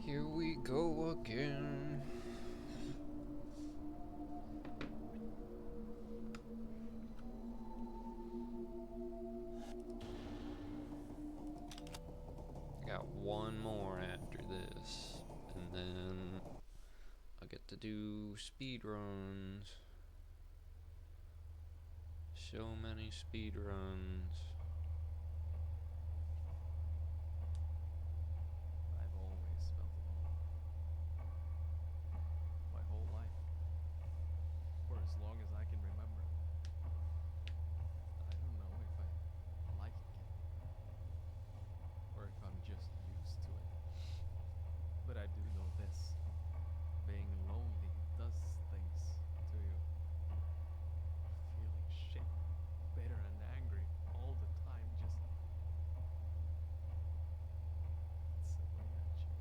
Here we go again. I got one more after this, and then I'll get to do speed runs. So many speed runs. I've always felt alone. My whole life. For as long as I can remember. I don't know if I like it. Or if I'm just used to it. But I do know this. Being lonely does things to you. Feeling shit, bitter and angry all the time just eats away at you.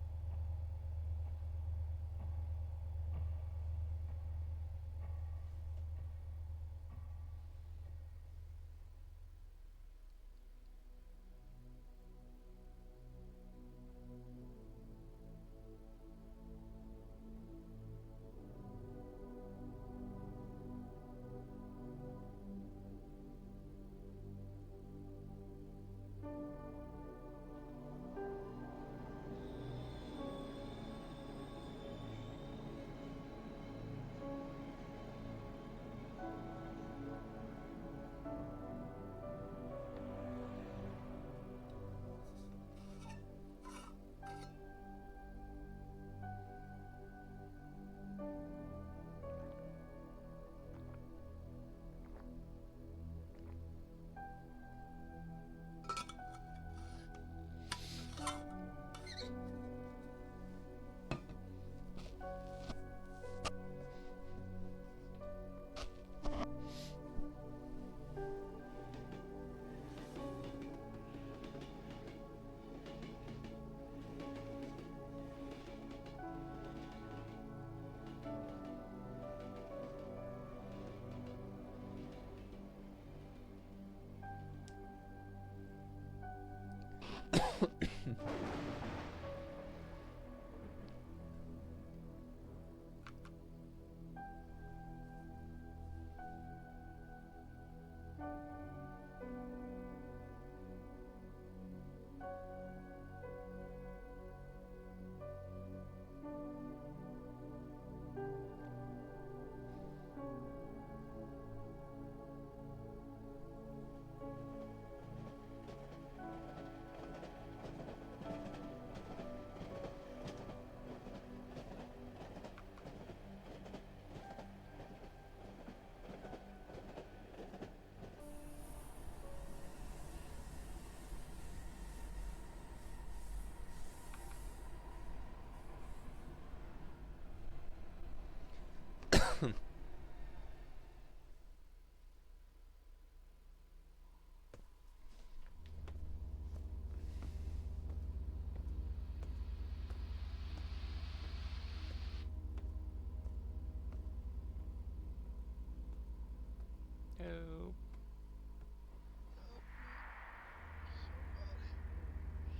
Help.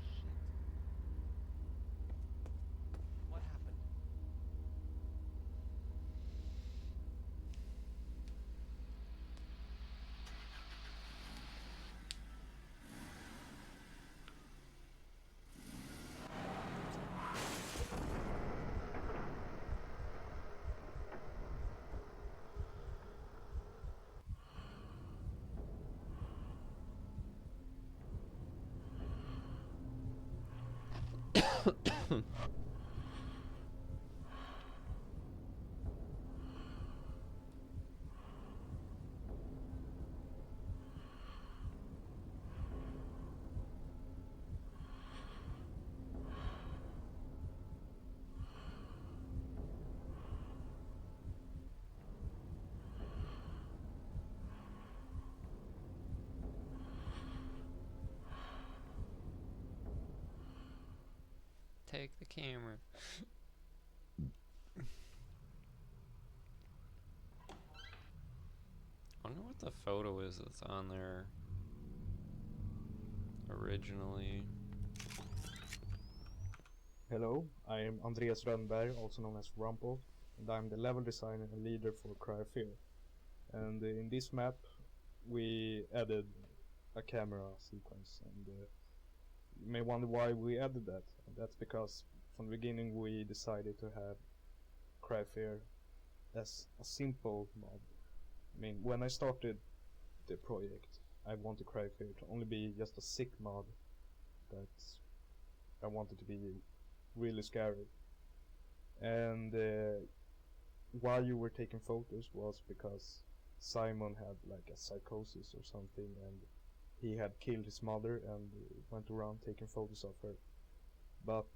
Shit. What happened? take the camera. I wonder what the photo is that's on there originally. Hello, I am Andreas Rönnberg, also known as Rumpel, and I'm the level designer and leader for Cryofear. And in this map, we added a camera sequence, and you may wonder why we added that. And that's because from the beginning we decided to have Cryofear as a simple mod. I mean, when I started the project, I wanted Cryofear to only be just a sick mod that I wanted to be really scary. And why you were taking photos was because Simon had like a psychosis or something, and he had killed his mother and went around taking photos of her. But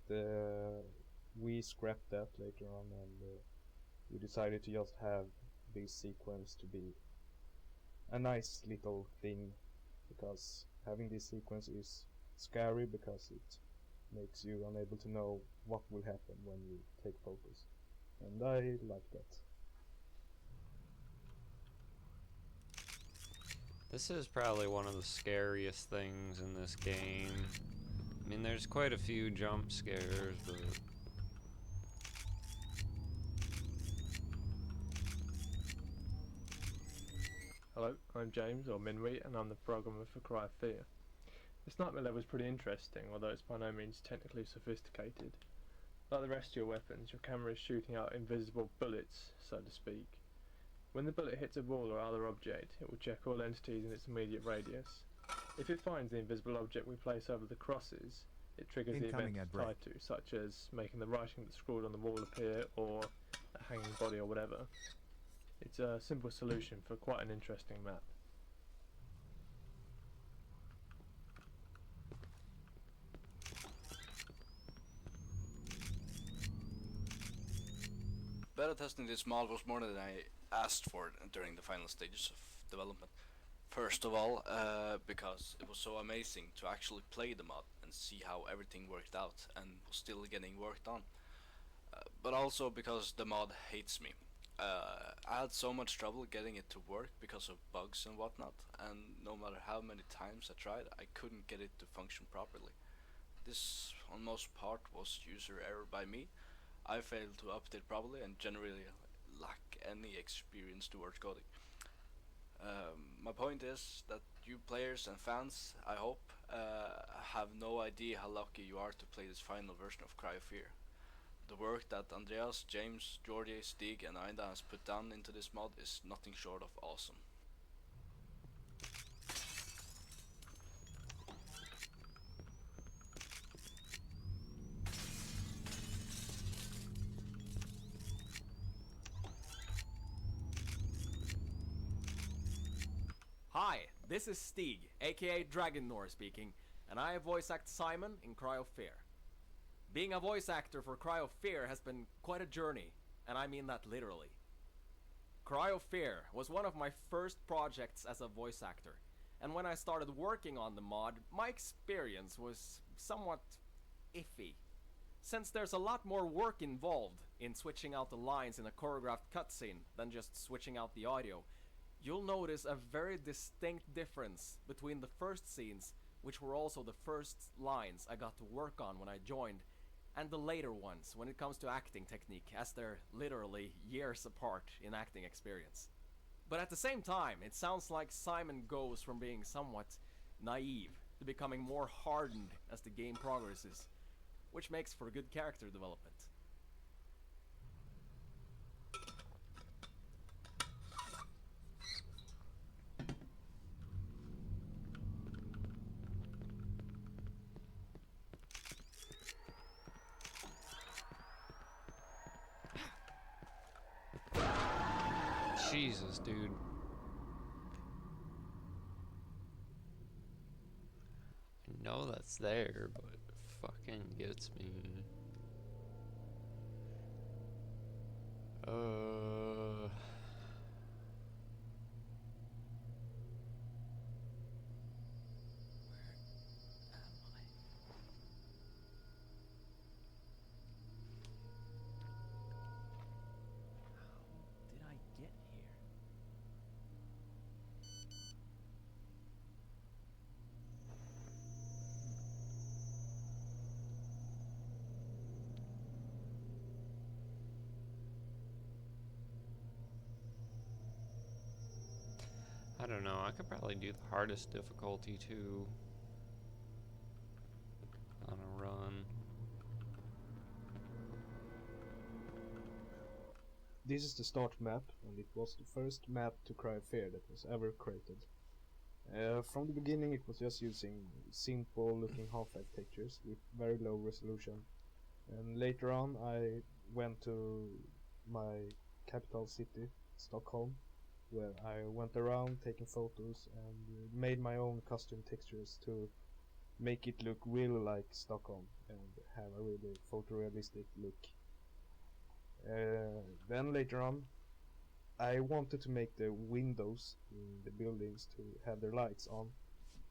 we scrapped that later on, and we decided to just have this sequence to be a nice little thing, because having this sequence is scary because it makes you unable to know what will happen when you take photos, and I like that. This is probably one of the scariest things in this game. I mean, there's quite a few jump scares, but Hello, I'm James, or Minwy, and I'm the programmer for Cryofear. This nightmare level is pretty interesting, although it's by no means technically sophisticated. Like the rest of your weapons, your camera is shooting out invisible bullets, so to speak. When the bullet hits a wall or other object, it will check all entities in its immediate radius. If it finds the invisible object we place over the crosses, it triggers the event it's tied to, such as making the writing that's scrawled on the wall appear, or a hanging body or whatever. It's a simple solution for quite an interesting map. Beta testing this mod was more than I asked for during the final stages of development. First of all, because it was so amazing to actually play the mod and see how everything worked out and was still getting worked on. But also because the mod hates me. I had so much trouble getting it to work because of bugs and whatnot, and no matter how many times I tried, I couldn't get it to function properly. This, on most part, was user error by me. I failed to update properly and generally lack any experience towards coding. My point is that you players and fans, I hope, have no idea how lucky you are to play this final version of Cryofear. The work that Andreas, James, Georgie, Stig and Ainda has put down into this mod is nothing short of awesome. Hi, this is Stig, aka Dragonnor speaking, and I voice act Simon in Cryofear. Being a voice actor for Cryofear has been quite a journey, and I mean that literally. Cryofear was one of my first projects as a voice actor, and when I started working on the mod, my experience was somewhat iffy. Since there's a lot more work involved in switching out the lines in a choreographed cutscene than just switching out the audio, you'll notice a very distinct difference between the first scenes, which were also the first lines I got to work on when I joined, and the later ones when it comes to acting technique, as they're literally years apart in acting experience. But at the same time, it sounds like Simon goes from being somewhat naive to becoming more hardened as the game progresses, which makes for good character development. Jesus, dude. I know that's there, but it fucking gets me. I don't know, I could probably do the hardest difficulty too on a run. This is the start map, and it was the first map to Cry of Fear that was ever created. From the beginning it was just using simple looking half-life textures with very low resolution. And later on I went to my capital city, Stockholm, where I went around taking photos and made my own custom textures to make it look really like Stockholm and have a really photorealistic look. Then later on I wanted to make the windows in the buildings to have their lights on,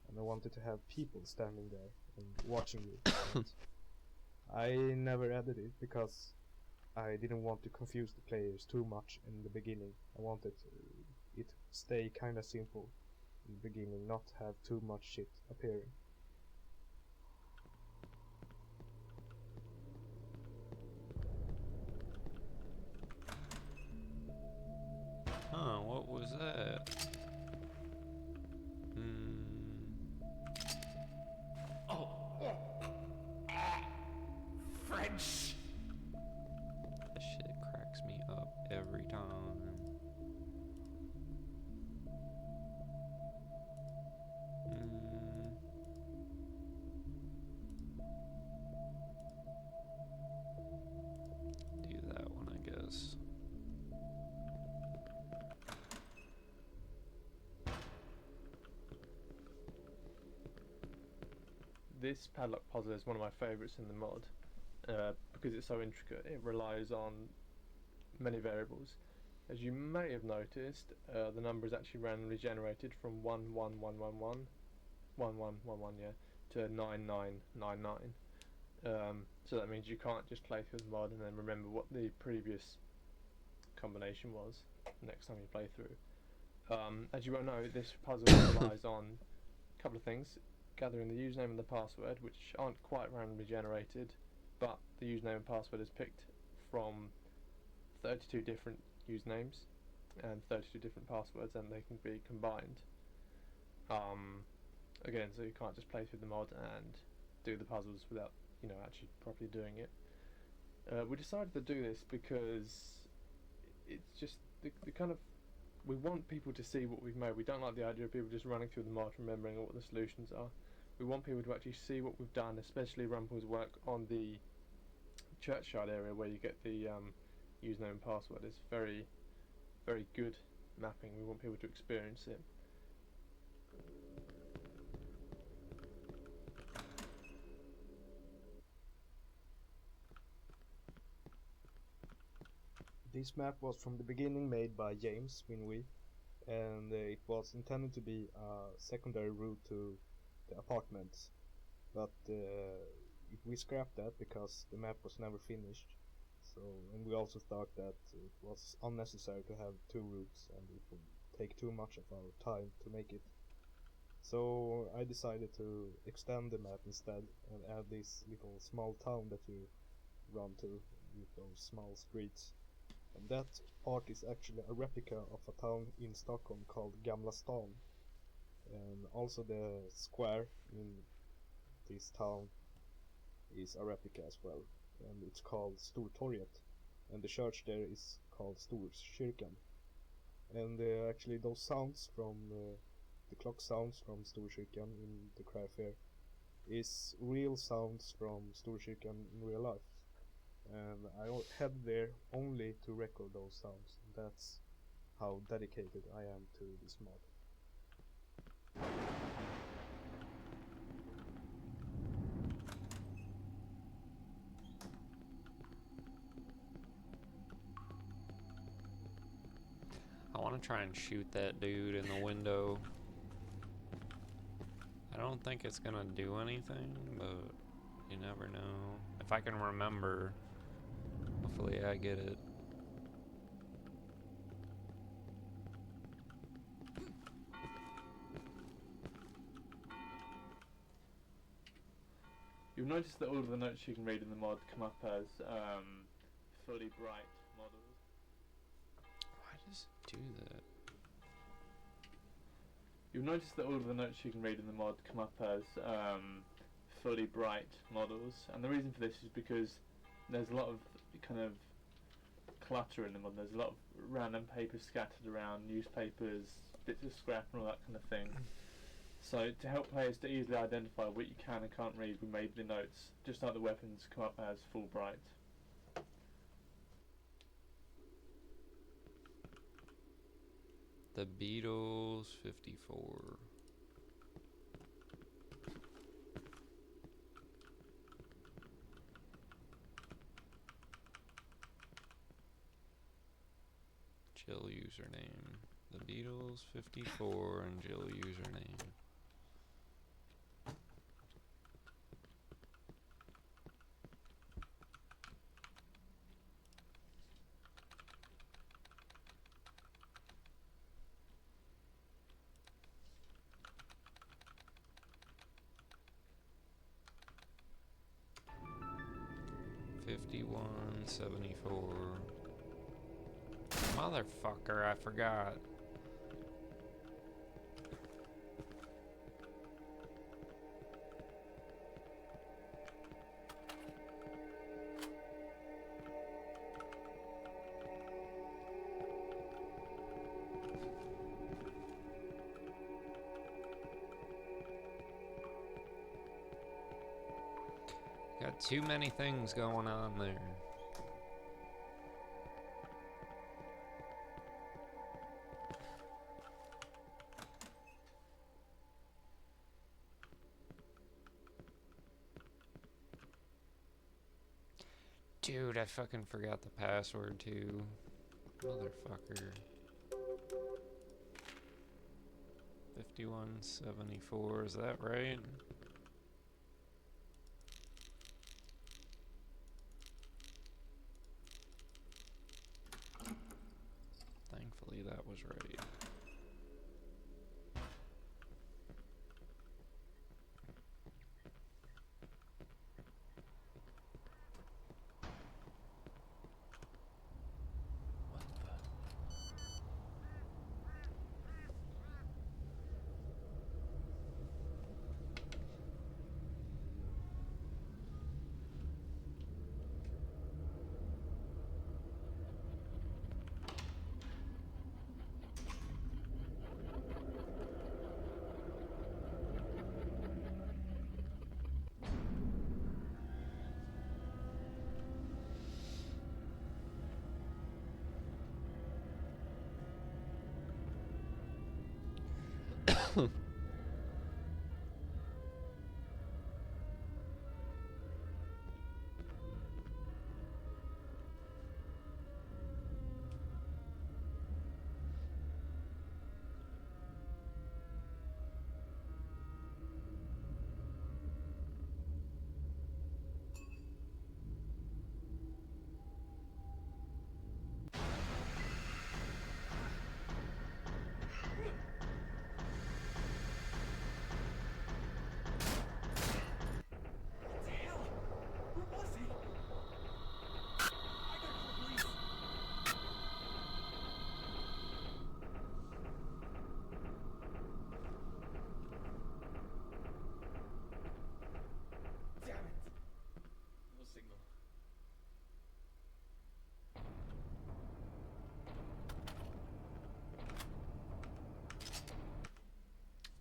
and I wanted to have people standing there and watching you. But I never added it because I didn't want to confuse the players too much in the beginning. I wanted it to stay kinda simple in the beginning, not have too much shit appearing. Huh, what was that? French! That shit cracks me up every time. Do that one, I guess. This padlock puzzle is one of my favourites in the mod because it's so intricate. It relies on many variables. As you may have noticed, the number is actually randomly generated from 11111 to 9999. So that means you can't just play through the mod and then remember what the previous combination was next time you play through. As you well know, this puzzle relies on a couple of things: gathering the username and the password, which aren't quite randomly generated, but the username and password is picked from 32 different usernames and 32 different passwords, and they can be combined. Again, so you can't just play through the mod and do the puzzles without, actually properly doing it. We decided to do this because it's just the kind of, we want people to see what we've made. We don't like the idea of people just running through the mod remembering what the solutions are. We want people to actually see what we've done, especially Rumpel's work on the churchyard area where you get the username and password. It's very, very good mapping. We want people to experience it. This map was from the beginning made by James Winwy, and it was intended to be a secondary route to the apartments, but we scrapped that because the map was never finished. So, and we also thought that it was unnecessary to have two routes and it would take too much of our time to make it. So I decided to extend the map instead and add this little small town that you run to with those small streets. And that part is actually a replica of a town in Stockholm called Gamla Stan. And also the square in this town is a replica as well. And it's called Stortorget. And the church there is called Storkyrkan. And actually those sounds from the clock sounds from Storkyrkan in the Cry Fair is real sounds from Storkyrkan in real life. And I head there only to record those sounds. That's how dedicated I am to this mod. I want to try and shoot that dude in the window. I don't think it's gonna do anything, but you never know. If I can remember, hopefully I get it. You'll notice that all of the notes you can read in the mod come up as fully bright models. Why does it do that? you'll notice that all of the notes you can read in the mod come up as fully bright models, and the reason for this is because there's a lot of kind of clutter in the mod. There's a lot of random papers scattered around, newspapers, bits of scrap and all that kind of thing. So to help players to easily identify what you can and can't read, we made the notes, just like the weapons, come up as full bright. The Beatles 54. Jill username. The Beatles 54 and Jill username. $51.74. Motherfucker, I forgot. Got too many things going on there. Dude, I fucking forgot the password too. Motherfucker. 5174, is that right? Thankfully that was right.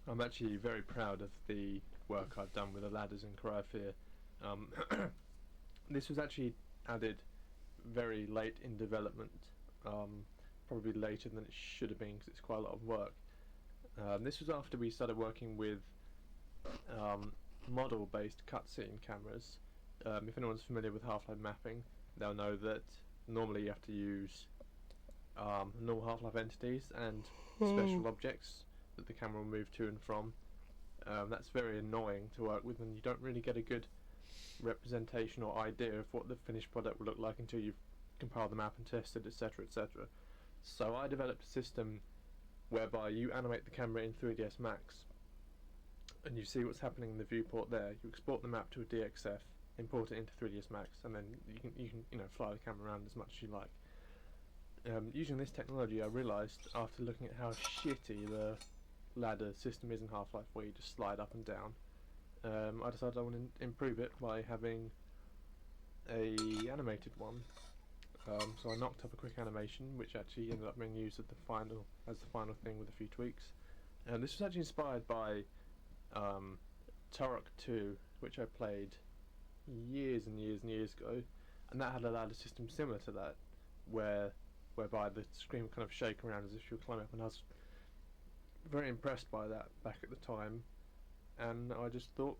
I'm actually very proud of the work I've done with the ladders in Cryophere. This was actually added very late in development, probably later than it should have been because it's quite a lot of work. This was after we started working with model-based cutscene cameras. If anyone's familiar with Half-Life mapping, they'll know that normally you have to use normal Half-Life entities and special objects that the camera will move to and from. That's very annoying to work with, and you don't really get a good representation or idea of what the finished product will look like until you've compiled the map and tested, etc, etc. So I developed a system whereby you animate the camera in 3ds Max and you see what's happening in the viewport there. You export the map to a DXF, import it into 3ds Max, and then you can fly the camera around as much as you like. Using this technology, I realised after looking at how shitty the ladder system is in Half-Life, where you just slide up and down, I decided I want to improve it by having a animated one. So I knocked up a quick animation, which actually ended up being used as the final thing with a few tweaks. And this was actually inspired by Turok 2, which I played years and years and years ago, and that had a ladder system similar to that, whereby the screen would kind of shake around as if you were climbing up, and I was very impressed by that back at the time, and I just thought,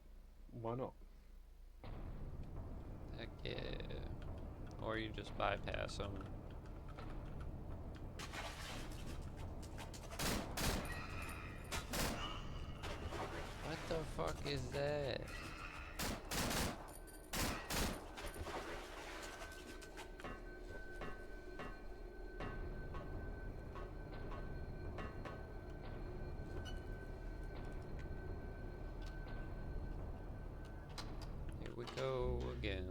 why not? Heck yeah. Or you just bypass them. What the fuck is that? Here we go again.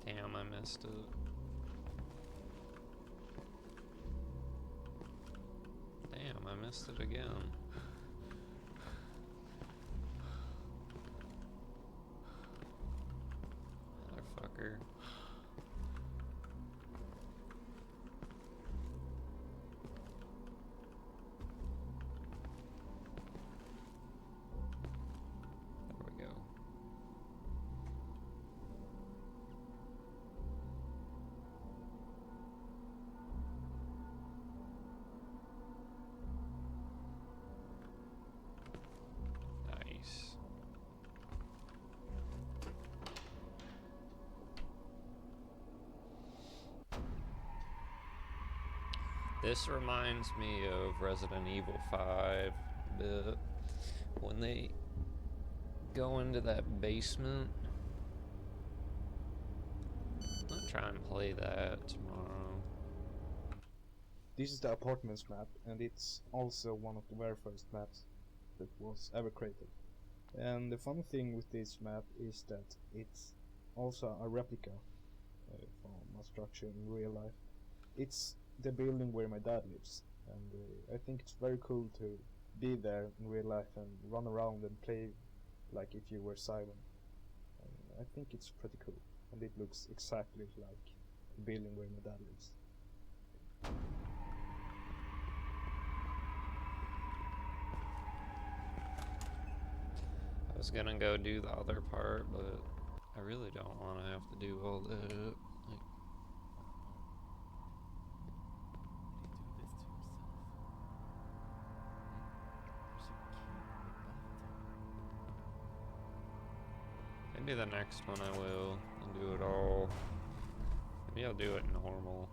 Damn, I missed it. Damn, I missed it again. Motherfucker. There we go. Nice. This reminds me of Resident Evil 5 a bit. When they go into that basement. I'll try and play that tomorrow. This is the apartments map, and it's also one of the very first maps that was ever created. And the funny thing with this map is that it's also a replica from a structure in real life. It's the building where my dad lives, and I think it's very cool to be there in real life and run around and play like if you were Simon. And I think it's pretty cool, and it looks exactly like the building where my dad lives. I was gonna go do the other part, but I really don't want to have to do all that. Like, Did he do this to himself? There's a key in the bathtub. maybe the next one I will and do it all. Maybe I'll do it normal.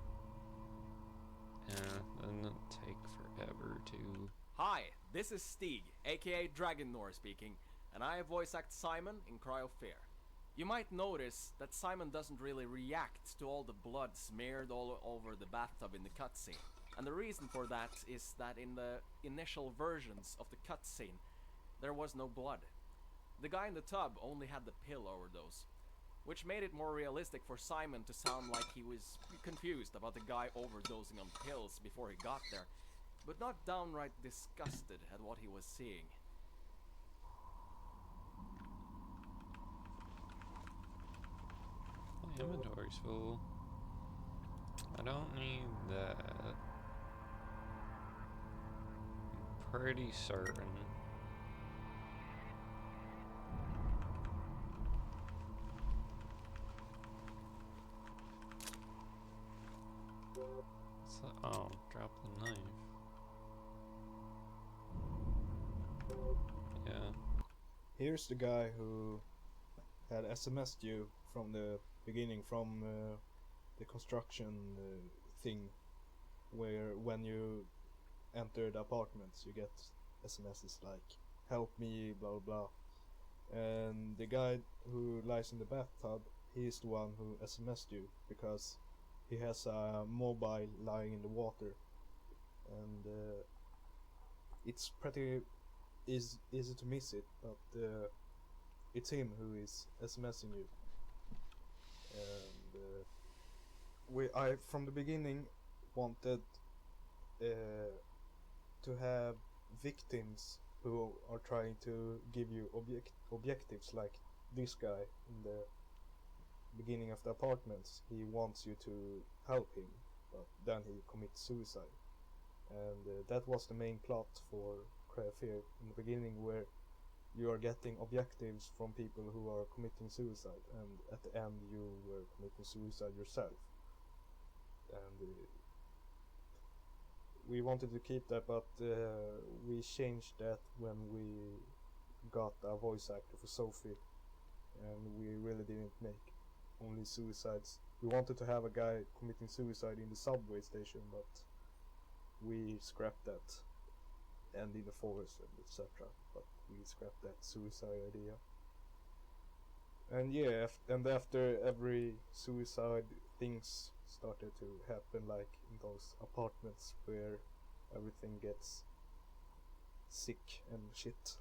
Yeah, then it'll take forever to. Hi, this is Stig, aka Dragonnor speaking, and I voice act Simon in Cry of Fear. You might notice that Simon doesn't really react to all the blood smeared all over the bathtub in the cutscene. And the reason for that is that in the initial versions of the cutscene, there was no blood. The guy in the tub only had the pill overdose, which made it more realistic for Simon to sound like he was confused about the guy overdosing on pills before he got there, but not downright disgusted at what he was seeing. My inventory's full. I don't need that. I'm pretty certain. Oh, drop the knife. Yeah. Here's the guy who had SMS'd you from the beginning, from the construction thing, where when you enter the apartments you get SMSs like "help me" blah blah, and the guy who lies in the bathtub, he's the one who SMS'd you because he has a mobile lying in the water, and it's pretty easy to miss it, but it's him who is SMSing you. And I from the beginning wanted to have victims who are trying to give you objectives, like this guy in the beginning of the apartments. He wants you to help him, but then he commits suicide. And that was the main plot for Cry of Fear in the beginning, where you are getting objectives from people who are committing suicide, and at the end you were committing suicide yourself. And we wanted to keep that, but we changed that when we got a voice actor for Sophie, and we really didn't make only suicides. We wanted to have a guy committing suicide in the subway station, but we scrapped that, and in the forest and etc. But we scrapped that suicide idea. And yeah, and after every suicide, things started to happen, like in those apartments where everything gets sick and shit.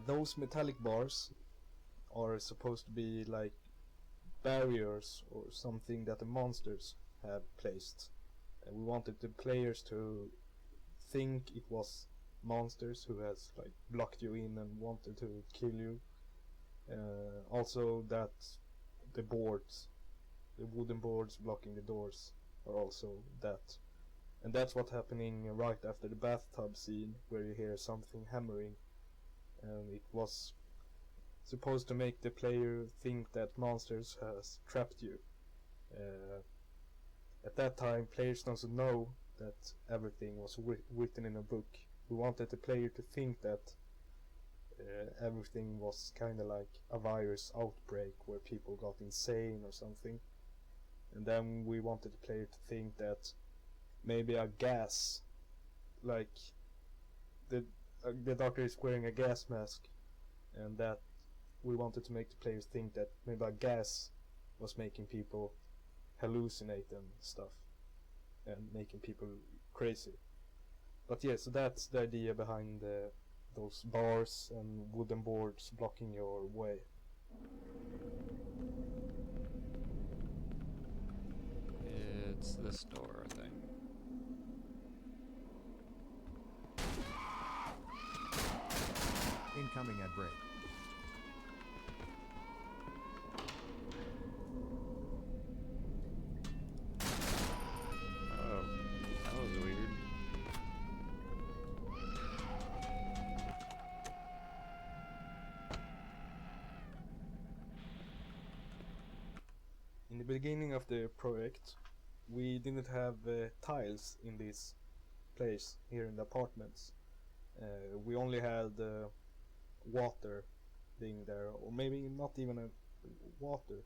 Those metallic bars are supposed to be like barriers or something that the monsters have placed, and we wanted the players to think it was monsters who has like blocked you in and wanted to kill you. Also that the wooden boards blocking the doors are also that. And that's what's happening right after the bathtub scene, where you hear something hammering, and it was supposed to make the player think that monsters has trapped you. At that time, players don't know that everything was written in a book. We wanted the player to think that everything was kind of like a virus outbreak where people got insane or something. And then we wanted the player to think that maybe a gas, like the doctor is wearing a gas mask, and that we wanted to make the players think that maybe a gas was making people hallucinate and stuff, and making people crazy. But yeah, so that's the idea behind those bars and wooden boards blocking your way. It's this door, I think. Incoming at break. Oh, that was weird. In the beginning of the project, we didn't have tiles in this place here in the apartments. We only had water being there, or maybe not even a water,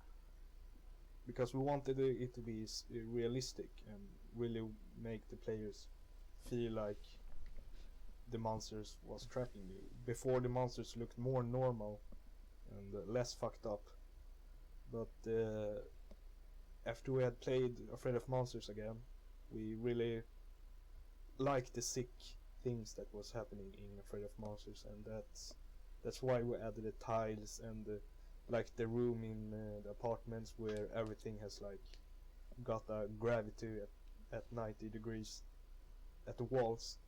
because we wanted it to be realistic and really make the players feel like the monsters was trapping you. Before, the monsters looked more normal and less fucked up, but after we had played Afraid of Monsters again, we really liked the sick things that was happening in Afraid of Monsters, and that's why we added the tiles and like the room in the apartments where everything has like got a gravity at 90 degrees at the walls.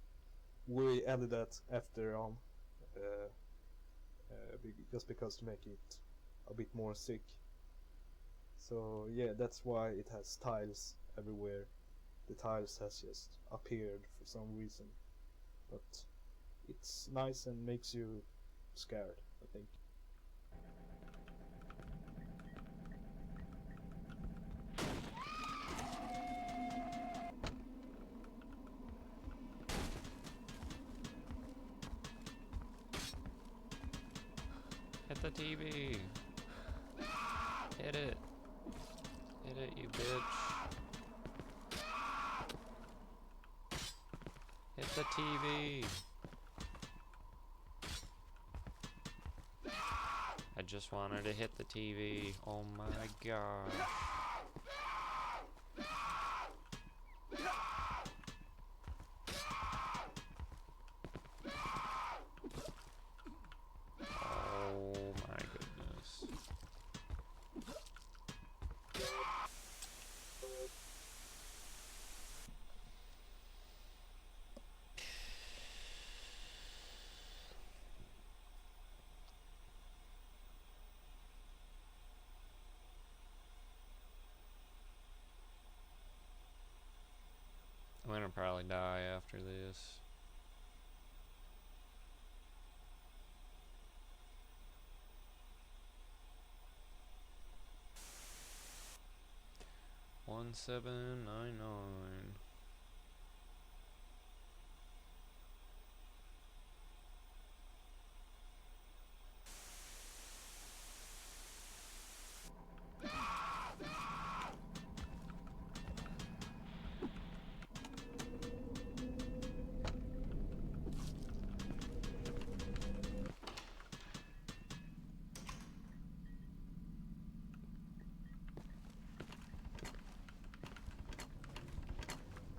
We added that after on, just because to make it a bit more sick. So yeah, that's why it has tiles everywhere. The tiles has just appeared for some reason, but it's nice and makes you scared, I think. Hit the TV. Hit it. Hit it, you bitch. Hit the TV. I just wanted to hit the TV. Oh my gosh. Oh my goodness. I'm gonna probably die after this. One 799.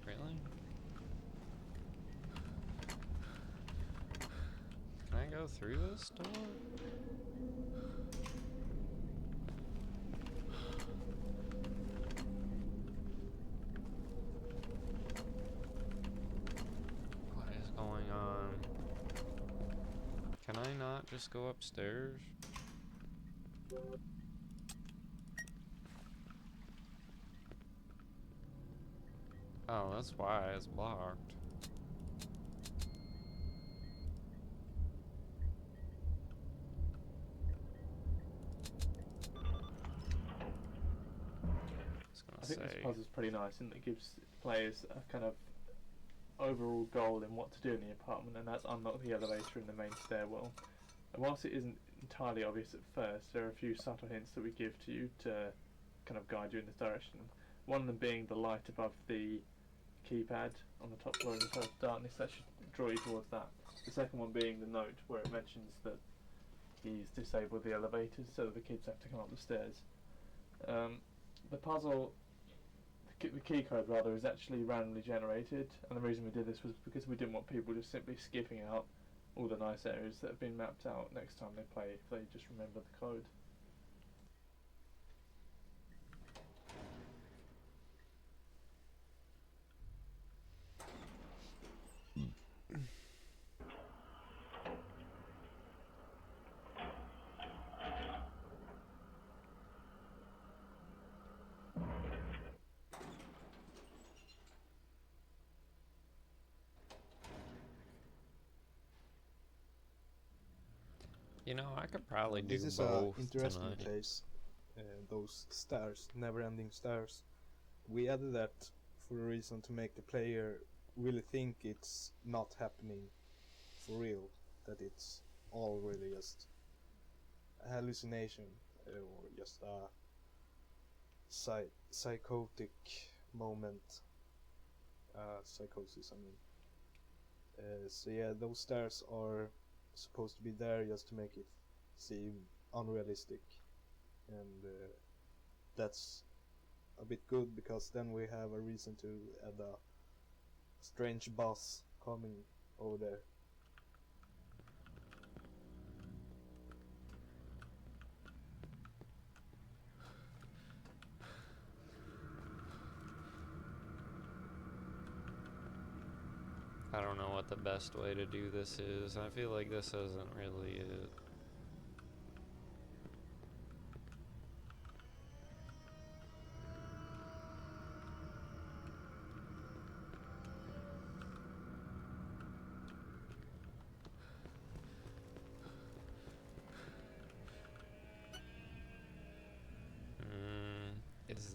Really? Can I go through this door? What is going on? Can I not just go upstairs? Oh, that's why it's blocked. I think this puzzle's pretty nice and it gives players a kind of overall goal in what to do in the apartment, and that's unlock the elevator in the main stairwell. And whilst it isn't entirely obvious at first, there are a few subtle hints that we give to you to kind of guide you in this direction. One of them being the light above the keypad on the top floor in the first darkness, that should draw you towards that. The second one being the note where it mentions that he's disabled the elevators so that the kids have to come up the stairs. The puzzle, the key code rather, is actually randomly generated, and the reason we did this was because we didn't want people just simply skipping out all the nice areas that have been mapped out next time they play if they just remember the code. You know, I could probably do This is both an interesting tonight. place. Those stairs, never-ending stairs. We added that for a reason to make the player really think it's not happening for real, that it's all really just a hallucination or just a psychotic moment, psychosis. I mean, so yeah, those stairs are supposed to be there just to make it seem unrealistic, and that's a bit good because then we have a reason to add a strange boss coming over there. I don't know what the best way to do this is. I feel like this isn't really it.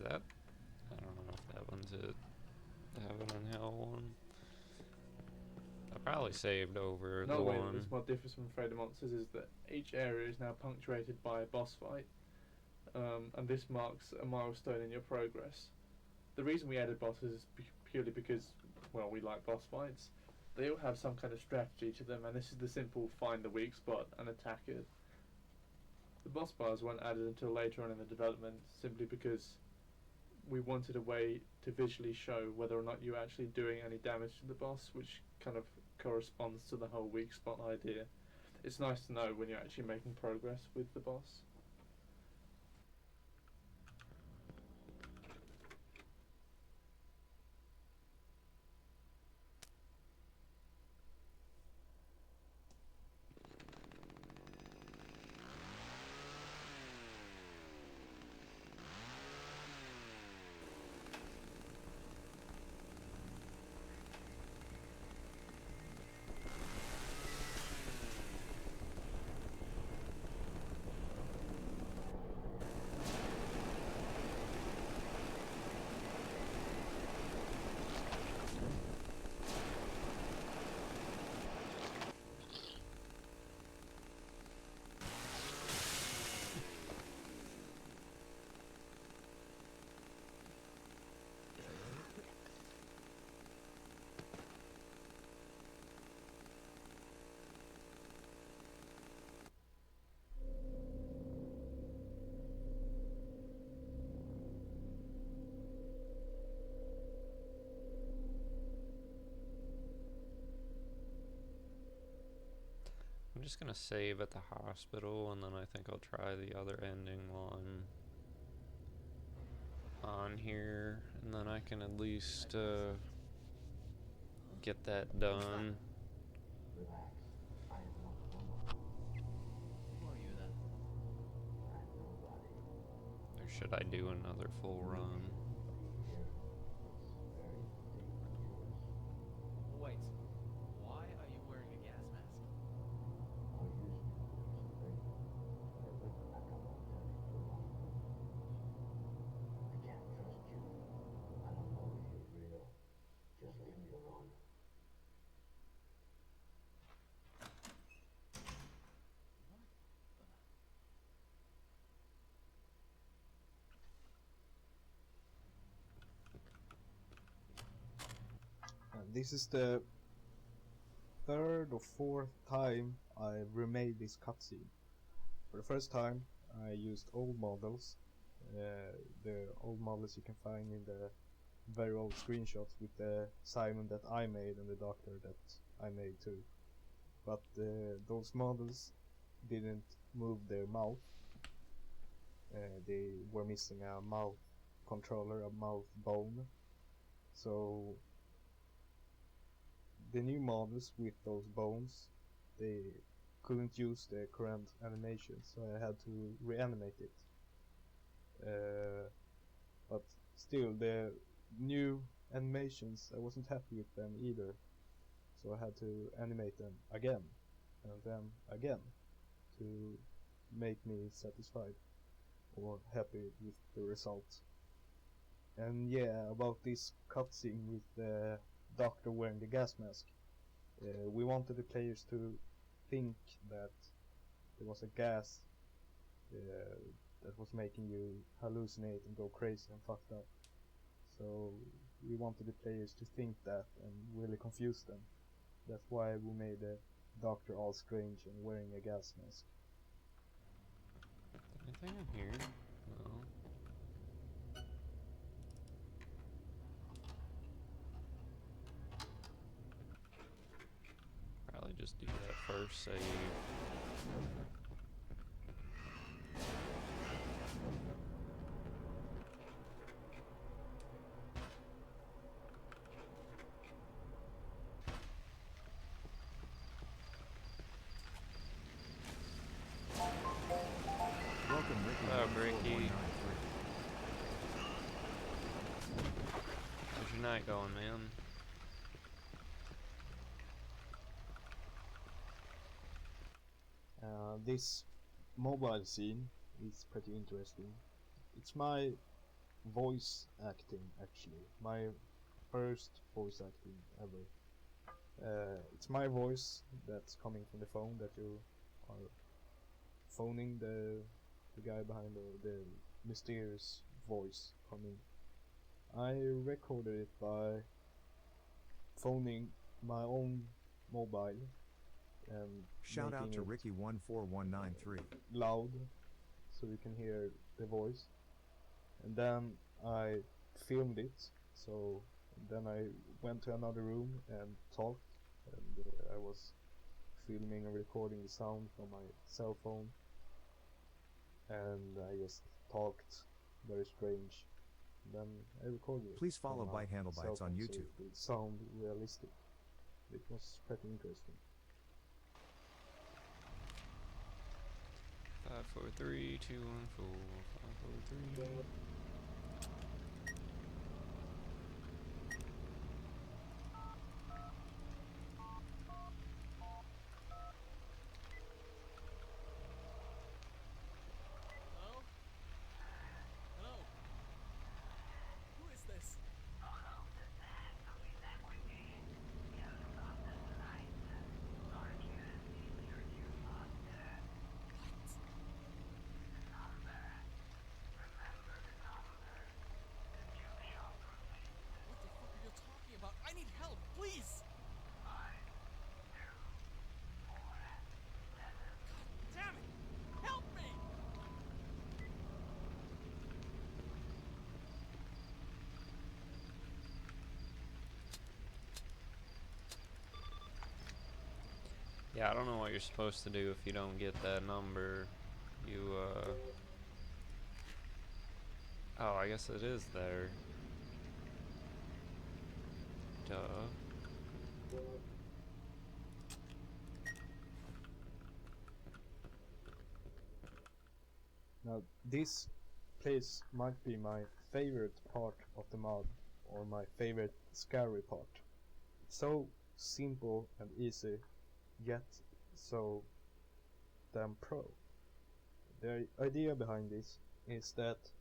that? I don't know if that one's it. Heaven and Hell one. I probably saved over Another the way that one. this mod differs from Afraid of Monsters is that each area is now punctuated by a boss fight, and this marks a milestone in your progress. The reason we added bosses is purely because, well, we like boss fights. They all have some kind of strategy to them, and this is the simple find the weak spot and attack it. The boss bars weren't added until later on in the development, simply because we wanted a way to visually show whether or not you're actually doing any damage to the boss, which kind of corresponds to the whole weak spot idea. It's nice to know when you're actually making progress with the boss. I'm just gonna save at the hospital, and then I think I'll try the other ending while I'm on here, and then I can at least get that done. Relax. I am not one of them. Who are you then? I'm nobody. Or should I do another full run? Here, it's very dangerous. Wait, why are you wearing a gas mask? Are you using something? I look like I'm authentic for nothing. I can't trust you. I don't know if you're real. Just leave me alone. This is the third or fourth time I've remade this cutscene. For the first time, I used old models, the old models you can find in the very old screenshots with the Simon that I made and the doctor that I made too. But those models didn't move their mouth. They were missing a mouth controller, a mouth bone. So the new models with those bones, they couldn't use the current animation, so I had to reanimate it. But still, the new animations, I wasn't happy with them either, so I had to animate them again and then again to make me satisfied or happy with the result. And yeah, about this cutscene with the doctor wearing the gas mask. We wanted the players to think that there was a gas that was making you hallucinate and go crazy and fucked up. So we wanted the players to think that and really confuse them. That's why we made the doctor all strange and wearing a gas mask. Anything in here? No. Probably just do that first save. Welcome, Ricky. Oh, Ricky. 4193. How's your night going, man? This mobile scene is pretty interesting. It's my voice acting actually. My first voice acting ever. It's my voice that's coming from the phone that you are phoning the guy behind the mysterious voice coming. I recorded it by phoning my own mobile and Shout out making to it Ricky14193. loud so you can hear the voice. And then I filmed it. So then I went to another room and talked, and I was filming and recording the sound from my cell phone, and I just talked very strange. Then I recorded it. Please follow from my Bite Handle cell Bites on phone, so YouTube. it would sound realistic. It was pretty interesting. 5, 4, 3, 2, 1, 4, 5, 4, 3. Hello? Hello? Who is this? What the fuck are you talking about? I need help, please! God damn it! Help me! Yeah, I don't know what you're supposed to do if you don't get that number. You, oh, I guess it is there. Duh. Now, this place might be my favorite part of the mod, or my favorite scary part. It's so simple and easy, yet so damn pro. The idea behind this is that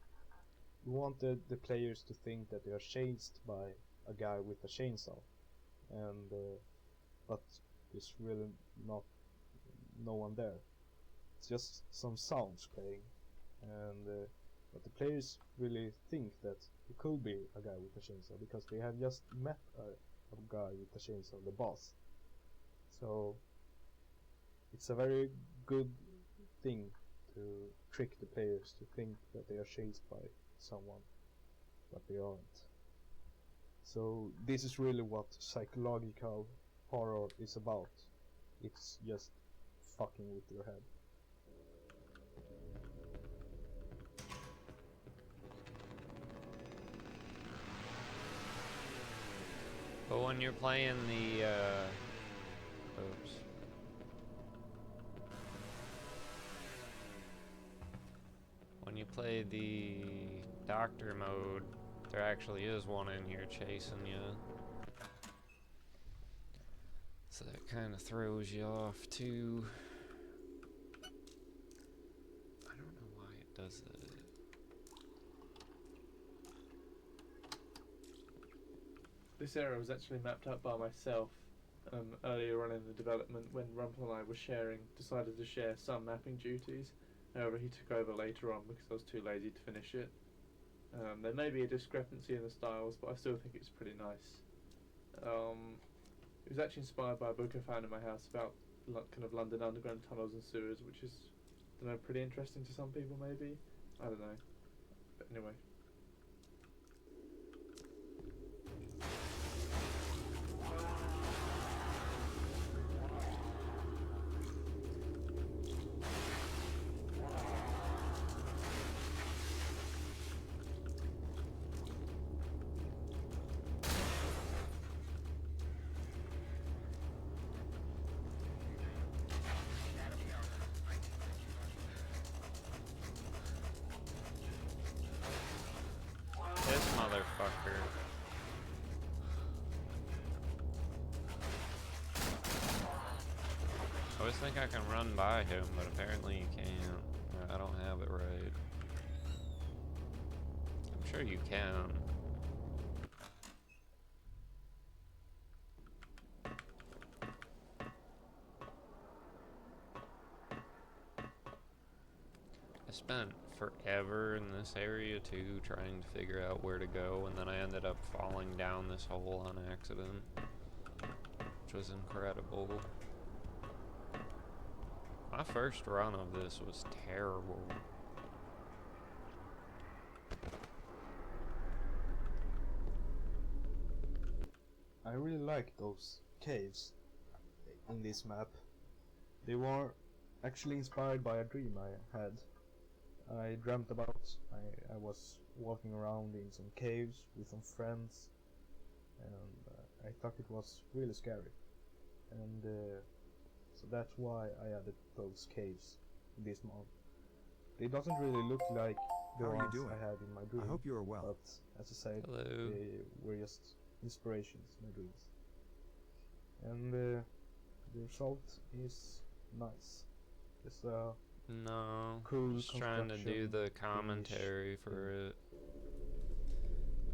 we wanted the players to think that they are chased by a guy with a chainsaw, and but there's really not no one there. It's just some sounds playing, and but the players really think that it could be a guy with a chainsaw because they have just met a guy with a chainsaw, the boss. So it's a very good thing to trick the players to think that they are chased by someone, but they aren't. So this is really what psychological horror is about. It's just fucking with your head. But when you're playing the, oops. When you play the doctor mode, there actually is one in here chasing you. So that kind of throws you off too. I don't know why it does that. This area was actually mapped out by myself earlier on in the development when Rumple and I were decided to share some mapping duties. However, he took over later on because I was too lazy to finish it. There may be a discrepancy in the styles, but I still think it's pretty nice. It was actually inspired by a book I found in my house about kind of London underground tunnels and sewers, which is, I don't know, pretty interesting to some people maybe. I don't know. But anyway. This motherfucker. I always think I can run by him, but apparently you can't. I don't have it right. I'm sure you can. I spent forever in this area too, trying to figure out where to go, and then I ended up falling down this hole on accident, which was incredible. My first run of this was terrible. I really like those caves in this map. They were actually inspired by a dream I had. I dreamt about I was walking around in some caves with some friends, and I thought it was really scary. And so that's why I added those caves in this mod. They doesn't really look like the How are you ones doing? I had in my dream. I hope you are well. But as I said, Hello. they were just inspirations, my dreams. And the result is nice. It's a No, cool just trying to do construction the finish commentary for thing.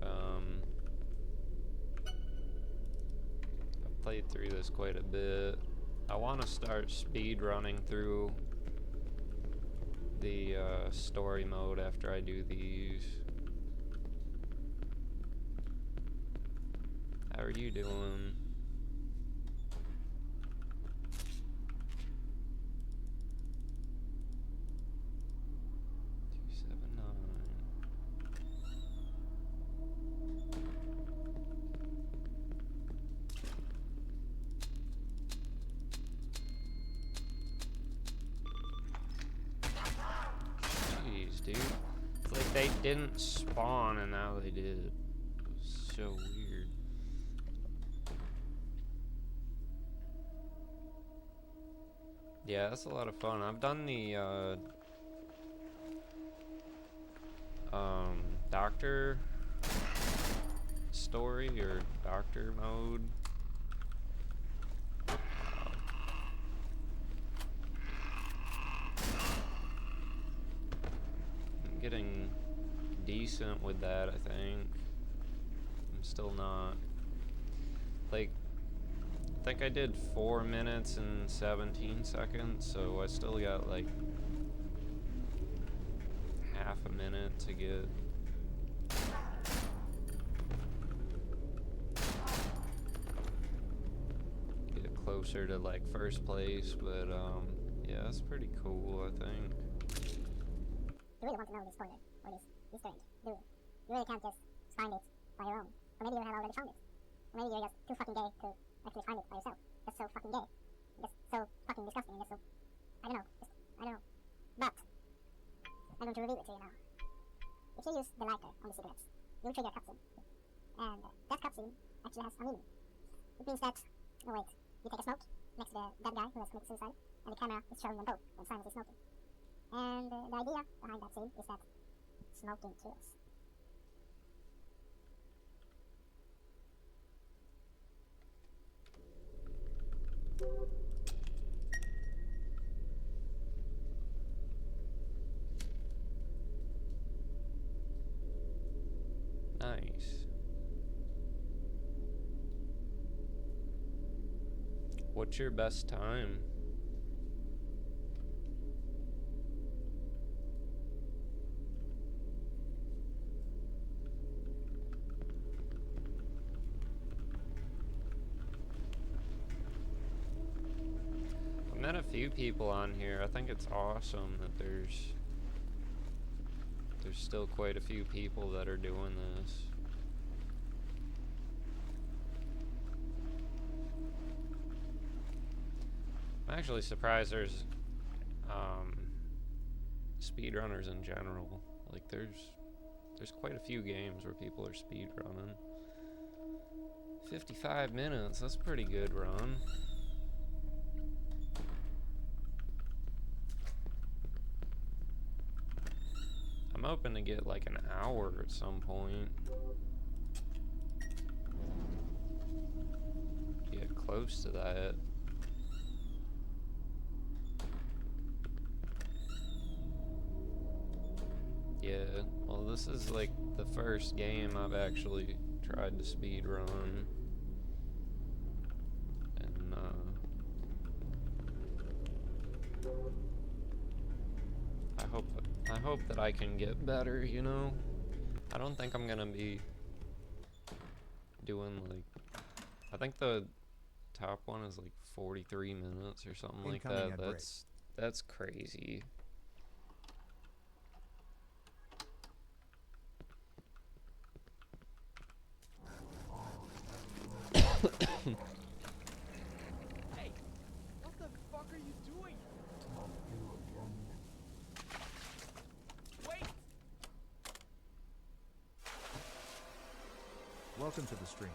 it. I've played through this quite a bit. I want to start speed running through the story mode after I do these. How are you doing? Jeez, dude. It's like they didn't spawn and now they did. It was so weird. Yeah, that's a lot of fun. I've done the doctor story or doctor mode. I'm getting decent with that, I think. I'm still not. Like, I think I did 4 minutes and 17 seconds, so I still got like half a minute to get closer to like first place, but yeah, that's pretty cool, I think. You really want to know this spoiler, or this Easter egg, do you? You really can't just find it by your own. Or maybe you have already found it. Or maybe you're just too fucking gay to actually find it by yourself. Just so fucking gay. Just so fucking disgusting, and just so, I don't know, But, I'm going to reveal it to you now. If you use the lighter on the cigarettes, you'll trigger a cutscene. And that cutscene actually has a meaning. It means that, oh wait, you take a smoke next to that guy who has committed suicide, and the camera is showing them both when Simon is smoking. And the idea behind that scene is that smoking kills. Nice. What's your best time? I've met a few people on here. I think it's awesome that there's still quite a few people that are doing this. I'm actually surprised there's speedrunners in general. Like there's quite a few games where people are speedrunning. 55 minutes, that's a pretty good run. I'm hoping to get like an hour at some point. Get close to that. Yeah, well this is like the first game I've actually tried to speedrun. And, I hope that I can get better, you know? I don't think I'm gonna be doing like, I think the top one is like 43 minutes or something like Incoming that. at break. That's crazy. Hey, what the fuck are you doing? Wait! Welcome to the stream.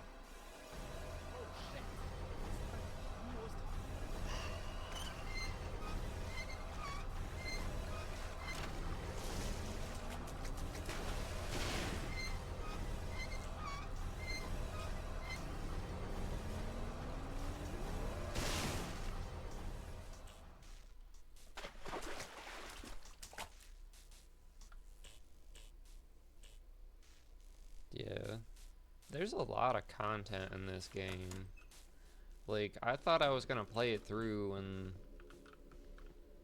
Oh shit! He was Yeah. There's a lot of content in this game. Like, I thought I was gonna play it through and,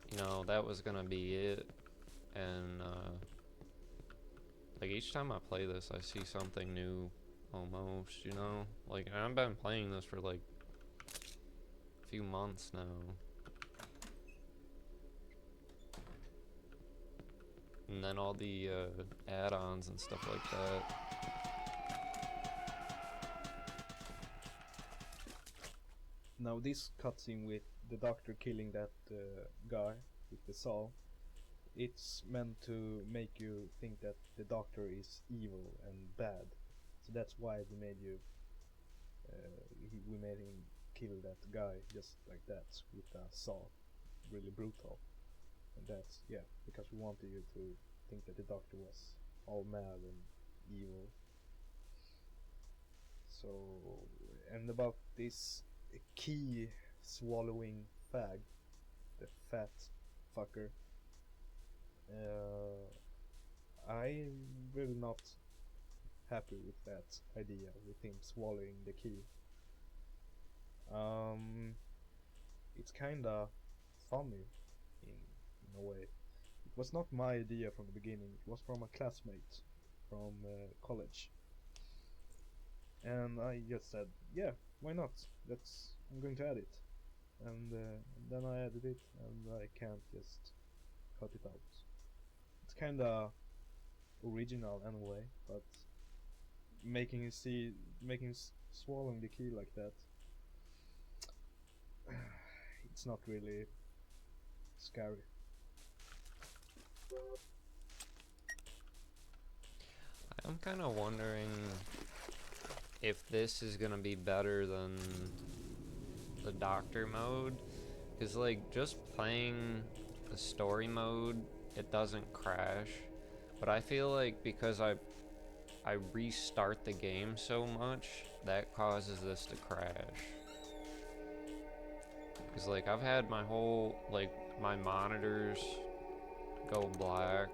you know, that was gonna be it. And, like, each time I play this, I see something new, almost, you know? Like, I've been playing this for, like, a few months now. And then all the, add-ons and stuff like that. Now this cutscene with the doctor killing that guy with the saw, it's meant to make you think that the doctor is evil and bad. So that's why we made we made him kill that guy just like that with a saw, really brutal. And that's, yeah, because we wanted you to think that the doctor was all mad and evil. So, and about this key swallowing fag, the fat fucker, I'm really not happy with that idea with him swallowing the key. It's kinda funny in a way. It was not my idea from the beginning, it was from a classmate from college. And I just said, yeah, why not? I'm going to add it. And then I added it, and I can't just cut it out. It's kinda original anyway, but making swallowing the key like that, it's not really scary. I'm kind of wondering if this is gonna be better than the doctor mode, because like just playing the story mode, it doesn't crash, but I feel like because I restart the game so much, that causes this to crash. Because like I've had my whole, like my monitors go black,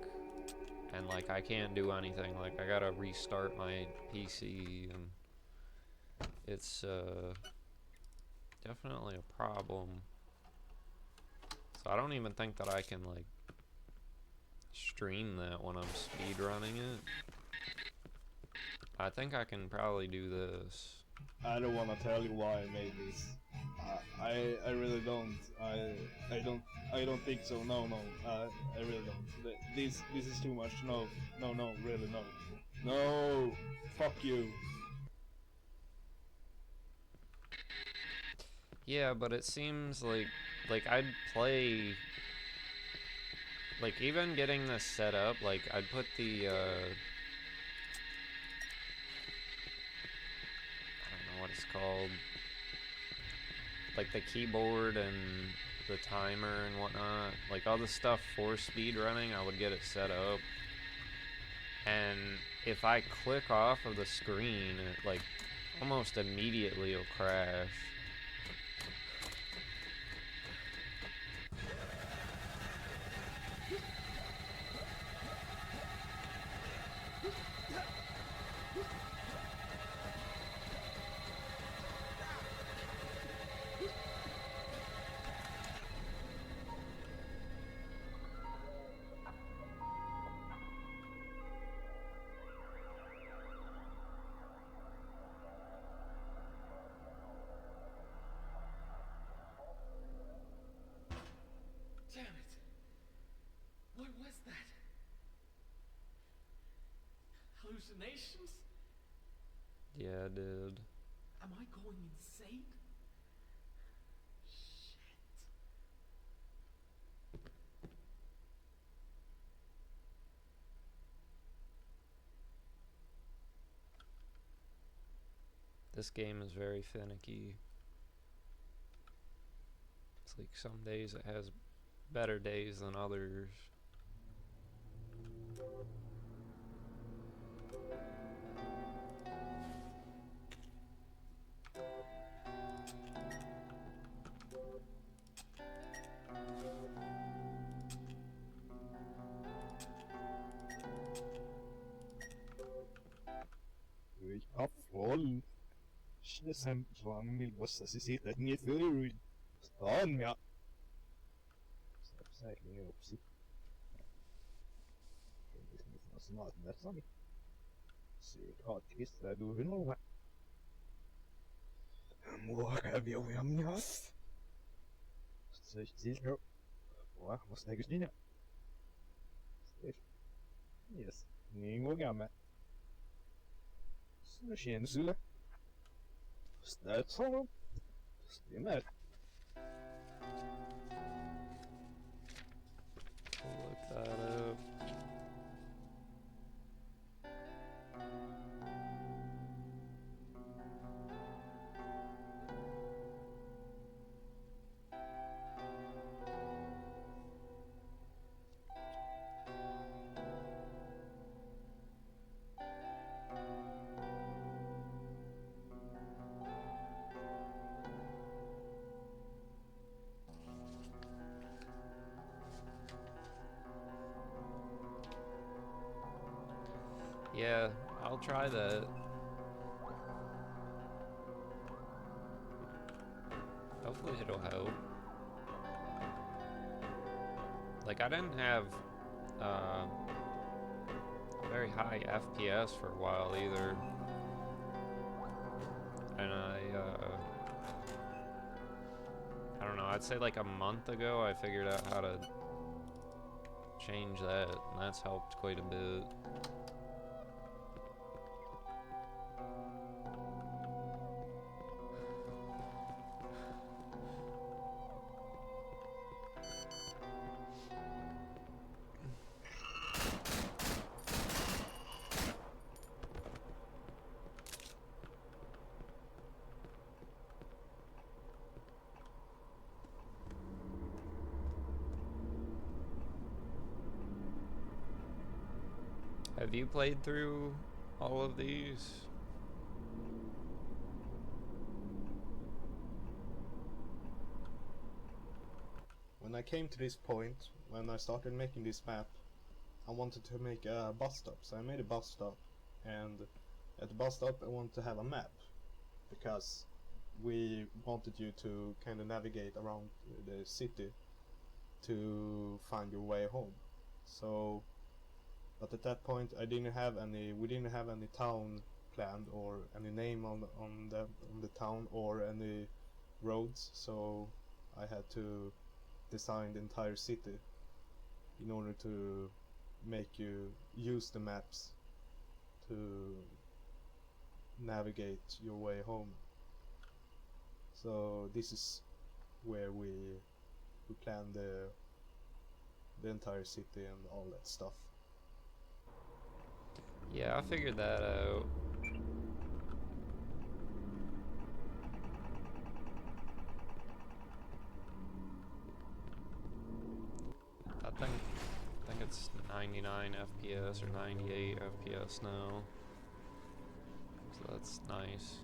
and like I can't do anything, like I gotta restart my PC, and it's definitely a problem. So I don't even think that I can like stream that when I'm speedrunning it. I think I can probably do this. I don't want to tell you why I made this. I really don't. I don't think so. No. I really don't. This is too much. No. Really no. No. Fuck you. Yeah, but it seems like I'd play, like even getting this set up, like I'd put the I don't know what it's called, like the keyboard and the timer and whatnot, like all the stuff for speedrunning, I would get it set up, and if I click off of the screen, it like almost immediately will crash. hallucinations? Yeah, I did. Am I going insane? Shit. This game is very finicky. It's like some days it has better days than others. Ja, voll. Sen van vill bossa sig sitta ner för stan, ja. Säkringen upp sig. Det är liksom snart nästan. Så jag tissar du hur nog. Måka björn jas. Så still. Vad snackar du nu? Yes. Ni går gamla. Så känns det. Stöt honom. Stämmer. Look that up. Yeah, I'll try that. Hopefully it'll help. Like, I didn't have very high FPS for a while either. And I don't know, I'd say like a month ago I figured out how to change that, and that's helped quite a bit. Have you played through all of these? When I came to this point, when I started making this map, I wanted to make a bus stop. So I made a bus stop, and at the bus stop I wanted to have a map, because we wanted you to kind of navigate around the city to find your way home. So, but at that point we didn't have any town planned or any name on the town or any roads, so I had to design the entire city in order to make you use the maps to navigate your way home. So this is where we planned the entire city and all that stuff. Yeah, I figured that out. I think it's 99 FPS or 98 FPS now. So that's nice.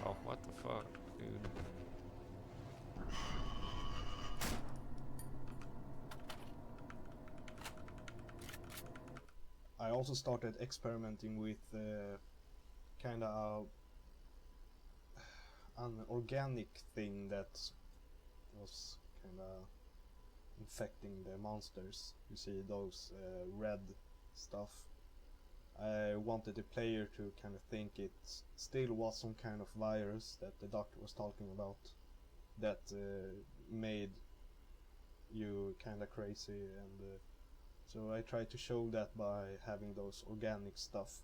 Oh, what the fuck, dude? I also started experimenting with kind of an organic thing that was kind of infecting the monsters. You see those red stuff. I wanted the player to kind of think it still was some kind of virus that the doctor was talking about that made you kinda crazy, and so I tried to show that by having those organic stuff.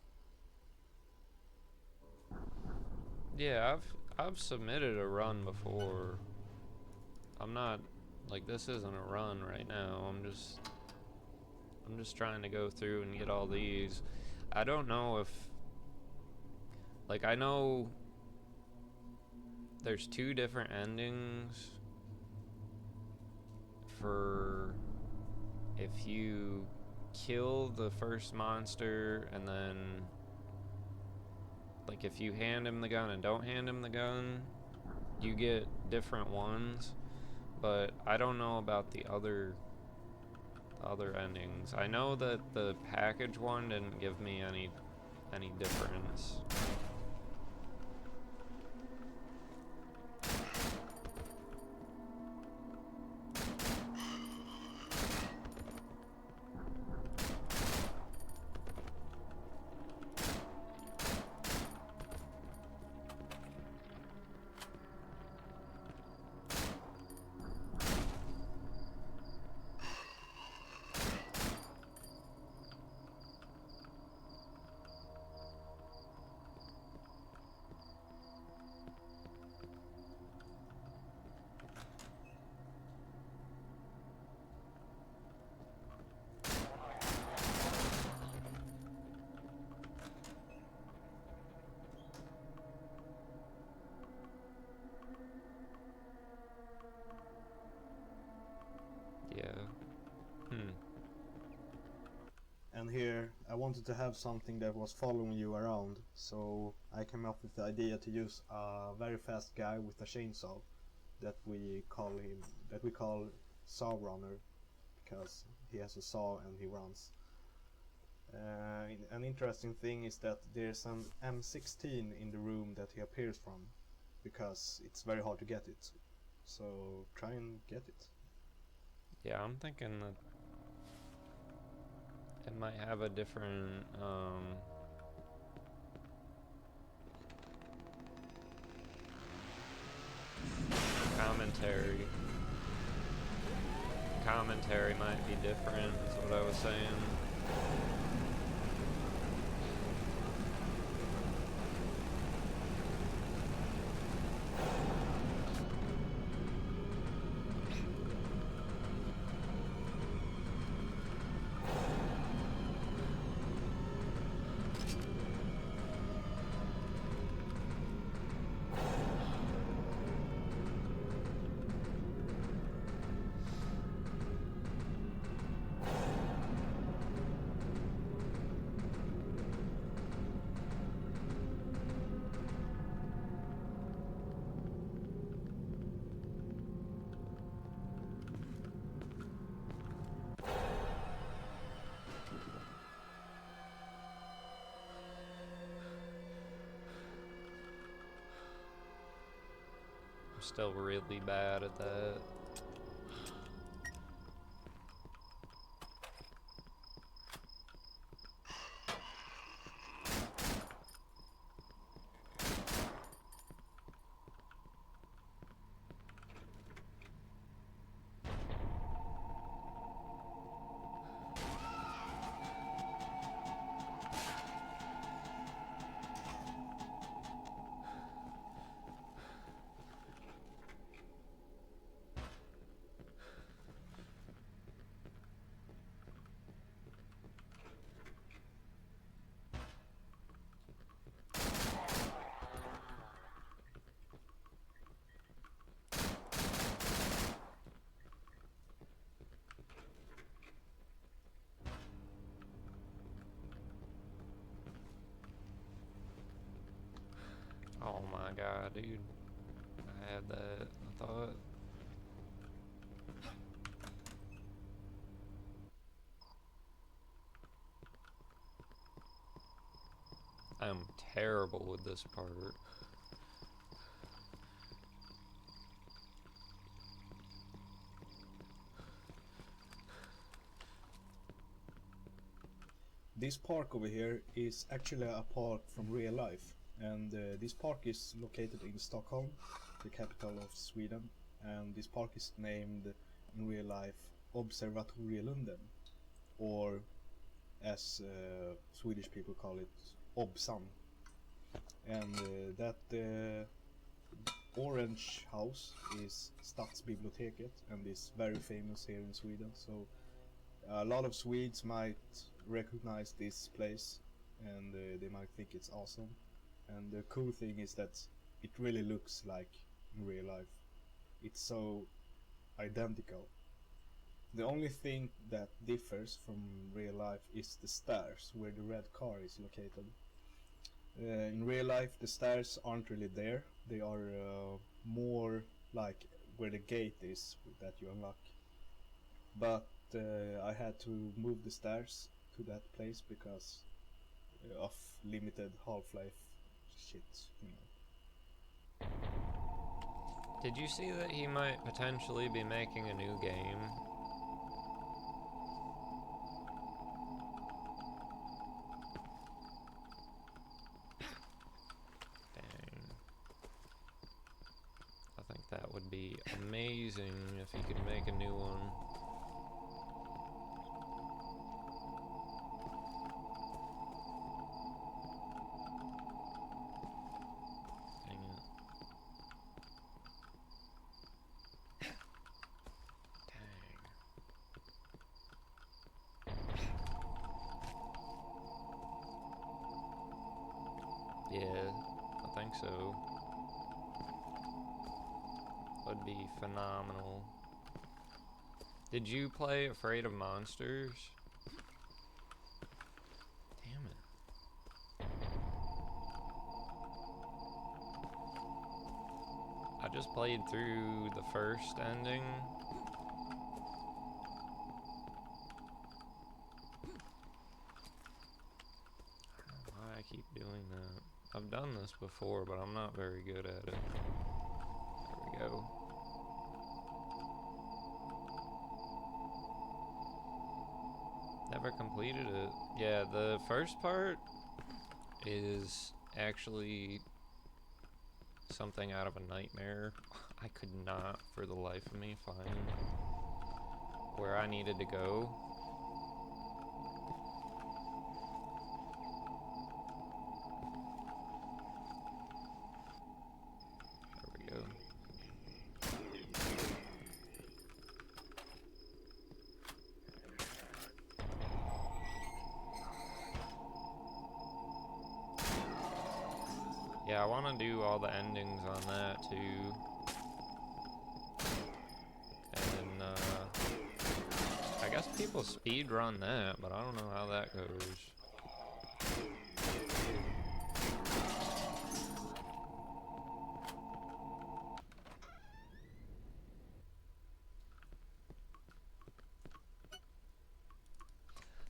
Yeah, I've submitted a run before. I'm not like, this isn't a run right now. I'm just trying to go through and get all these. I don't know if, like, I know there's 2 different endings for if you kill the first monster, and then, like, if you hand him the gun and don't hand him the gun, you get different ones. But I don't know about the other endings. I know that the package one didn't give me any difference. And here I wanted to have something that was following you around, so I came up with the idea to use a very fast guy with a chainsaw that we call Saw Runner, because he has a saw and he runs. An interesting thing is that there's an M16 in the room that he appears from, because it's very hard to get it. So try and get it. Yeah, I'm thinking that it might have a different commentary. Commentary might be different, is what I was saying. I'm still really bad at that. Oh my god, dude. I had that, I thought. I'm terrible with this part. This park over here is actually a park from real life, and this park is located in Stockholm, the capital of Sweden, and this park is named in real life Observatorielunden, or as Swedish people call it, Obsan. And that orange house is Stadsbiblioteket and is very famous here in Sweden, so a lot of Swedes might recognize this place, and they might think it's awesome. And the cool thing is that it really looks like in real life. It's so identical. The only thing that differs from real life is the stairs where the red car is located. In real life the stairs aren't really there, they are more like where the gate is that you unlock. But I had to move the stairs to that place because of limited half-life shit, you know. Did you see that he might potentially be making a new game? Dang. I think that would be amazing if he could make a new one. Yeah, I think so. Would be phenomenal. Did you play Afraid of Monsters? Damn it. I just played through the first ending. I don't know why I keep doing that. I've done this before, but I'm not very good at it. There we go. Never completed it. Yeah, the first part is actually something out of a nightmare. I could not, for the life of me, find where I needed to go. Yeah, I want to do all the endings on that too. And I guess people speedrun that, but I don't know how that goes.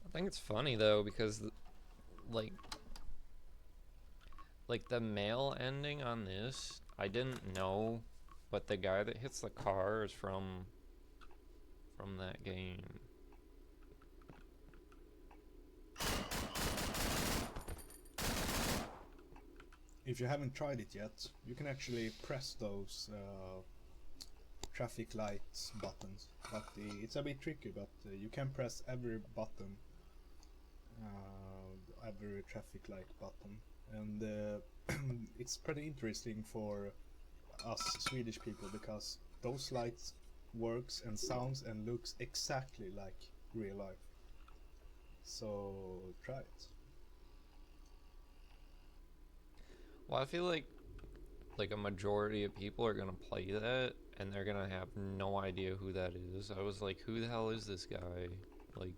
I think it's funny though because like the male ending on this, I didn't know, but the guy that hits the car is from that game. If you haven't tried it yet, you can actually press those traffic lights buttons, but it's a bit tricky, but you can press every button, every traffic light button, and it's pretty interesting for us Swedish people because those lights works and sounds and looks exactly like real life. So try it. Well, I feel like a majority of people are gonna play that and they're gonna have no idea who that is. I was like, who the hell is this guy? Like,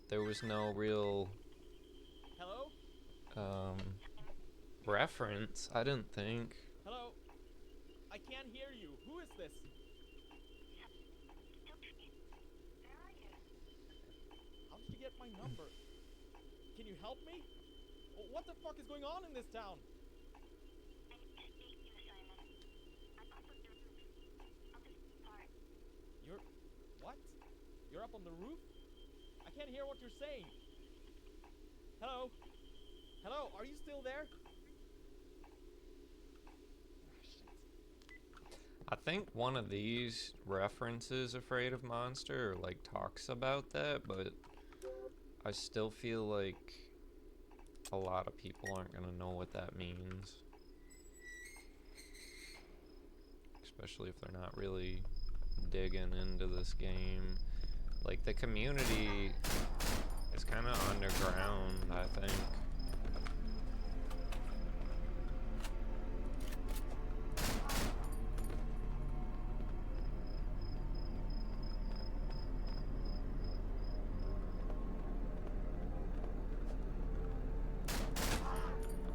there was no real Hello? reference, I didn't think. Hello? I can't hear you. Who is this? How did you get my number? Can you help me? What the fuck is going on in this town? You're... what? You're up on the roof? can't hear what you're saying. Hello? Hello, are you still there? I think one of these references Afraid of Monster or like talks about that, but I still feel like a lot of people aren't gonna know what that means. Especially if they're not really digging into this game. Like the community is kind of underground, I think.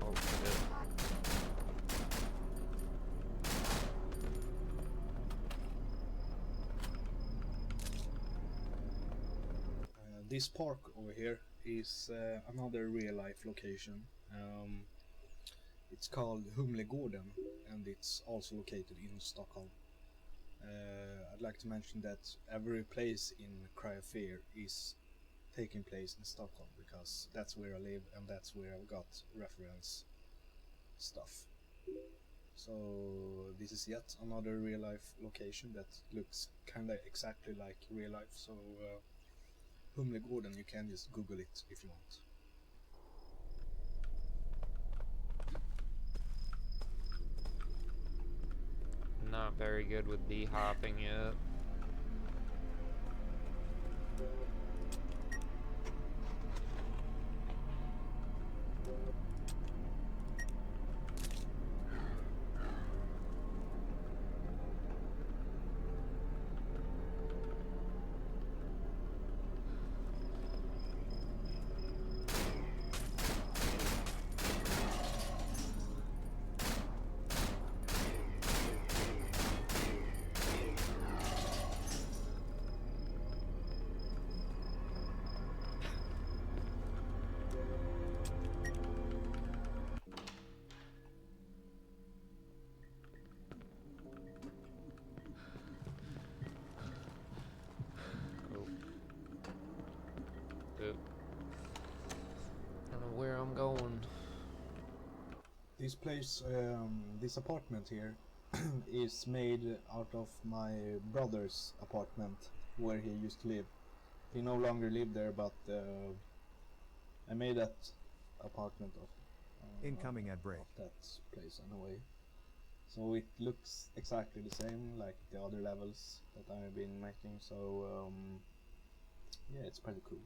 Oh shit. This park over here is another real life location. It's called Humlegården and it's also located in Stockholm. I'd like to mention that every place in Cryofear is taking place in Stockholm because that's where I live and that's where I've got reference stuff. So this is yet another real life location that looks kinda exactly like real life. So Humlegården, you can just Google it if you want. Not very good with bee hopping yet. I don't know where I'm going. This place, this apartment here, is made out of my brother's apartment where he used to live. He no longer lived there, but I made that apartment of Incoming ad break. of that place in a way. So it looks exactly the same like the other levels that I've been making. So yeah, it's pretty cool.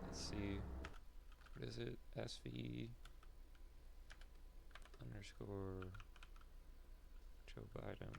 Let's see. What is it? SV underscore Joe Biden.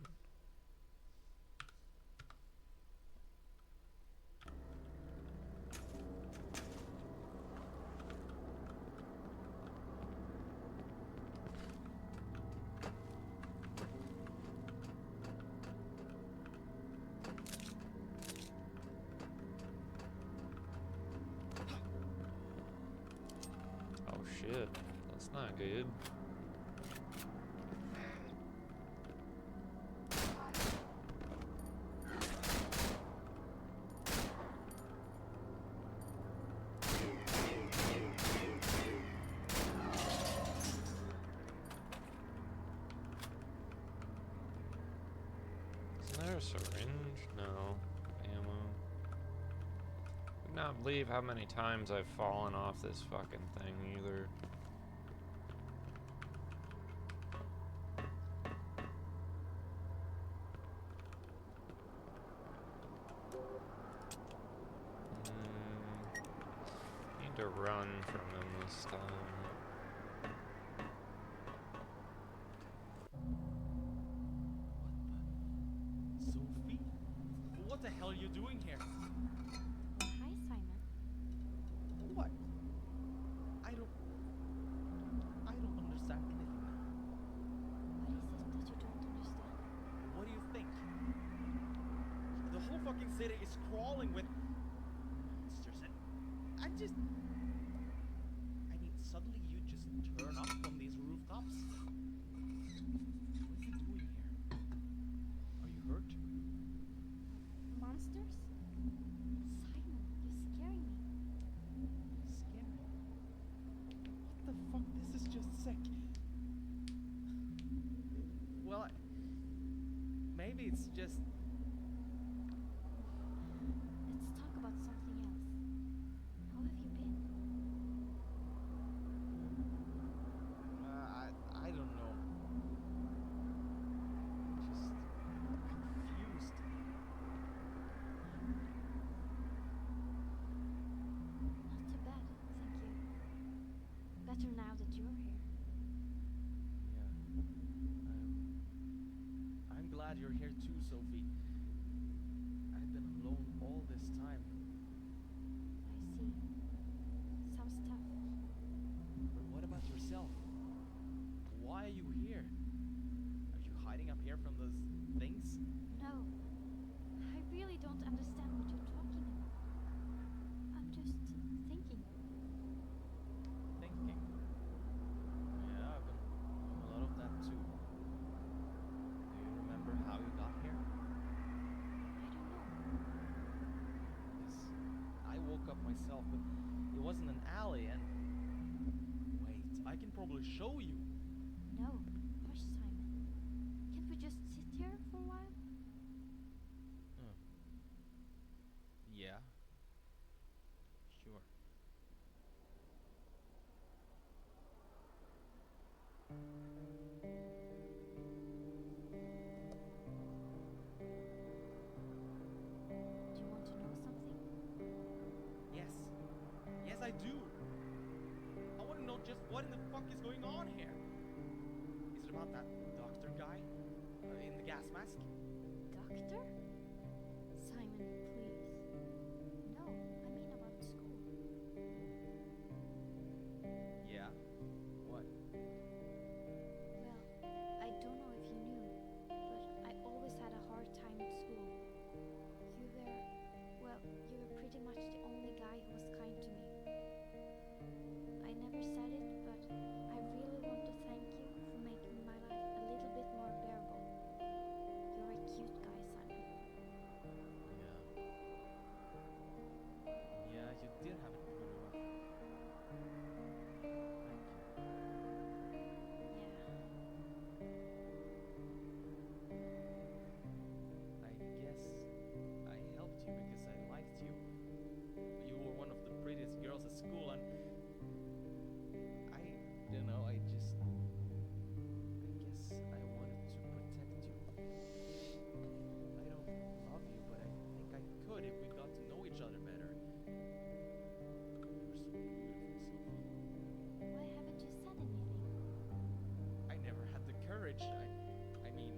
Oh shit, that's not good. Isn't there a syringe? No. Ammo. I could not believe how many times I've fallen off this fucking thing either. Need to run from him this time. Sophie? What the hell are you doing here? Hi, Simon. What? I don't understand anything now. What is it that you don't understand? What do you think? The whole fucking city is crawling with monsters and I mean, suddenly you just turn up from these rooms cops. What is it doing here? Are you hurt? Monsters? Simon, you're scaring me. Scary. What the fuck? This is just sick. Well, maybe it's just. Let's talk about something else. How have you been? I don't know. Just confused. Not too bad, thank you. Better now that you're here. Yeah. I'm glad you're here too, Sophie. I've been alone all this time. I see. Sounds tough. But what about yourself? Why are you here? Are you hiding up here from those things? No. I really don't understand what you're talking about. I'm just thinking. Thinking. Yeah, I've been doing a lot of that too. Do you remember how you got here? I don't know. Because I woke up myself, but it wasn't an alley and... Wait, I can probably show you. No. Hush, Simon. Can't we just sit here for a while? Yeah. Sure. Do you want to know something? Yes. Yes, I do. I want to know just what in the fuck is going on here. Is it about that doctor guy in the gas mask? Doctor? Simon, please. No, I mean about school. Yeah. What? Well, I don't know if you knew, but I always had a hard time at school. You were pretty much the only guy who was kind to me. I never said it, but I really want to thank you for making my life a little bit more bearable. You're a cute guy, Simon. Yeah. Yeah, you did have it pretty rough. Thank you. Yeah. I guess I helped you because I liked you. You were one of the prettiest girls at school and I don't know, I guess I wanted to protect you. I don't love you, but I think I could if we got to know each other better. You're so beautiful, Sophie. Why haven't you said anything? I never had the courage. I mean,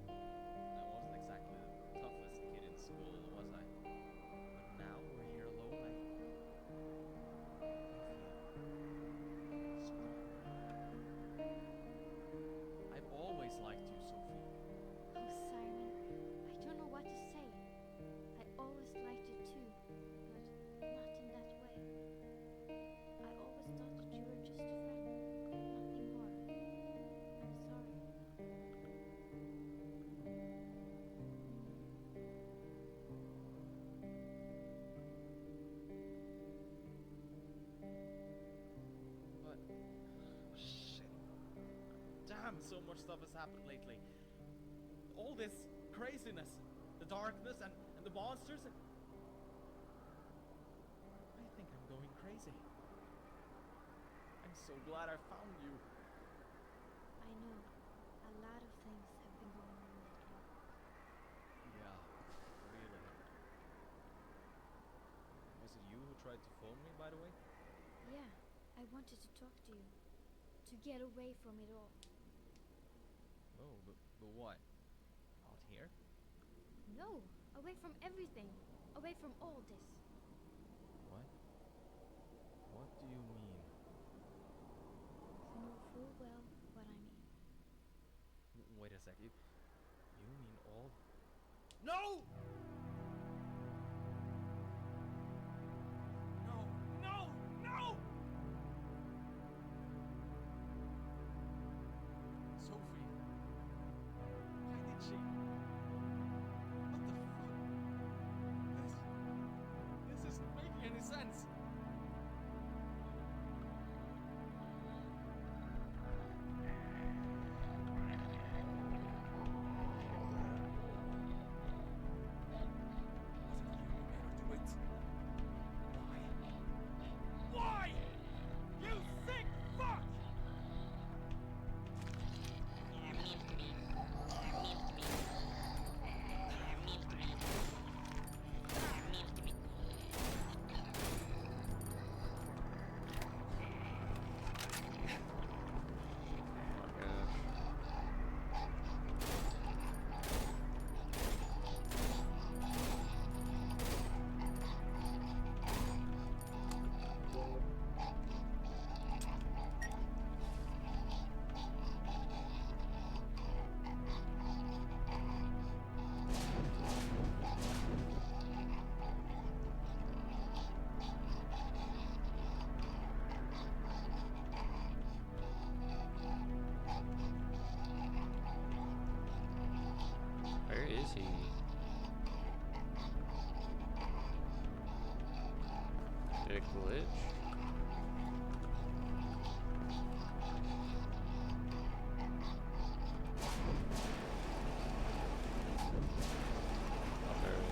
I wasn't exactly the toughest kid in school, was I? But now we're here alone, I feel strong. I've always liked you, Sophie. Oh, Simon, I don't know what to say. I always liked you too, but not in that way. I always thought that you were just a friend, nothing more. I'm sorry. But shit. Damn, so much stuff has happened lately. All this craziness, the darkness and the monsters. I think I'm going crazy. I'm so glad I found you. I know. A lot of things have been going on lately. Yeah, really. Was it you who tried to phone me, by the way? Yeah, I wanted to talk to you. To get away from it all. Oh, but what? Out here? No, away from everything. Away from all this. What? What do you mean? You know full well what I mean. Wait a sec. You mean all? No! No! No! No! LMNT. Did it glitch? Oh, there it is.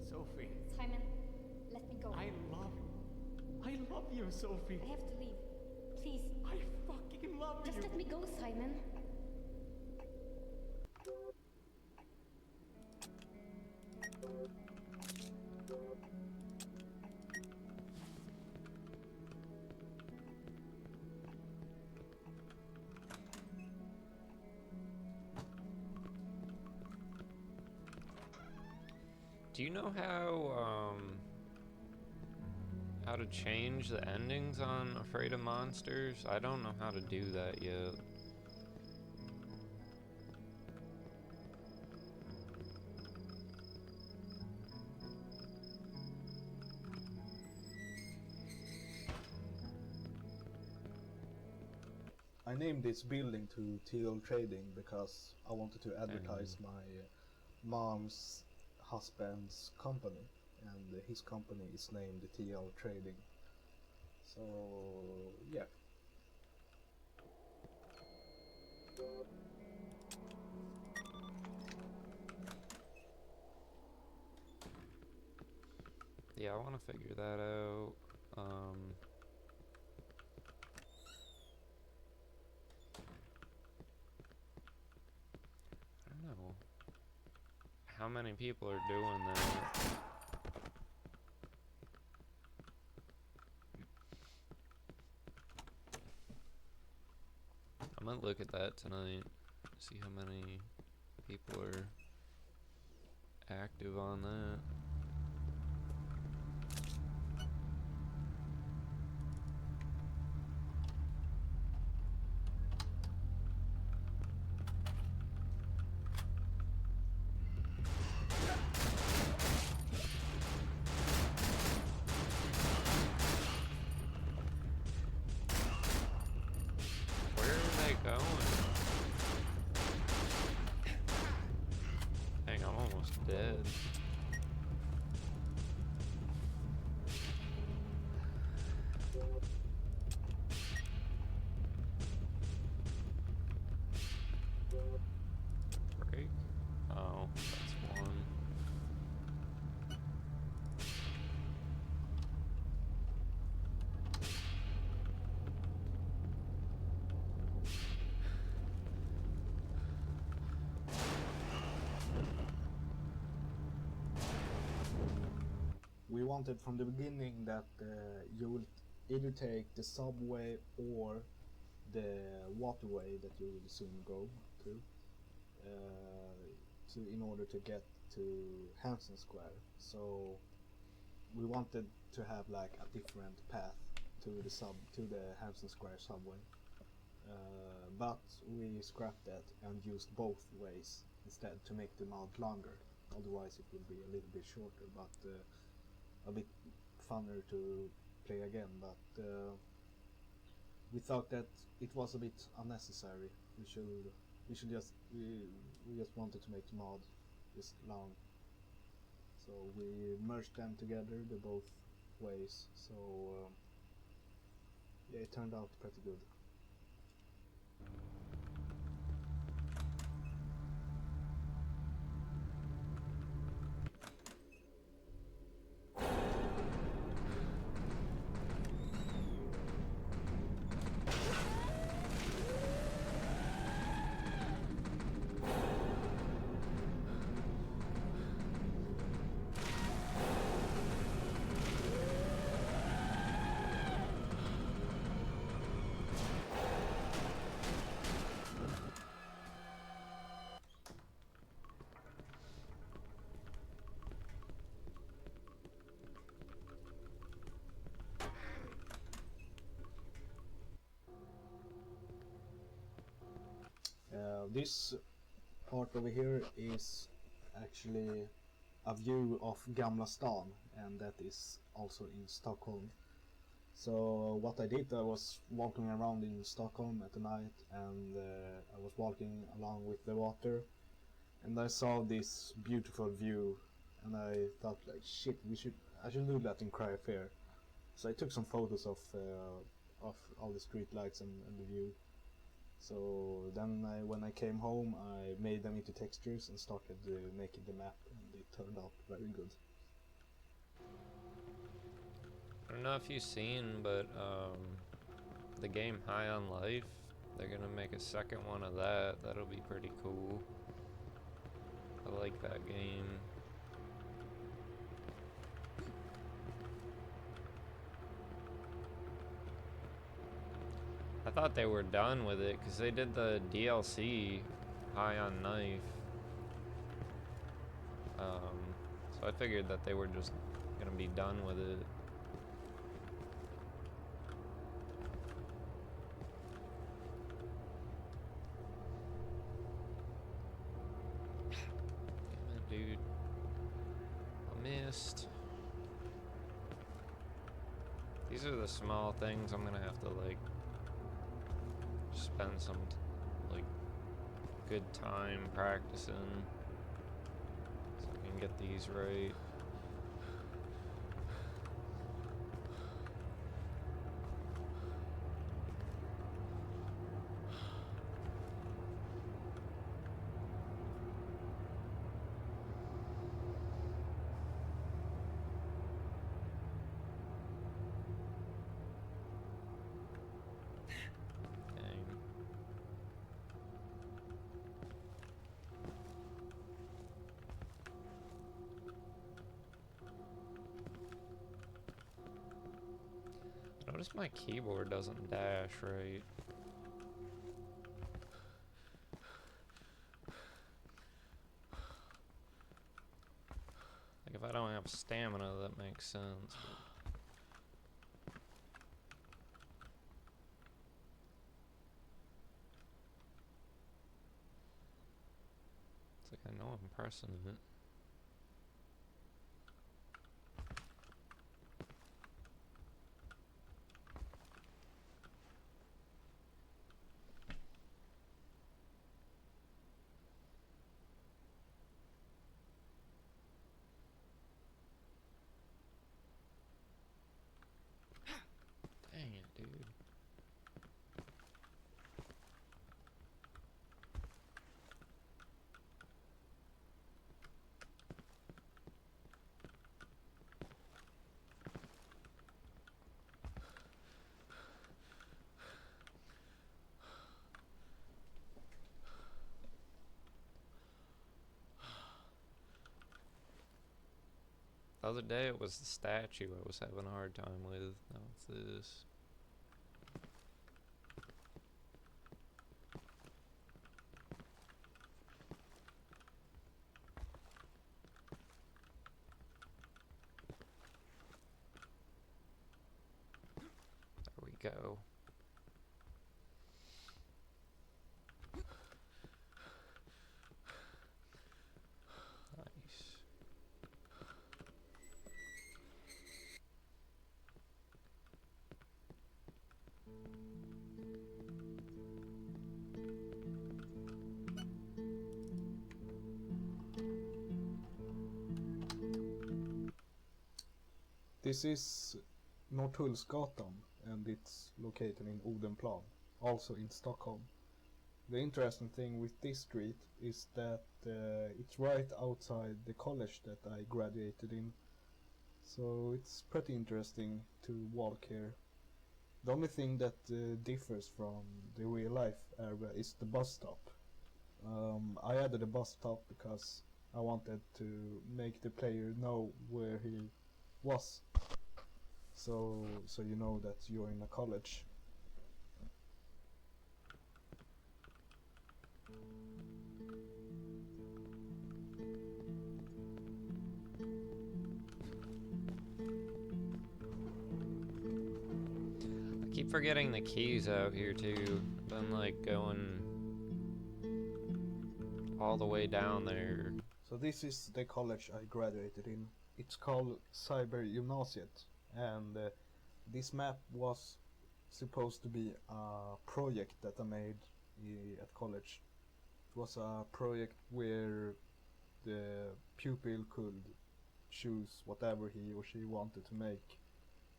Sophie, Simon, let me go. I love you, Sophie. I have to leave. Please, I fucking love just you. let me go, Simon. Do you know how to change the endings on Afraid of Monsters? I don't know how to do that yet. I named this building to TL Trading because I wanted to advertise my mom's husband's company, and his company is named TL Trading. So yeah. Yeah, I want to figure that out. I don't know how many people are doing that. I might look at that tonight, see how many people are active on that. Where are they going? Dang, I'm almost dead. Break? Oh, that's one. We wanted from the beginning that you will either take the subway or the waterway that you will soon go to, in order to get to Hanson Square. So we wanted to have like a different path to the Hanson Square subway, but we scrapped that and used both ways instead to make the mount longer. Otherwise, it would be a little bit shorter, but a bit funner to play again. But we thought that it was a bit unnecessary. We just wanted to make the mod just long. So we merged them together, the both ways. So yeah, it turned out pretty good. This part over here is actually a view of Gamla stan, and that is also in Stockholm. So what I did, I was walking around in Stockholm at the night, and I was walking along with the water, and I saw this beautiful view, and I thought like, shit, I should do that in Cryosphere. So I took some photos of all the street lights and the view. So then when I came home, I made them into textures and started making the map, and it turned out very good. I don't know if you've seen, but the game High on Life, they're gonna make a second one of that. That'll be pretty cool. I like that game. I thought they were done with it because they did the DLC High on Knife. So I figured that they were just gonna be done with it. Damn it, dude. I missed. These are the small things I'm gonna have to like spend some like good time practicing so I can get these right. Notice my keyboard doesn't dash right. Like if I don't have stamina, that makes sense. It's like I know I'm pressing it. Dang it, dude. The other day it was the statue I was having a hard time with. Now it's this. There we go. Nice. This is Norrtullsgatan, and it's located in Odenplan, also in Stockholm. The interesting thing with this street is that it's right outside the college that I graduated in, so it's pretty interesting to walk here. The only thing that differs from the real life area is the bus stop. I added a bus stop because I wanted to make the player know where he was, so you know that you're in a college. I keep forgetting the keys out here too. Been like going all the way down there. So this is the college I graduated in. It's called Cybergymnasiet, and this map was supposed to be a project that I made at college. It was a project where the pupil could choose whatever he or she wanted to make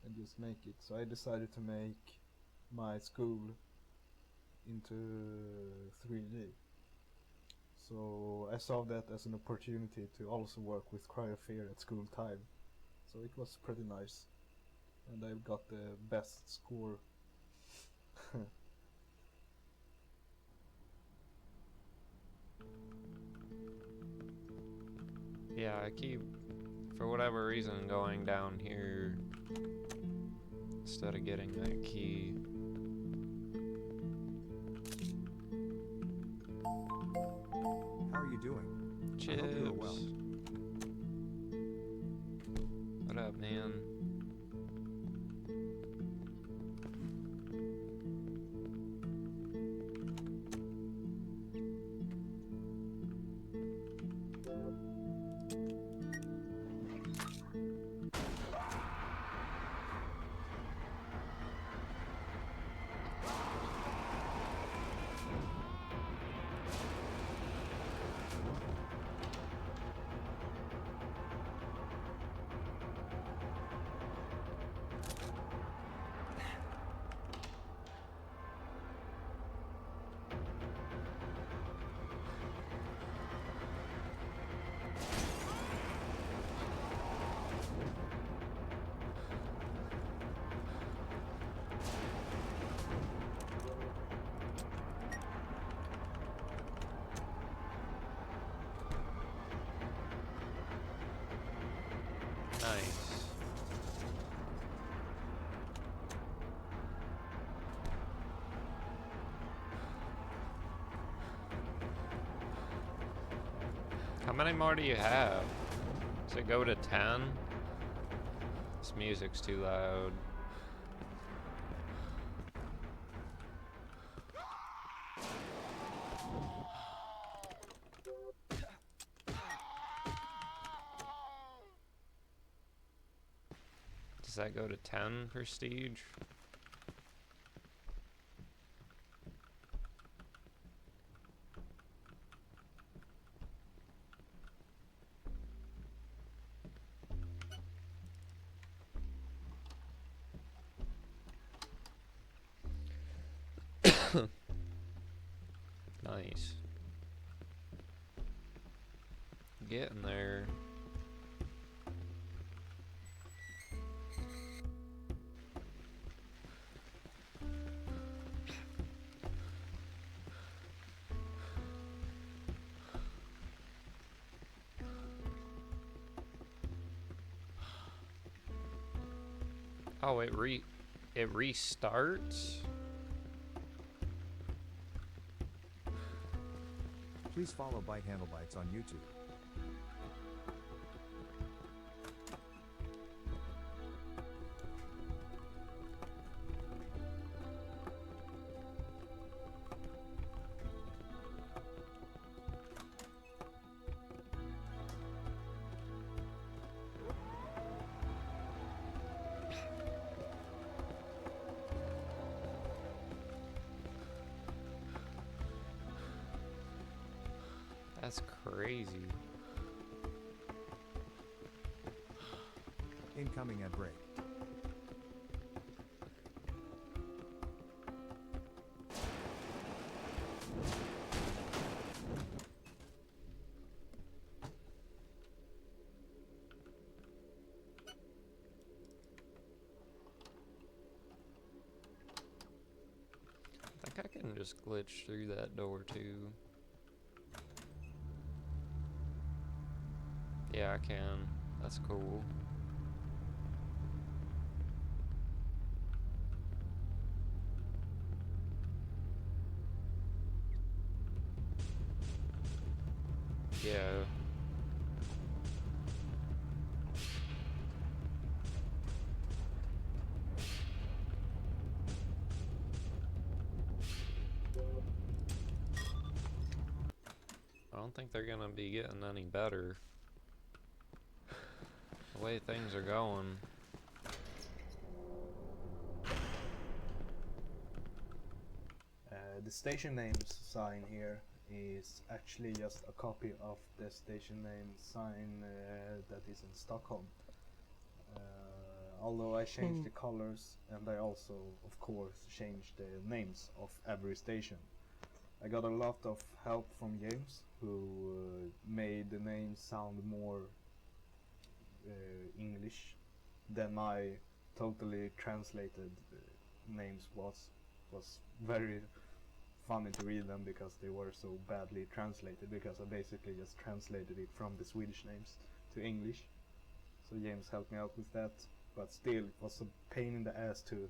and just make it. So I decided to make my school into 3D. So I saw that as an opportunity to also work with cryosphere at school time. So it was pretty nice. And I got the best score. Yeah, I keep, for whatever reason, going down here instead of getting that key. How are you doing? I hope you are well. Chips. What up, man? Nice. How many more do you have? Does it go to 10? This music's too loud. Does that go to 10 prestige? Nice. Getting there. Oh, it restarts? Please follow Bite Handle Bites on YouTube. That's crazy. Incoming at break. I think I can just glitch through that door too. Yeah, I can. That's cool. Yeah. Well, don't think they're gonna be getting any better. The way things are going. The station names sign here is actually just a copy of the station name sign that is in Stockholm. Although I changed the colors, and I also, of course, changed the names of every station. I got a lot of help from James, who made the names sound more English than my totally translated names was very funny to read them because they were so badly translated, because I basically just translated it from the Swedish names to English. So James helped me out with that, but still it was a pain in the ass to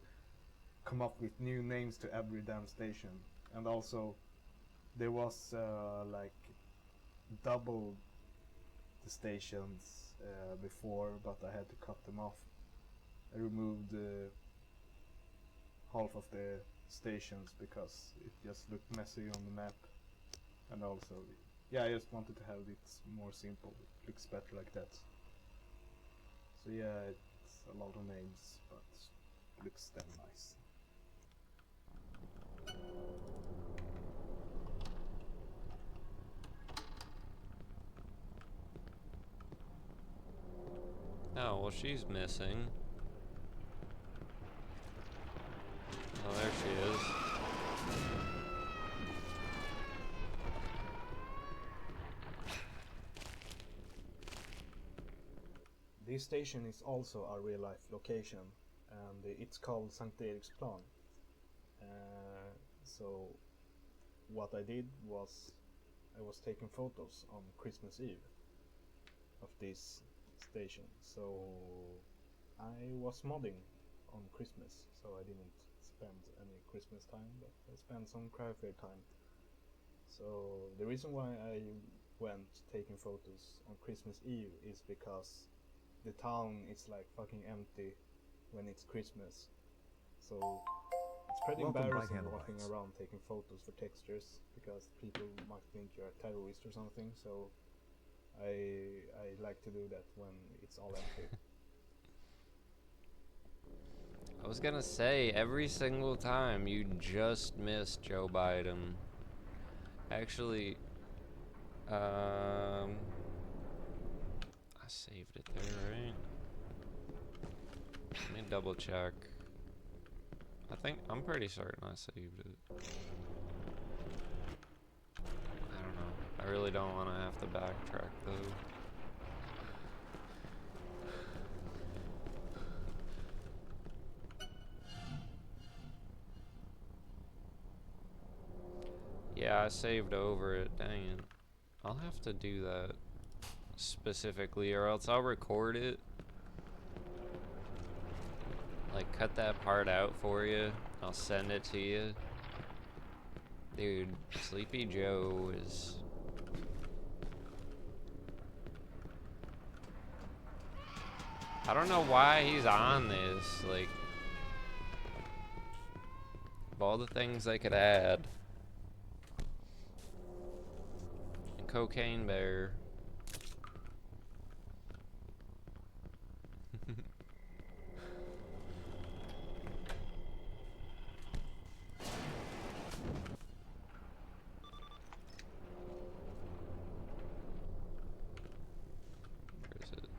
come up with new names to every damn station. And also there was like double the stations before, but I had to cut them off. I removed half of the stations because it just looked messy on the map, and also, yeah, I just wanted to have it more simple. It looks better like that. So yeah, it's a lot of names, but it looks damn nice. Oh, well, she's missing. Oh, there she is. This station is also a real life location, and it's called Sankt Eriksplan. So what I did was I was taking photos on Christmas Eve of this station. So I was modding on Christmas, so I didn't spend any Christmas time, but I spent some Cryfair time. So the reason why I went taking photos on Christmas Eve is because the town is like fucking empty when it's Christmas. So it's pretty Welcome, embarrassing right-hand walking lights. around taking photos for textures, because people might think you're a terrorist or something. So I like to do that when it's all empty. I was gonna say, every single time you just missed Joe Biden. Actually, I saved it there, right? Let me double check. I'm pretty certain I saved it. I don't know. I really don't want to have to backtrack though. Yeah, I saved over it. Dang it. I'll have to do that specifically, or else I'll record it. Like, cut that part out for you. I'll send it to you. Dude, Sleepy Joe is... I don't know why he's on this. Like, of all the things I could add. And Cocaine Bear. Where is it?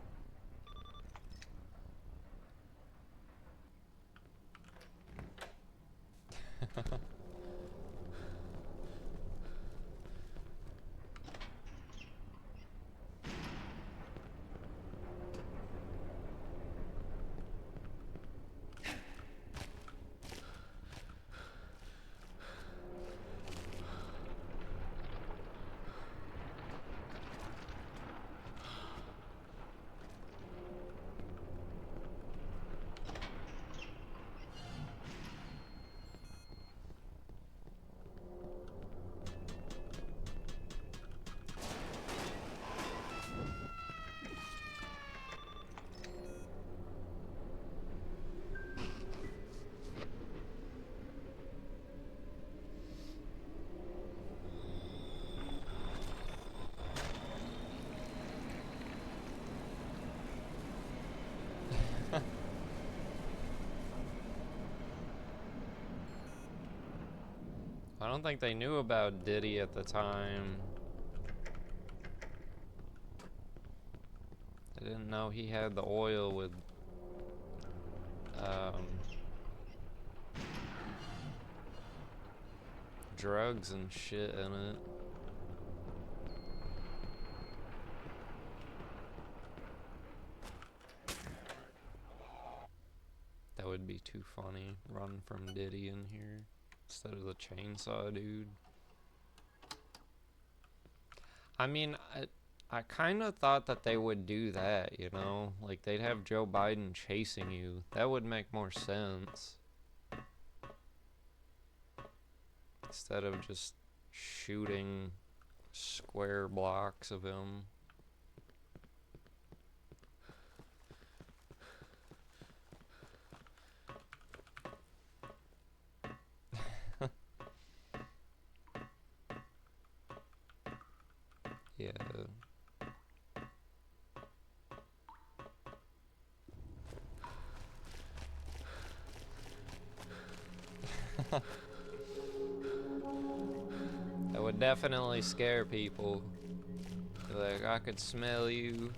don't think they knew about Diddy at the time. They didn't know he had the oil with drugs and shit in it. That would be too funny. Run from Diddy in here instead of the chainsaw dude. I mean, I kind of thought that they would do that, you know? Like, they'd have Joe Biden chasing you. That would make more sense. Instead of just shooting square blocks of him. Yeah. That would definitely scare people. Like, I could smell you.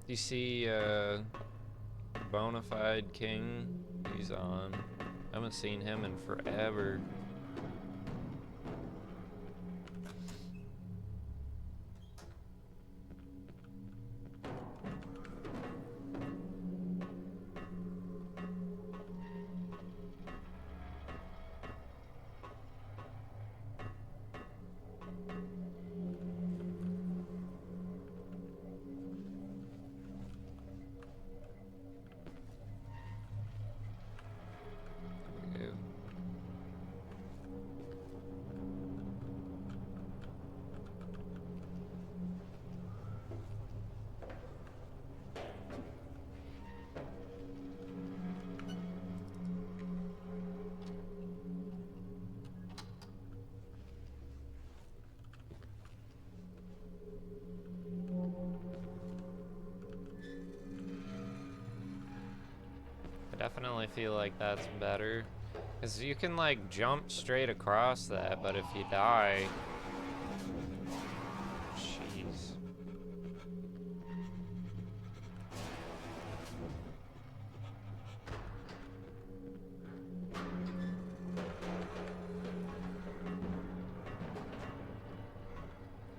You see, Bonafide King? He's on. I haven't seen him in forever. Definitely feel like that's better. Because you can, like, jump straight across that, but if you die... Jeez.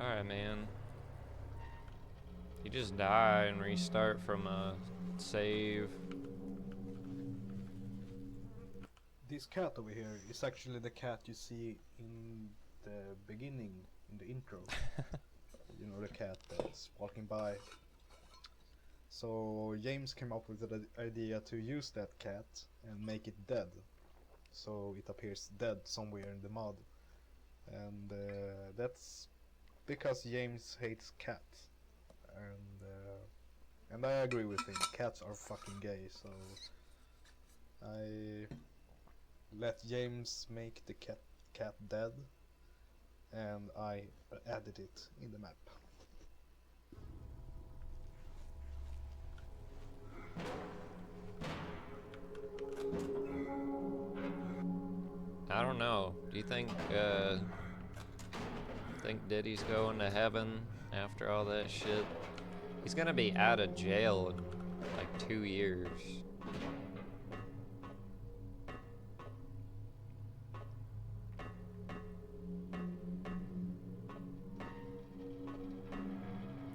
Alright, man. You just die and restart from a save. This cat over here is actually the cat you see in the beginning, in the intro. You know, the cat that's walking by. So James came up with the idea to use that cat and make it dead. So it appears dead somewhere in the mud. And that's because James hates cats. And I agree with him. Cats are fucking gay, so I let James make the cat dead, and I added it in the map. I don't know. Do you think Diddy's going to heaven after all that shit? He's gonna be out of jail in like 2 years.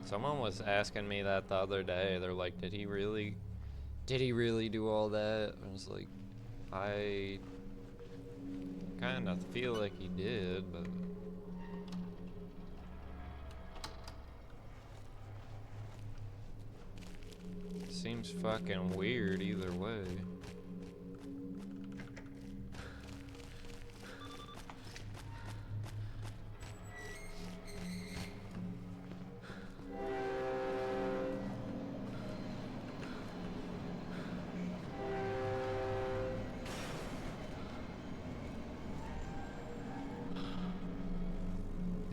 Someone was asking me that the other day. They're like, did he really do all that? I was like, I kind of feel like he did, but seems fucking weird either way.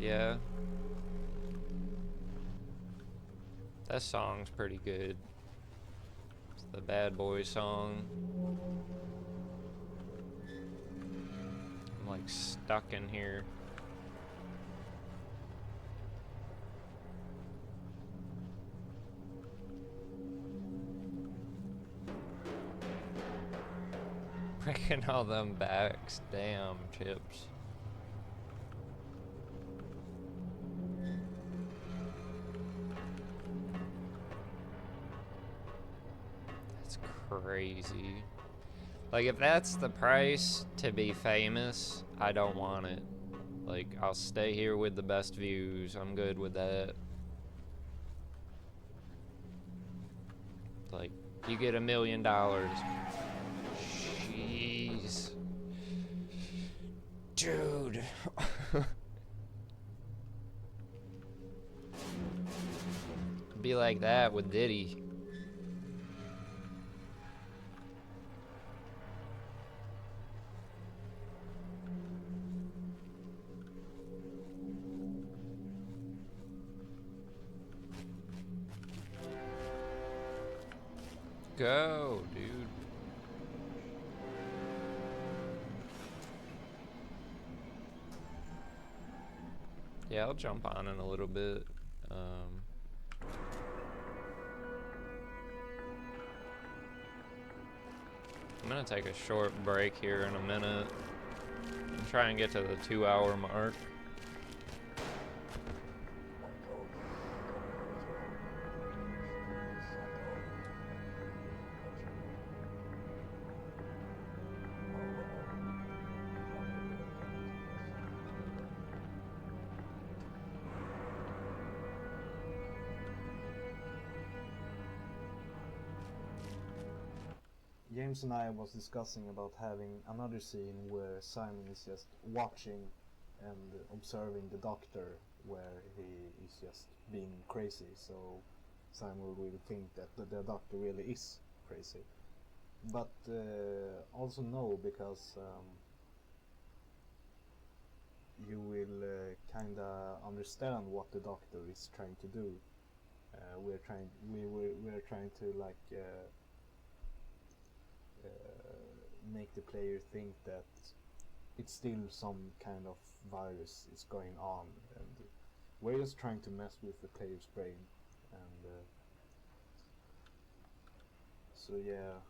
Yeah. That song's pretty good. It's the Bad Boy song. I'm like stuck in here. Breaking all them backs. Damn, Chips. That's crazy. Like, if that's the price to be famous, I don't want it. Like, I'll stay here with the best views. I'm good with that. Like, you get $1 million. Jeez. Dude. Be like that with Diddy. Go, dude. Yeah, I'll jump on in a little bit. I'm gonna take a short break here in a minute and try and get to the 2-hour mark. James and I was discussing about having another scene where Simon is just watching and observing the doctor, where he is just being crazy, so Simon will think that the doctor really is crazy. But also no, because you will kinda understand what the doctor is trying to do. We're trying to like make the player think that it's still some kind of virus is going on, and we're just trying to mess with the player's brain, and so yeah.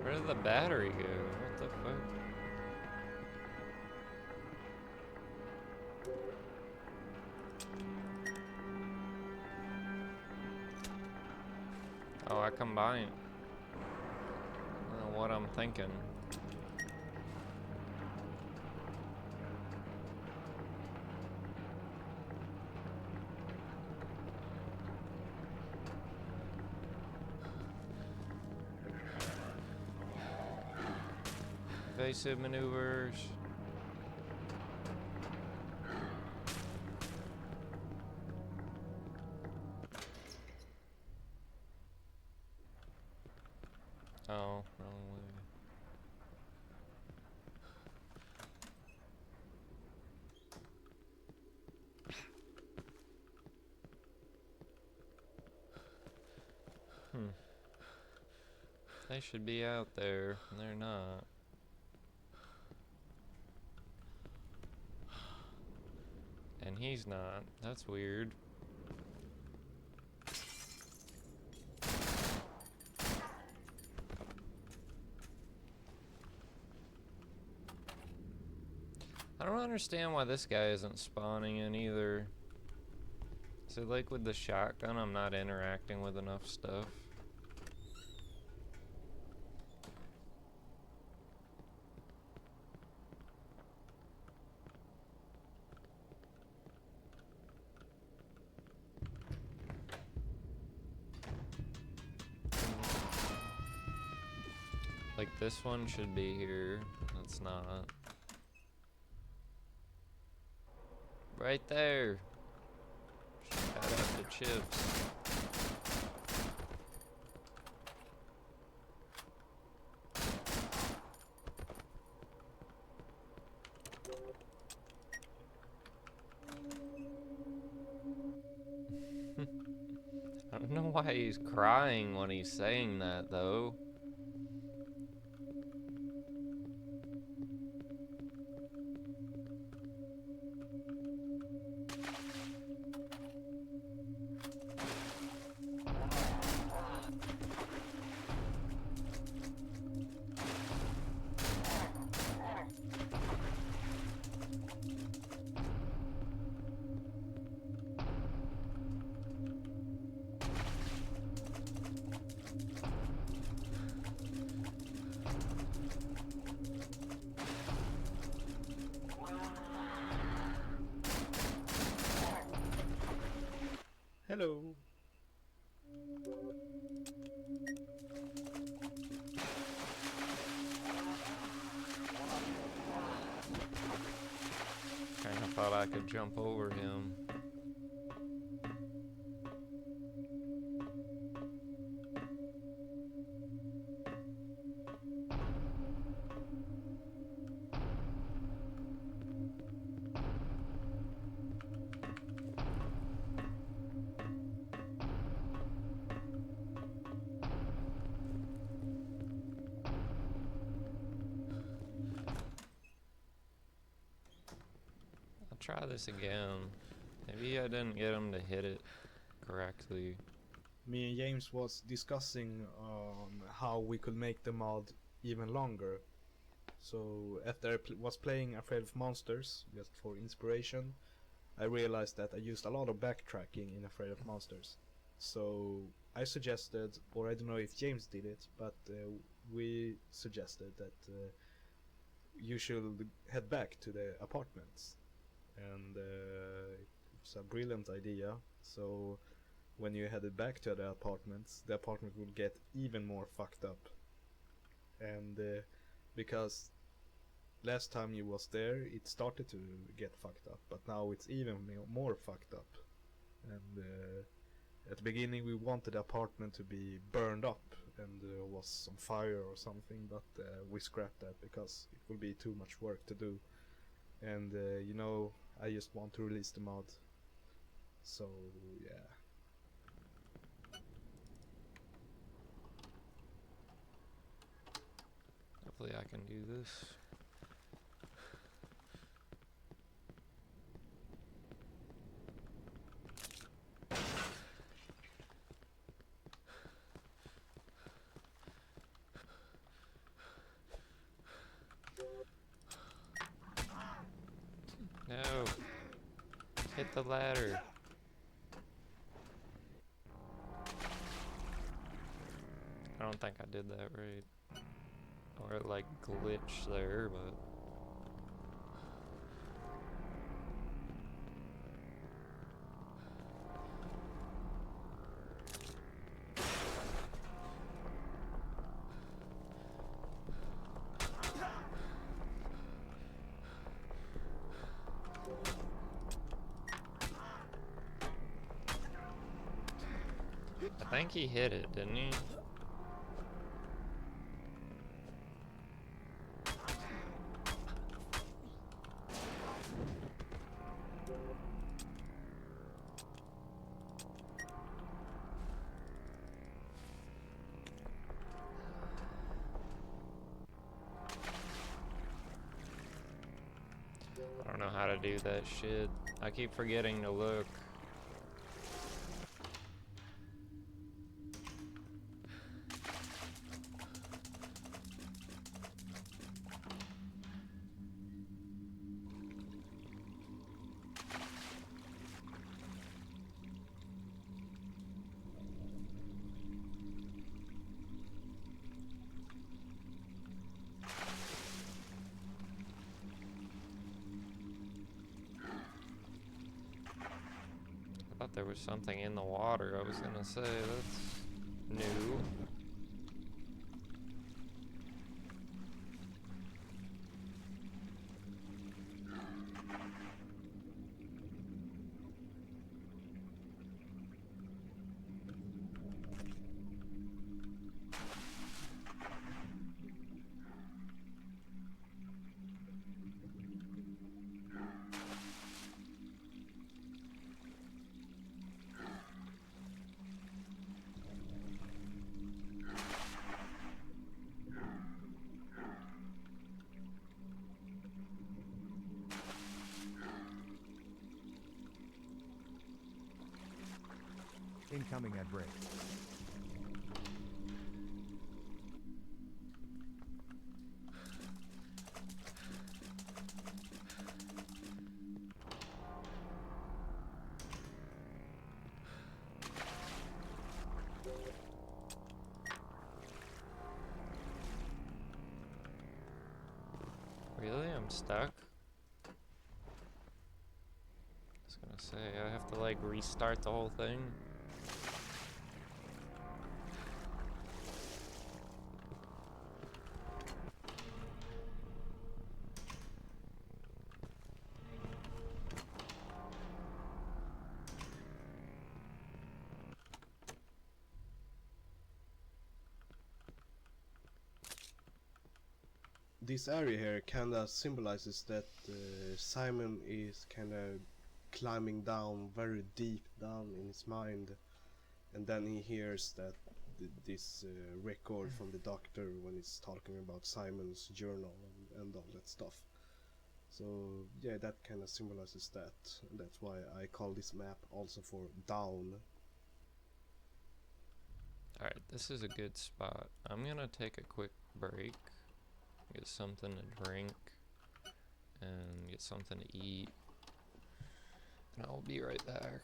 Where did the battery go? What the fuck? Oh, I combined. I don't know what I'm thinking. Evasive maneuvers. Oh, wrong way. They should be out there, and they're not. And he's not. That's weird. I don't understand why this guy isn't spawning in either. Is it like with the shotgun I'm not interacting with enough stuff? Like, this one should be here. It's not. Right there. Shout out to Chips. I don't know why he's crying when he's saying that, though. Hello. Kinda thought I could jump over him. I'll try this again. Maybe I didn't get him to hit it correctly. Me and James was discussing how we could make the mod even longer. So after I was playing Afraid of Monsters, just for inspiration, I realized that I used a lot of backtracking in Afraid of Monsters. So I suggested, or I don't know if James did it, but we suggested that you should head back to the apartments. And it's a brilliant idea. So when you headed back to the apartment would get even more fucked up. And because last time you was there, it started to get fucked up, but now it's even more fucked up. And at the beginning we wanted the apartment to be burned up and was on fire or something, but we scrapped that because it will be too much work to do. And you know, I just want to release the mod. So yeah. Hopefully I can do this. No. Hit the ladder. I don't think I did that right. Or it like glitched there, but I think he hit it, didn't he? I don't know how to do that shit. I keep forgetting to look. I thought there was something in the water. I was gonna say, that's new. Incoming at break. Really? I'm stuck? I was gonna say, I have to like restart the whole thing. This area here kinda symbolizes that Simon is kinda climbing down very deep down in his mind, and then he hears that this record from the doctor when he's talking about Simon's journal and all that stuff. So yeah, that kinda symbolizes that, and that's why I call this map also for down. Alright, this is a good spot. I'm gonna take a quick break, get something to drink, and get something to eat, and I'll be right back.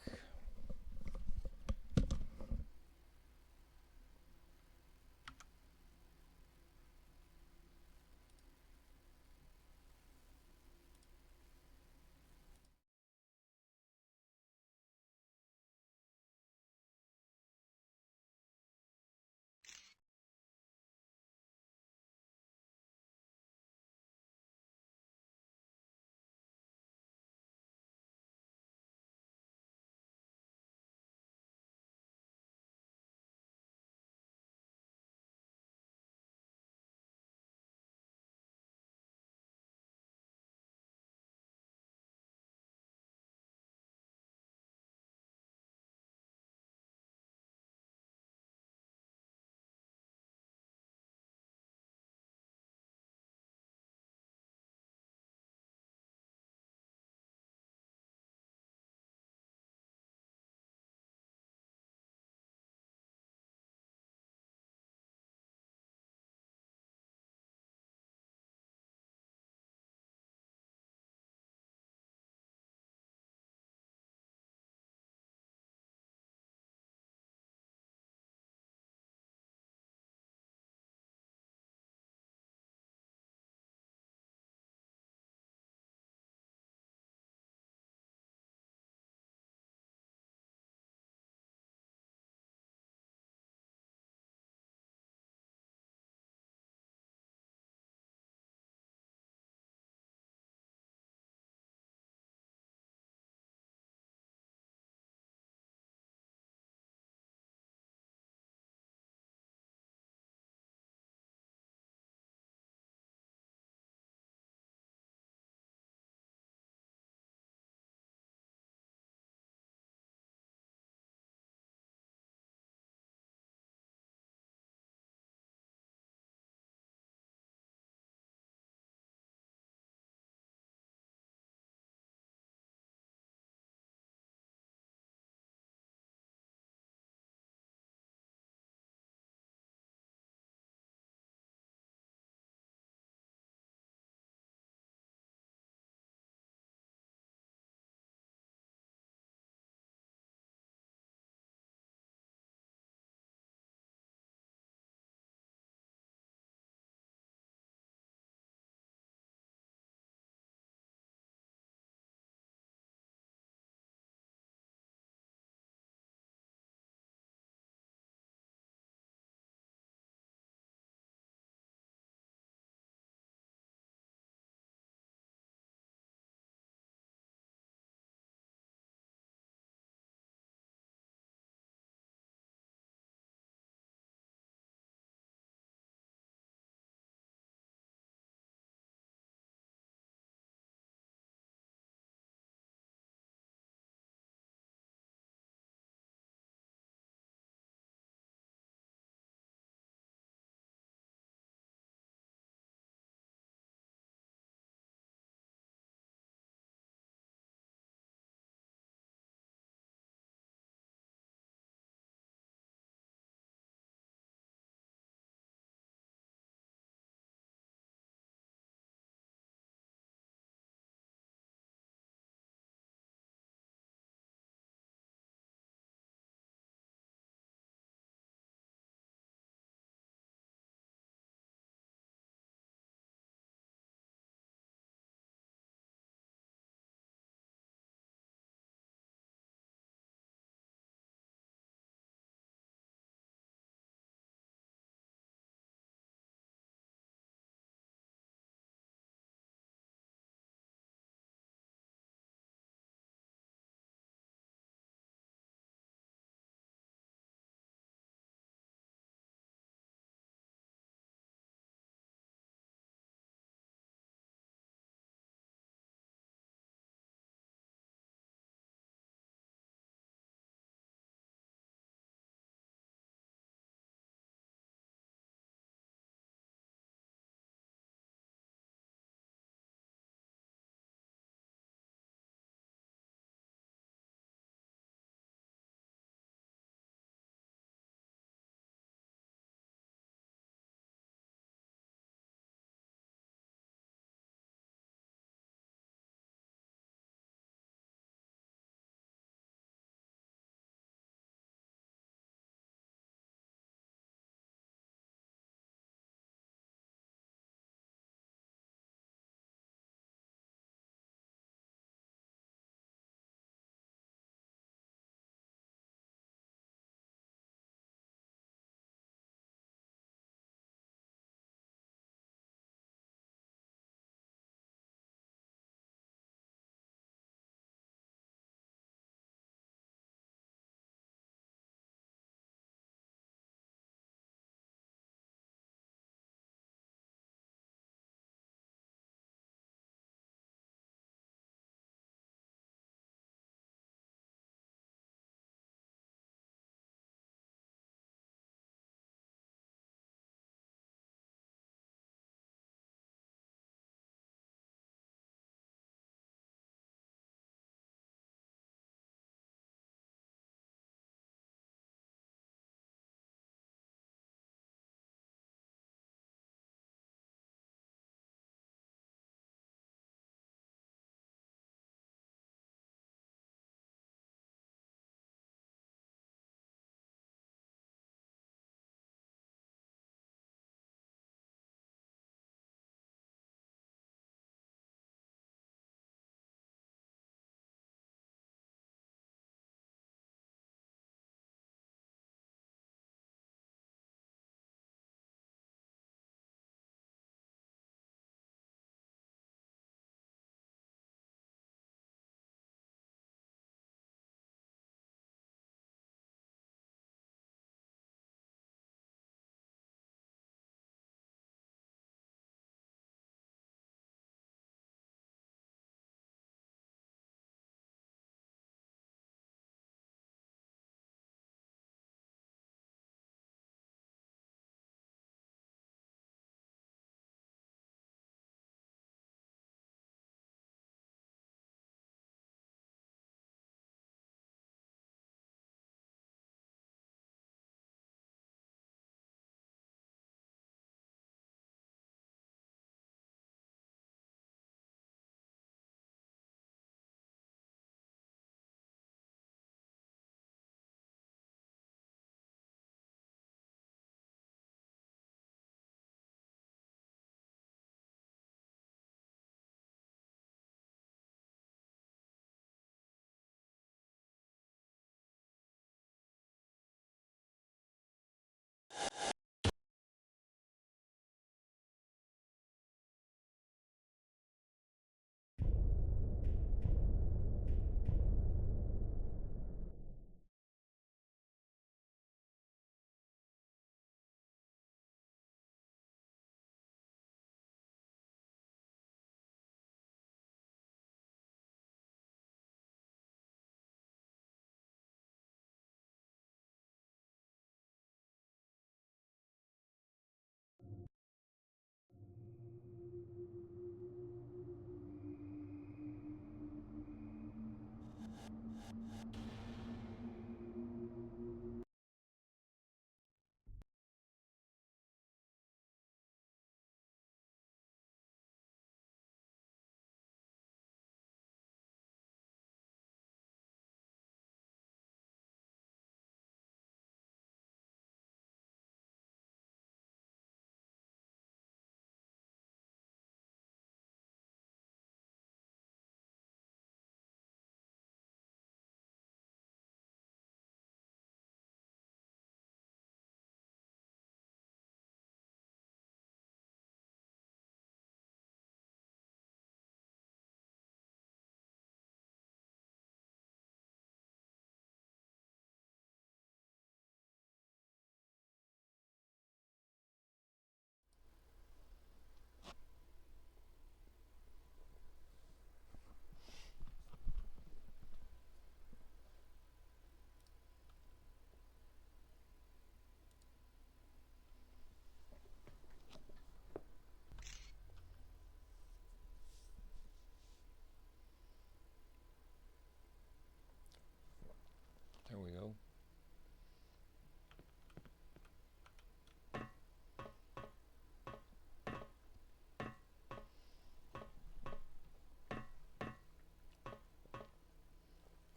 There we go.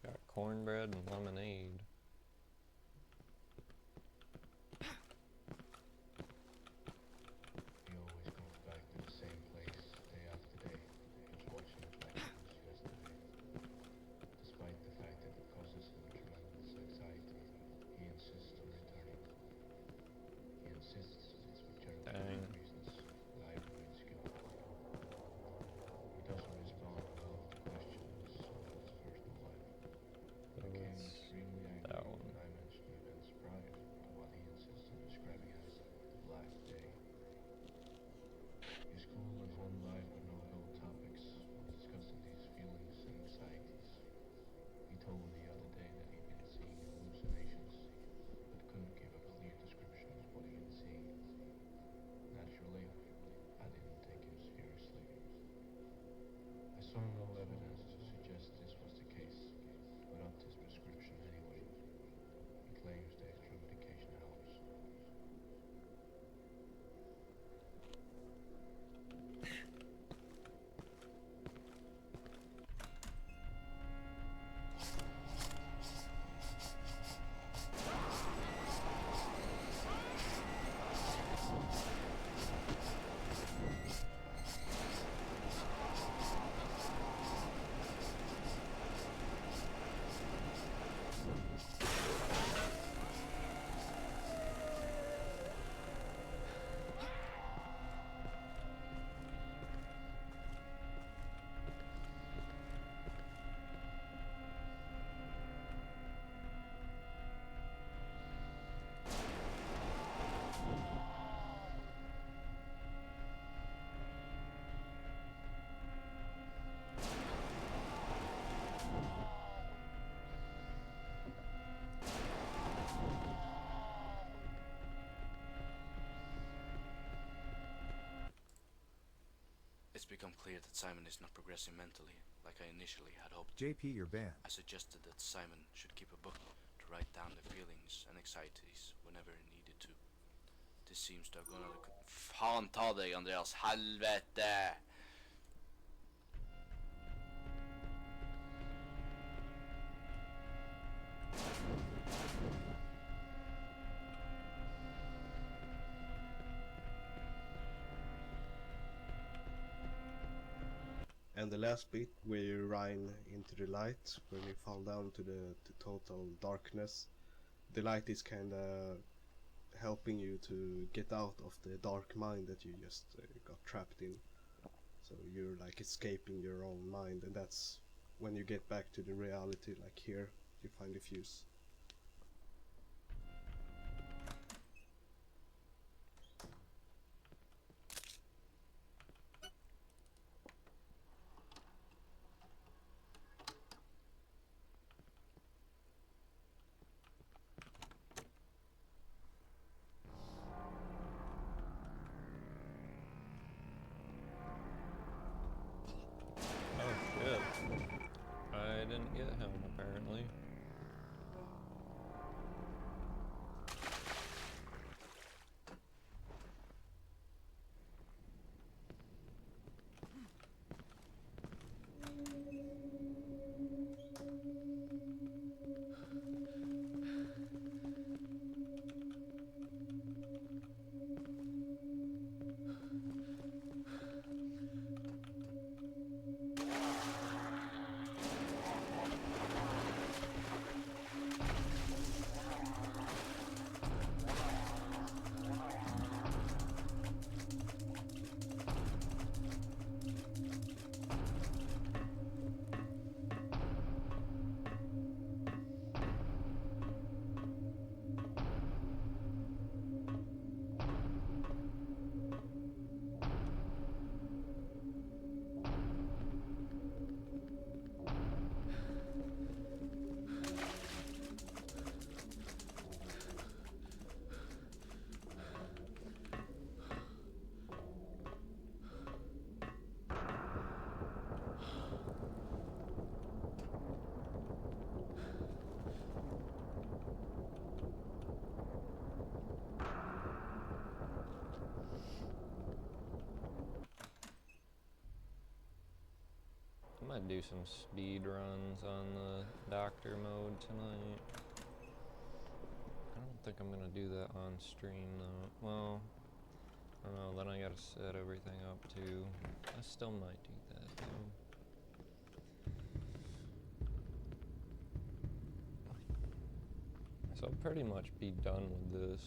Got cornbread and lemonade. He always comes back to the same place day after day, just watching it like it was yesterday. Despite the fact that it causes him tremendous anxiety, he insists on returning. He insists it's for Dang. charitable reasons. Life remains skeptical. He doesn't respond well to questions about his personal life. So Became it's extremely that angry one. when I mentioned events prior to what he insists on describing as the Black Day. His school and home life were no-go topics when discussing these feelings and anxieties. He told me the other day that he'd been seeing hallucinations, but couldn't give a clear description of what he'd been seeing. Naturally, I didn't take him seriously. I saw no evidence to suggest this was the case, but upped his prescription anyway. He claims the extra medication helps. It's become clear that Simon is not progressing mentally like I initially had hoped. JP, you're banned. I suggested that Simon should keep a book to write down the feelings and anxieties whenever he needed to. This seems to have gone out of Fan ta dig, Andreas. Helvete! And the last bit where you run into the light, when you fall down to the total darkness, the light is kinda helping you to get out of the dark mind that you just got trapped in. So you're like escaping your own mind, and that's when you get back to the reality, like here, you find the fuse. Oh shit. I didn't get him apparently. might do some speed runs on the doctor mode tonight. I don't think I'm gonna do that on stream though. Well, I don't know, then I gotta set everything up too. I still might do that though. So I'll pretty much be done with this.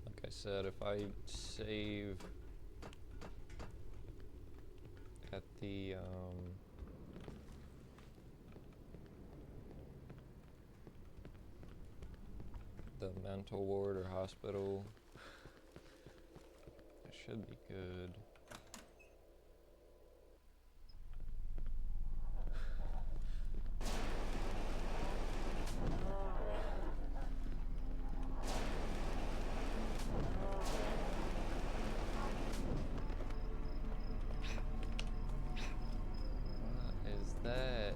Like I said, if I save at the mental ward or hospital, it should be good. What is that?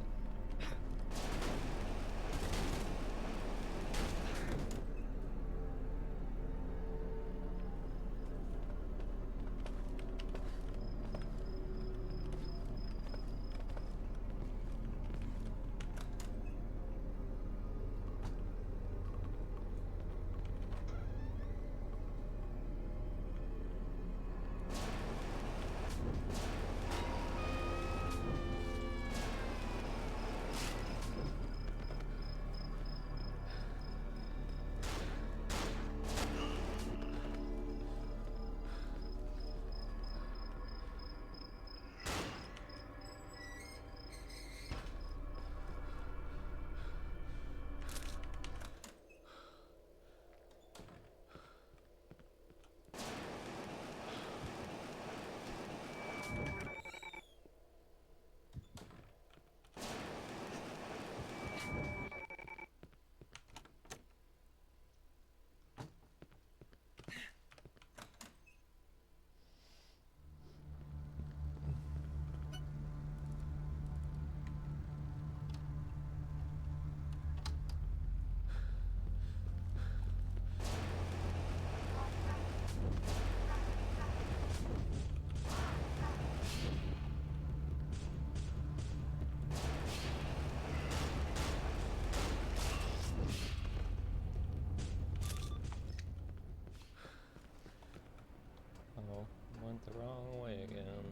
Oh, went the wrong way again.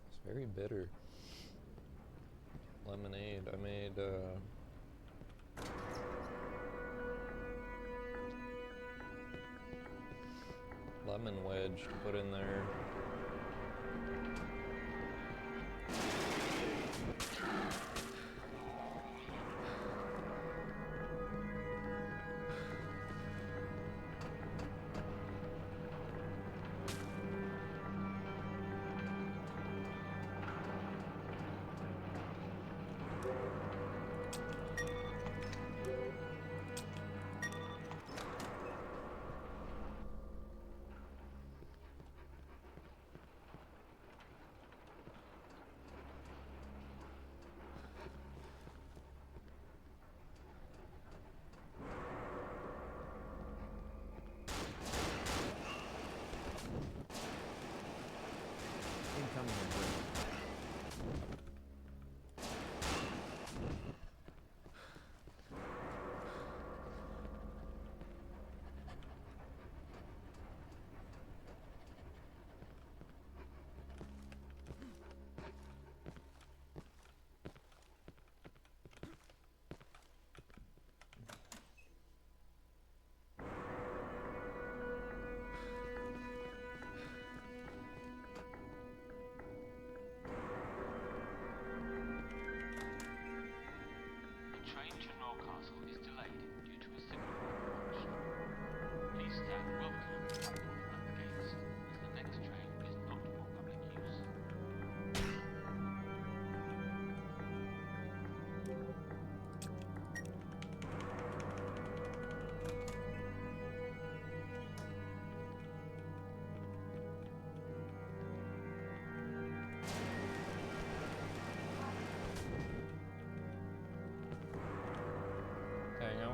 It's very bitter. Lemonade. I made lemon wedge to put in there.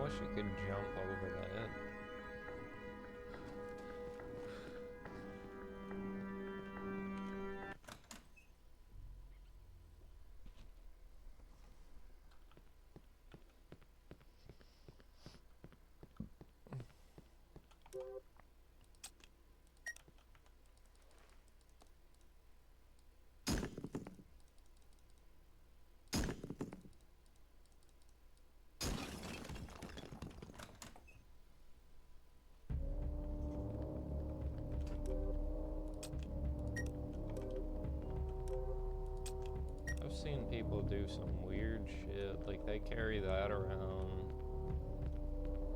wish you could jump over that. I've seen people do some weird shit, like they carry that around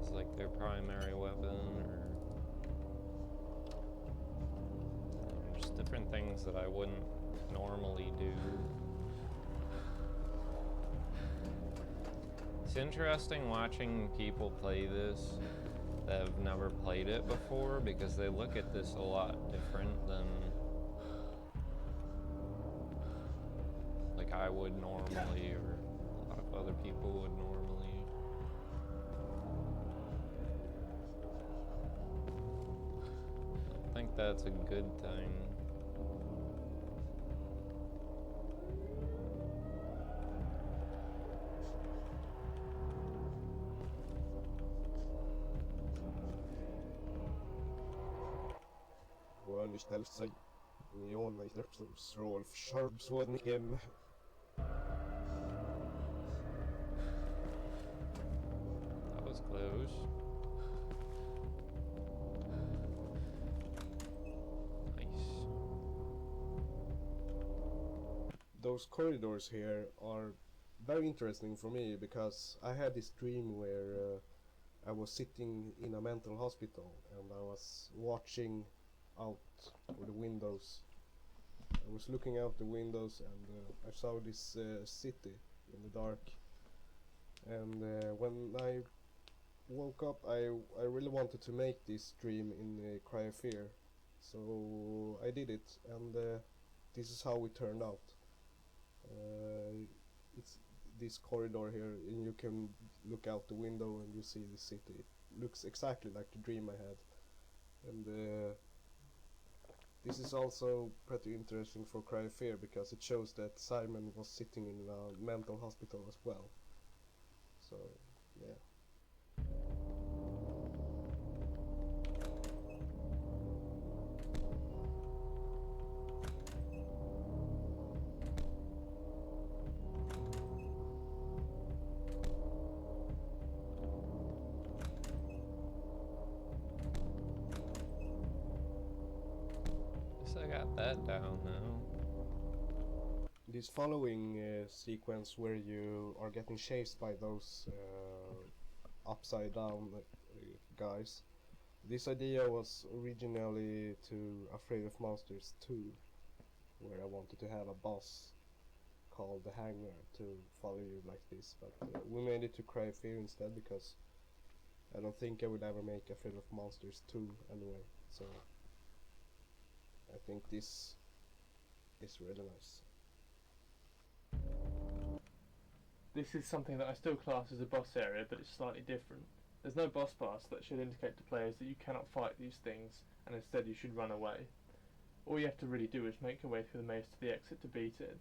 as like their primary weapon, or just different things that I wouldn't normally do. It's interesting watching people play this that have never played it before, because they look at this a lot different than like I would normally, or a lot of other people would normally. I think that's a good thing. ställer sig neonlighter Sharpswordniken. That was close. Nice. Those corridors here are very interesting for me because I had this dream where I was sitting in a mental hospital and I was watching out of the windows. I was looking out the windows and I saw this city in the dark. And when I woke up, I really wanted to make this dream in Cry of Fear. So I did it, and this is how it turned out. It's this corridor here, and you can look out the window and you see the city. It looks exactly like the dream I had. And this is also pretty interesting for Cry of Fear because it shows that Simon was sitting in a mental hospital as well. So, yeah. I got that down now. This following sequence where you are getting chased by those upside down guys. This idea was originally to Afraid of Monsters 2, where I wanted to have a boss called the Hanger to follow you like this, but we made it to Cry of Fear instead because I don't think I would ever make Afraid of Monsters 2 anyway, so I think this is really nice. This is something that I still class as a boss area, but it's slightly different. There's no boss pass that should indicate to players that you cannot fight these things, and instead you should run away. All you have to really do is make your way through the maze to the exit to beat it.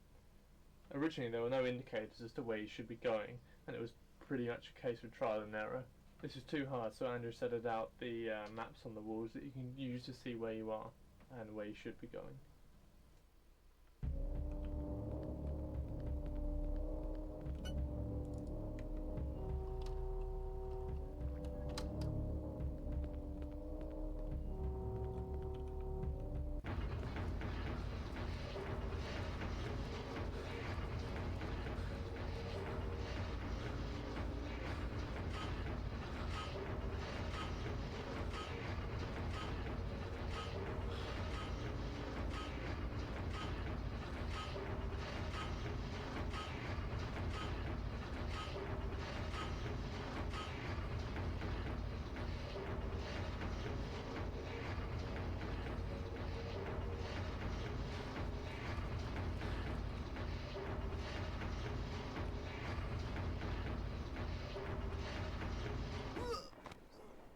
Originally there were no indicators as to where you should be going, and it was pretty much a case of trial and error. This was too hard, so Andrew set out the maps on the walls that you can use to see where you are and where you should be going.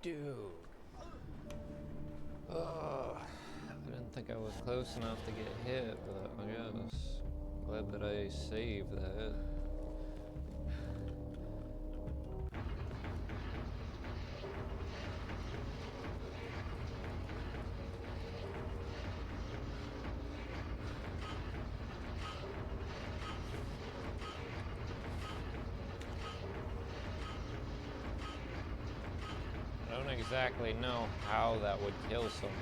Dude. Ugh. I didn't think I was close enough to get hit, but I guess. Glad that I saved that. I don't exactly know how that would kill someone.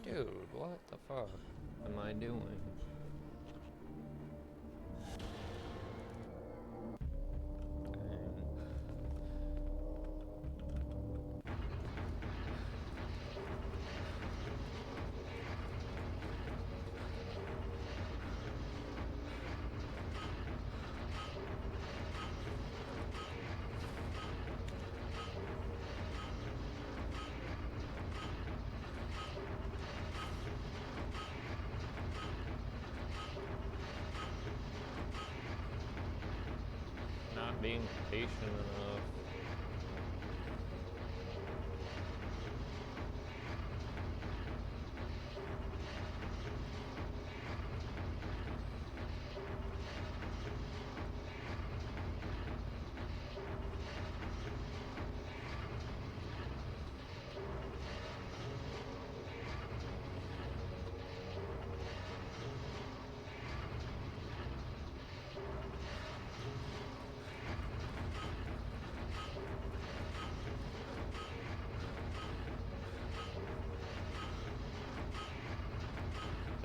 Dude, what the fuck am I doing? Not being patient enough.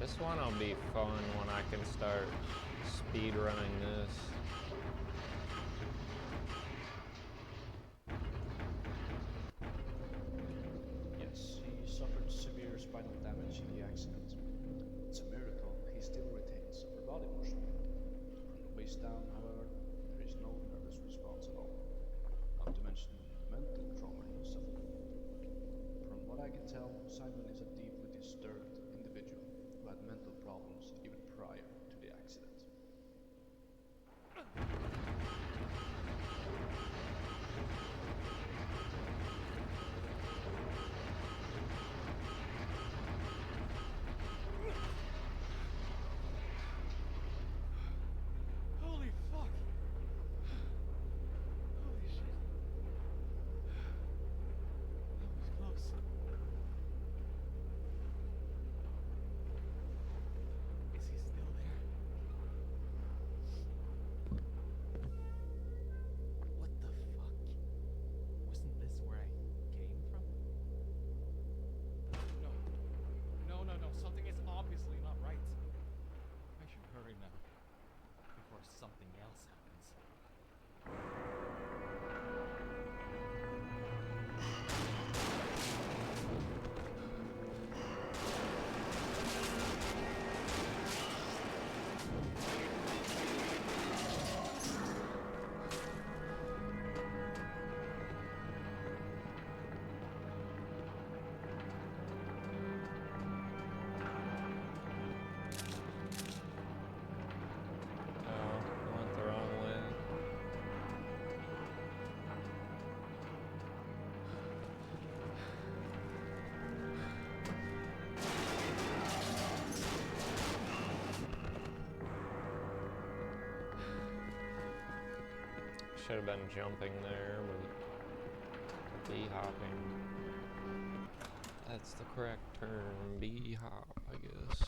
This one will be fun when I can start speed running this. Yes, he suffered severe spinal damage in the accident. It's a miracle he still retains upper body motion. From the waist down, however, there is no nervous response at all. Not to mention the mental trauma he suffered. From what I can tell, Simon is a deeply disturbed individual who had mental problems even prior to the accident. Holy fuck! Holy shit. That was close. Is he still there? What the fuck? Wasn't this where I came from? No. Something is obviously not right. I should hurry now before something else happens. Oh, I went the wrong way. Should have been jumping there, but bee hopping. That's the correct term, bee hop, I guess.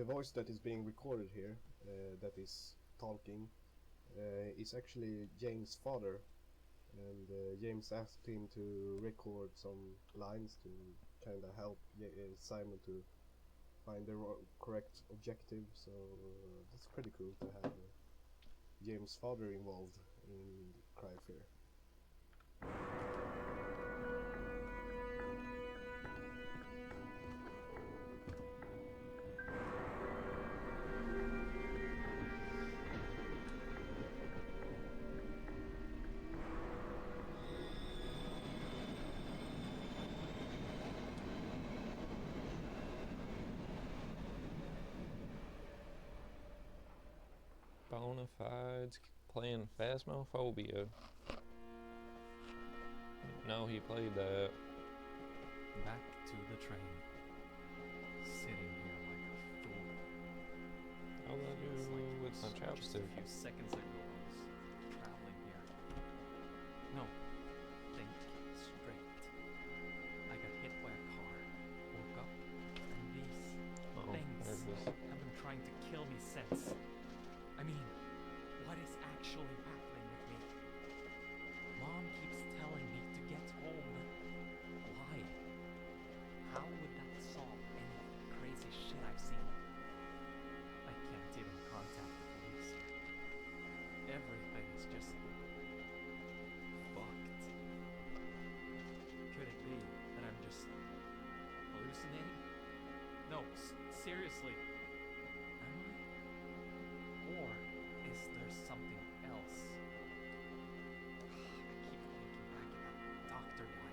the voice that is being recorded here, that is talking, is actually James' father, and James asked him to record some lines to kind of help Simon to find the correct objective. So that's pretty cool to have James' father involved in Cry of Fear. Bonafides playing Phasmophobia. No, he played that. Back to the train. Sitting here like a fool. How did I do Feels like it with my was chapstick? Just a few seconds ago I was traveling here. No, think straight. I got hit by a car, woke up, and these things have been trying to kill me since. I mean, what is actually happening with me? Mom keeps telling me to get home, but why? How would that solve any of the crazy shit I've seen? I can't even contact the police here. Everything is just fucked. Could it be that I'm just hallucinating? No, seriously. Am I? Or is there something else? I keep thinking back at that doctor guy.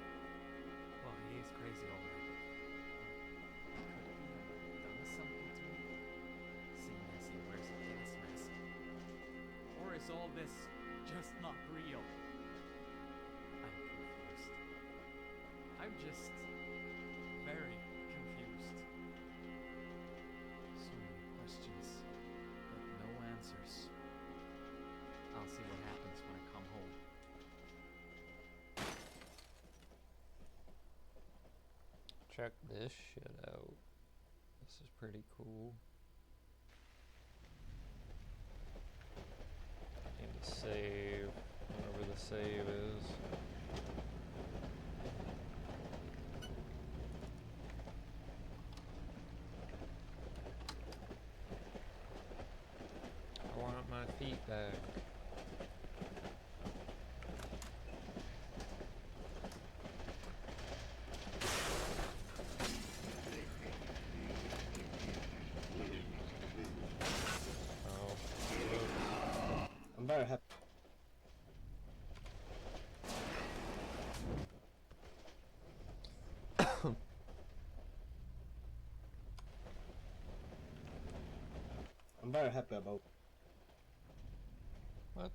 Well, he is crazy already. Could he have done something to me? Seeing as he wears a gas mask. Or is all this just not real? I'm confused. I'm just very confused. So many questions, but no answers. I'll see what happens when I come home. Check this shit out. This is pretty cool. Need to save whatever the save is. I want my feet back. Oh, I'm very happy. I'm very happy about. what?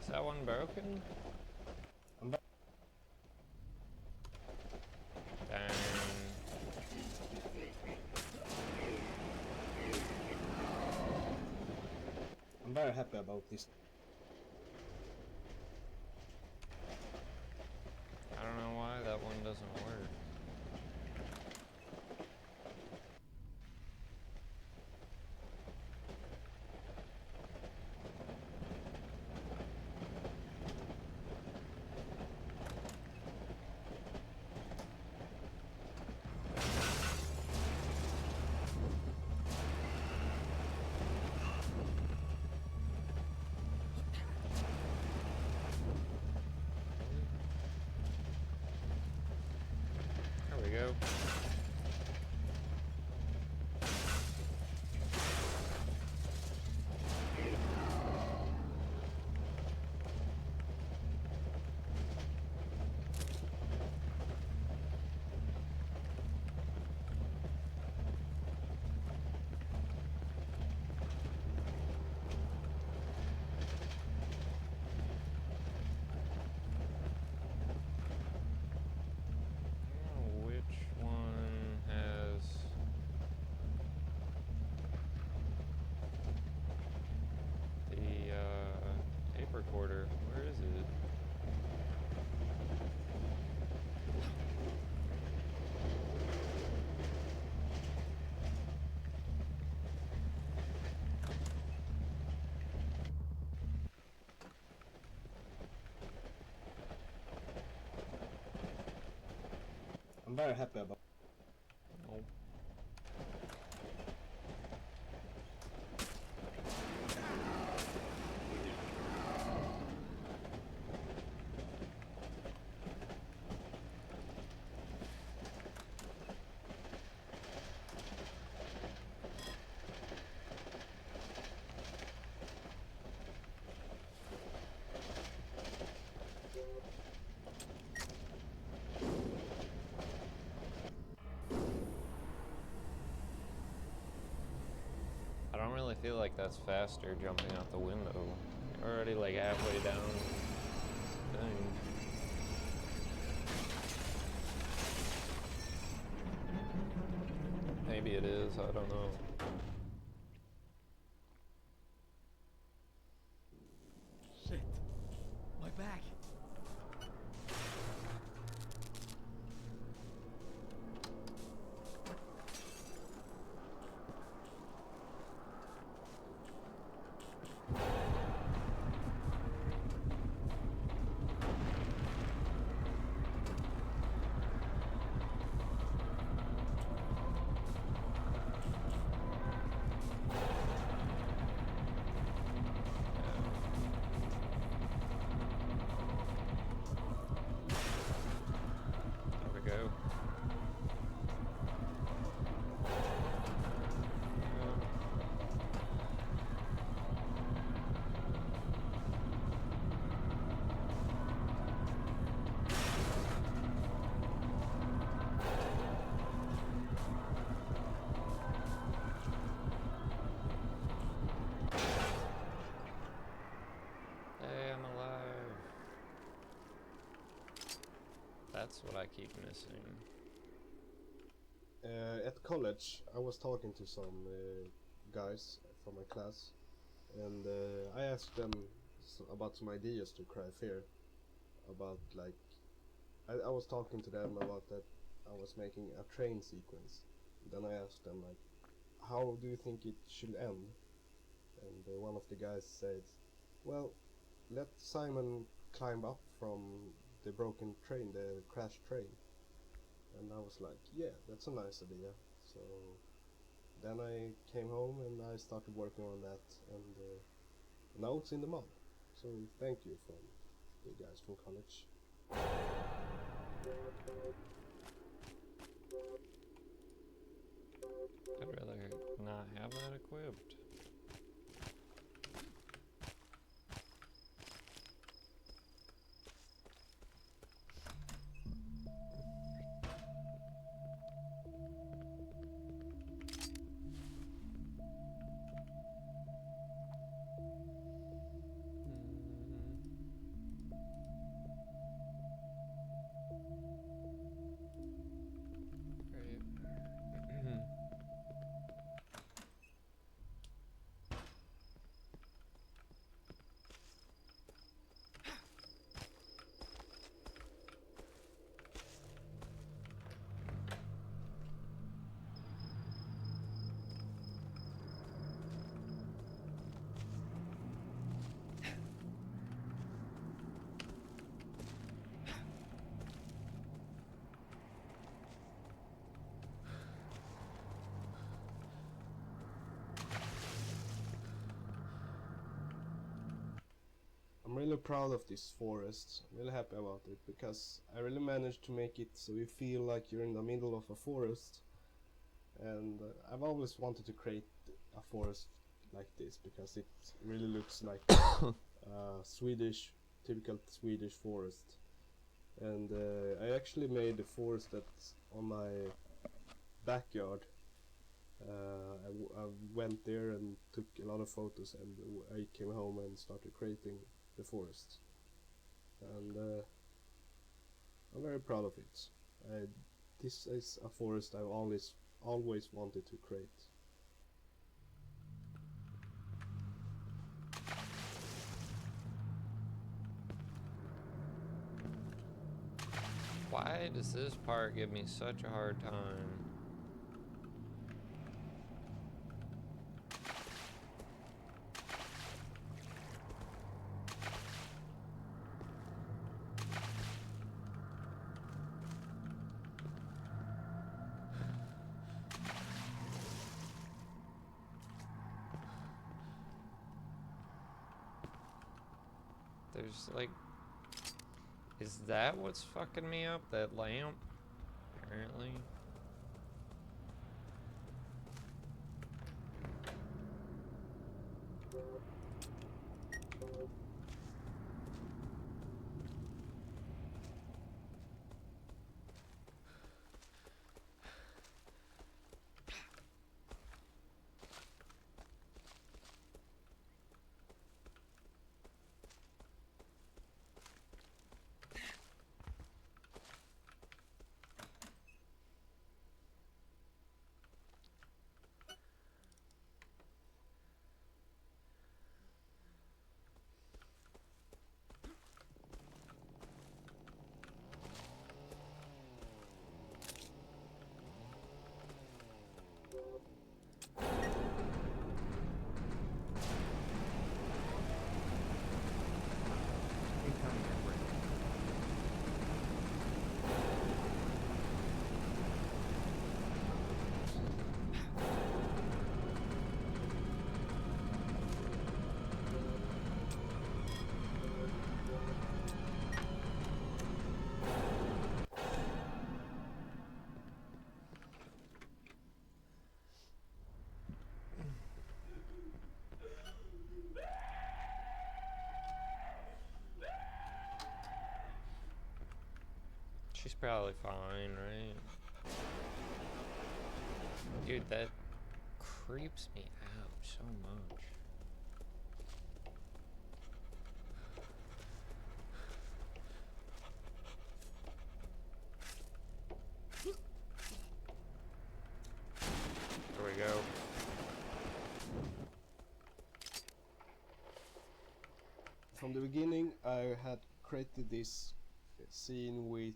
Is that one broken? I'm ve- Dang. I'm very happy about this. I don't know why that one doesn't work. There we go. Which one I'm very happy about. Oh. I don't really feel like that's faster jumping out the window. You're already like halfway down the thing. Maybe it is, I don't know. Shit. My back. There we go. Hey, I'm alive. That's what I keep missing. At college, I was talking to some guys from my class, and I asked them about some ideas to cry fear. About like, I was talking to them about that I was making a train sequence. Then I asked them like, how do you think it should end? And one of the guys said, well, let Simon climb up from the broken train, the crashed train. And I was like, yeah, that's a nice idea. So then I came home and I started working on that, and now it's in the mud. So thank you from the guys from college. I'd rather not have that equipped. Great. I'm really proud of this forest. I'm really happy about it because I really managed to make it so you feel like you're in the middle of a forest. And I've always wanted to create a forest like this because it really looks like Swedish, typical Swedish forest. And I actually made the forest that's on my backyard. I went there and took a lot of photos, and I came home and started creating the forest. And I'm very proud of it. This is a forest I've always wanted to create. Why does this part give me such a hard time? There's like... Is that what's fucking me up? That lamp? Apparently. Incoming air brake. She's probably fine, right? Dude, that creeps me out so much. There we go. From the beginning, I had created this scene with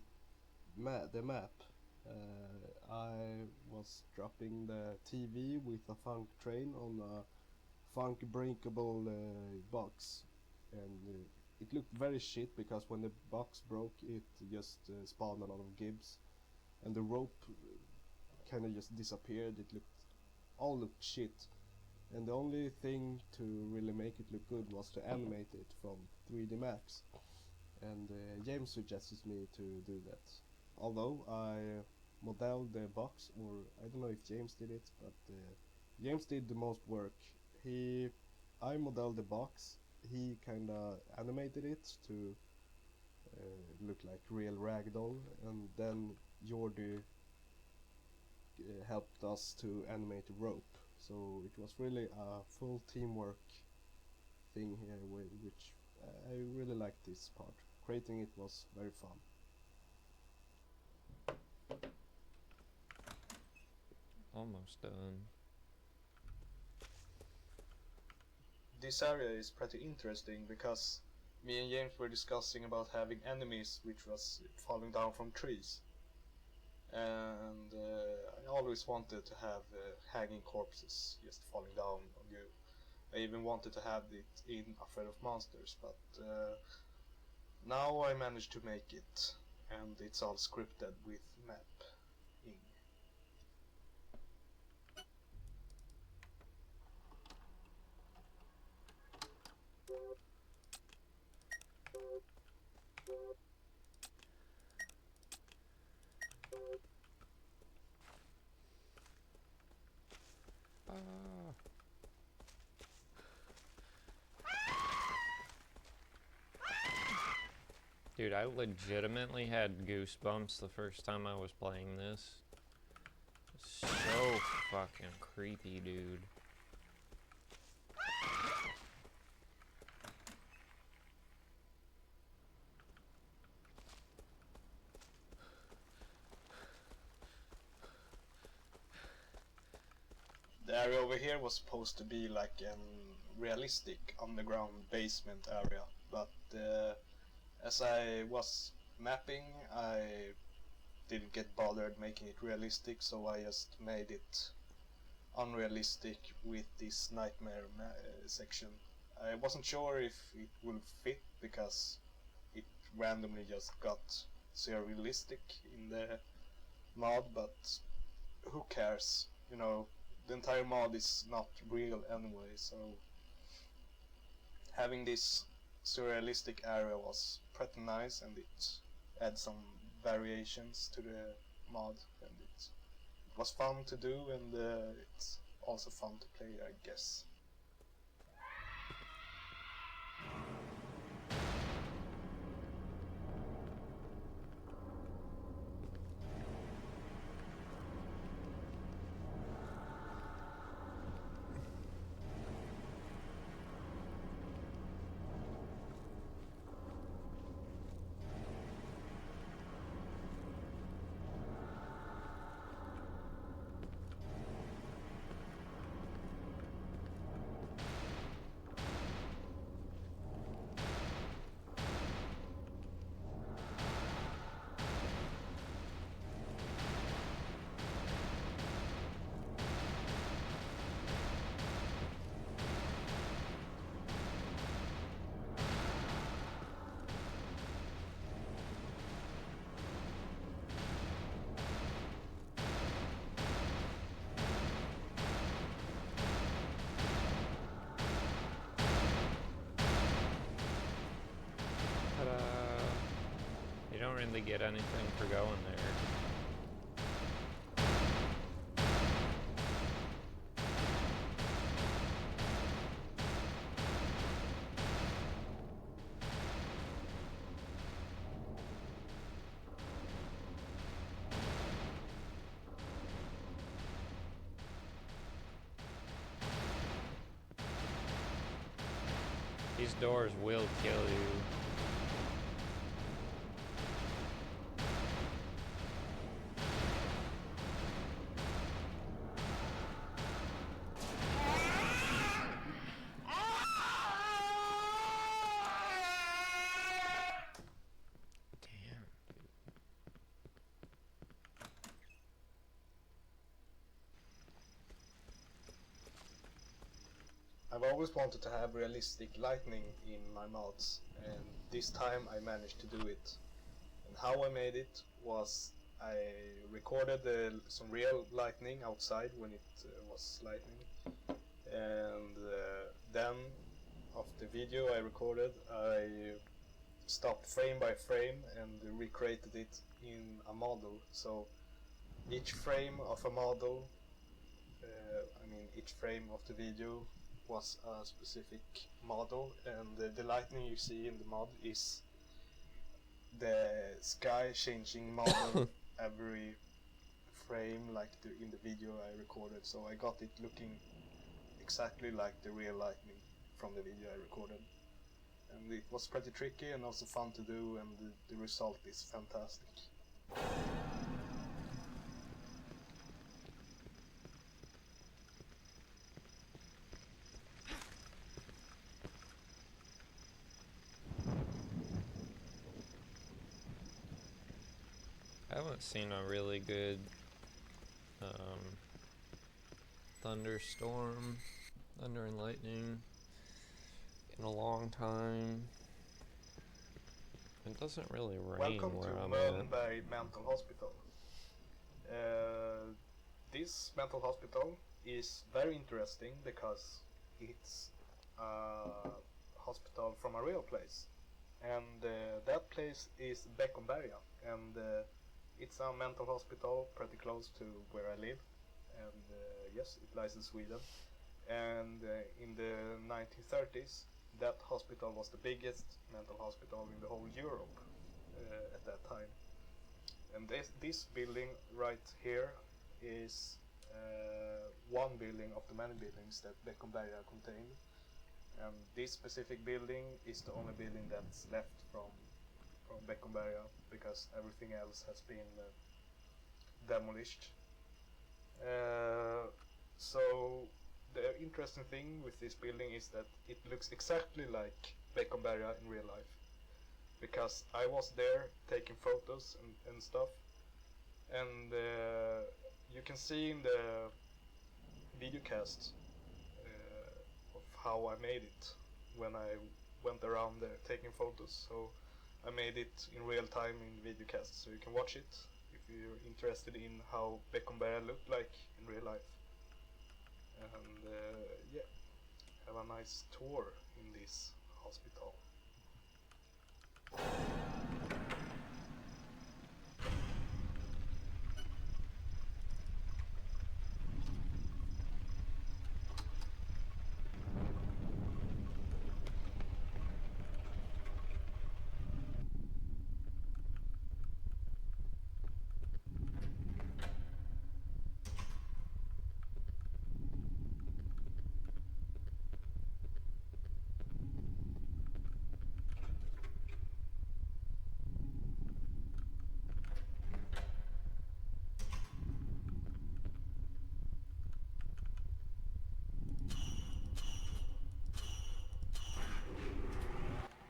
the map. I was dropping the TV with a funk train on a funk breakable box, and it looked very shit because when the box broke, it just spawned a lot of gibs, and the rope kind of just disappeared. It looked shit, and the only thing to really make it look good was to animate it from 3D Max, and James suggested me to do that. Although I modeled the box, or I don't know if James did it, but James did the most work. I modeled the box, he kinda animated it to look like real ragdoll, and then Jordi helped us to animate the rope. So it was really a full teamwork thing here, which I really liked this part. Creating it was very fun. Almost done. This area is pretty interesting because me and James were discussing about having enemies which was falling down from trees. And I always wanted to have hanging corpses just falling down on you. I even wanted to have it in A Threat of Monsters, but now I managed to make it, and it's all scripted with map-ing. Dude, I legitimately had goosebumps the first time I was playing this. So fucking creepy, dude. The area over here was supposed to be like a realistic underground basement area, but as I was mapping, I didn't get bothered making it realistic, so I just made it unrealistic with this nightmare section. I wasn't sure if it will fit because it randomly just got surrealistic in the mod, but who cares? You know, the entire mod is not real anyway, so having this surrealistic area was pretty nice, and it adds some variations to the mod, and it was fun to do, and it's also fun to play, I guess. You don't really get anything for going there. These doors will kill you. I've always wanted to have realistic lightning in my mods, and this time I managed to do it. And how I made it was I recorded some real lightning outside when it was lightning, and then of the video I recorded I stopped frame by frame and recreated it in a model. So each frame of a model, each frame of the video was a specific model, and the lightning you see in the mod is the sky changing model every frame, like in the video I recorded. So I got it looking exactly like the real lightning from the video I recorded, and it was pretty tricky and also fun to do, and the result is fantastic. I haven't seen a really good thunderstorm, thunder and lightning in a long time. It doesn't really rain Welcome where to I'm at. Mölnberg Mental Hospital. This mental hospital is very interesting because it's a hospital from a real place, and that place is Beckomberga, and it's a mental hospital pretty close to where I live, and yes, it lies in Sweden. And in the 1930s, that hospital was the biggest mental hospital in the whole Europe at that time. And this building right here is one building of the many buildings that Beckomberga contained. And this specific building is the only building that's left from Beckomberga, because everything else has been demolished. So the interesting thing with this building is that it looks exactly like Beckomberga in real life, because I was there taking photos and stuff, and you can see in the videocast of how I made it when I went around there taking photos. So I made it in real time in videocast, so you can watch it if you're interested in how Beckomberga looked like in real life. And yeah, have a nice tour in this hospital.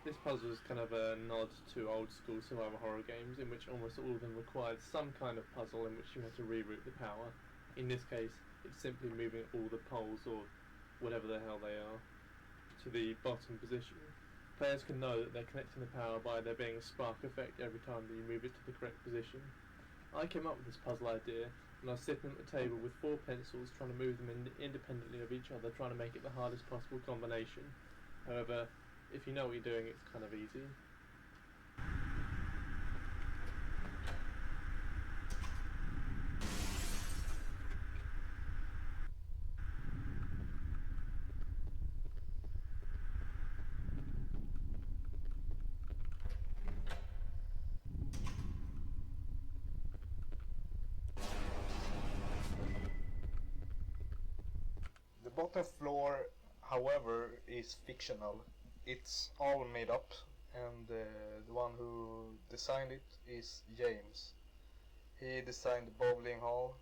This puzzle is kind of a nod to old school survival horror games in which almost all of them required some kind of puzzle in which you had to reroute the power. In this case, it's simply moving all the poles, or whatever the hell they are, to the bottom position. Players can know that they're connecting the power by there being a spark effect every time that you move it to the correct position. I came up with this puzzle idea and I was sitting at the table with 4 pencils trying to move them independently of each other, trying to make it the hardest possible combination. However, if you know what you're doing, it's kind of easy. The bottom floor, however, is fictional. It's all made up, and the one who designed it is James. He designed the bowling hall,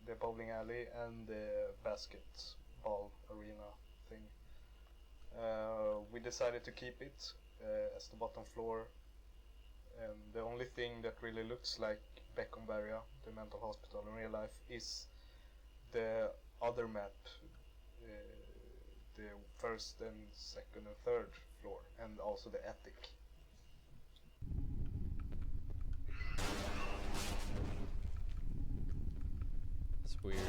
the bowling alley, and the basketball arena thing. We decided to keep it as the bottom floor, and the only thing that really looks like Beckomberga, the mental hospital in real life, is the other map, the first and second and third floor, and also the attic. That's weird.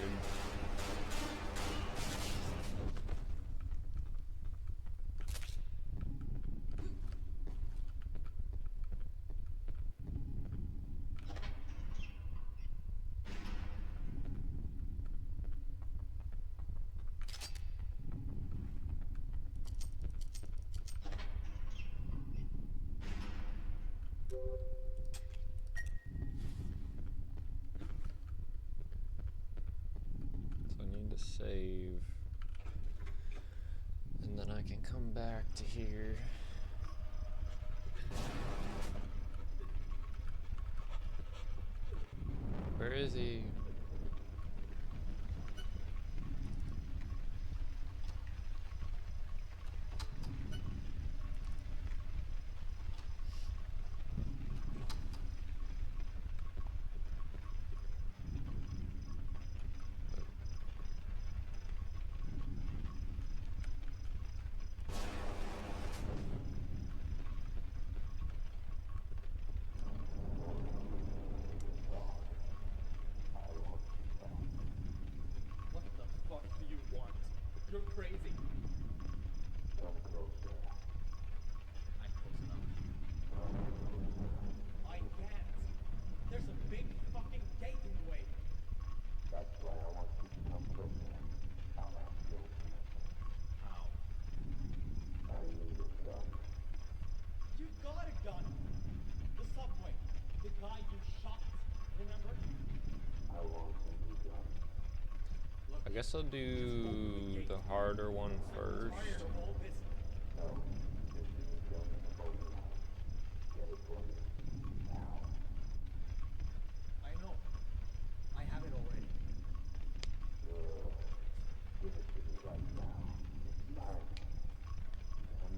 So I need to save, and then I can come back to here. Where is he? What the fuck do you want? You're crazy. Come closer. I'm close enough. I can't. There's a big fucking gate in the way. That's why I want you to come closer. I'll have to go. How? I need a gun. You got a gun. The subway. The guy you shot. Remember? I want a new gun. I guess I'll do the harder one first. Tired of all this. No, this is a gun in the bowling alley. Get it for me. Now. I know. I have it already. Good. Give it to me right now. It's mine. And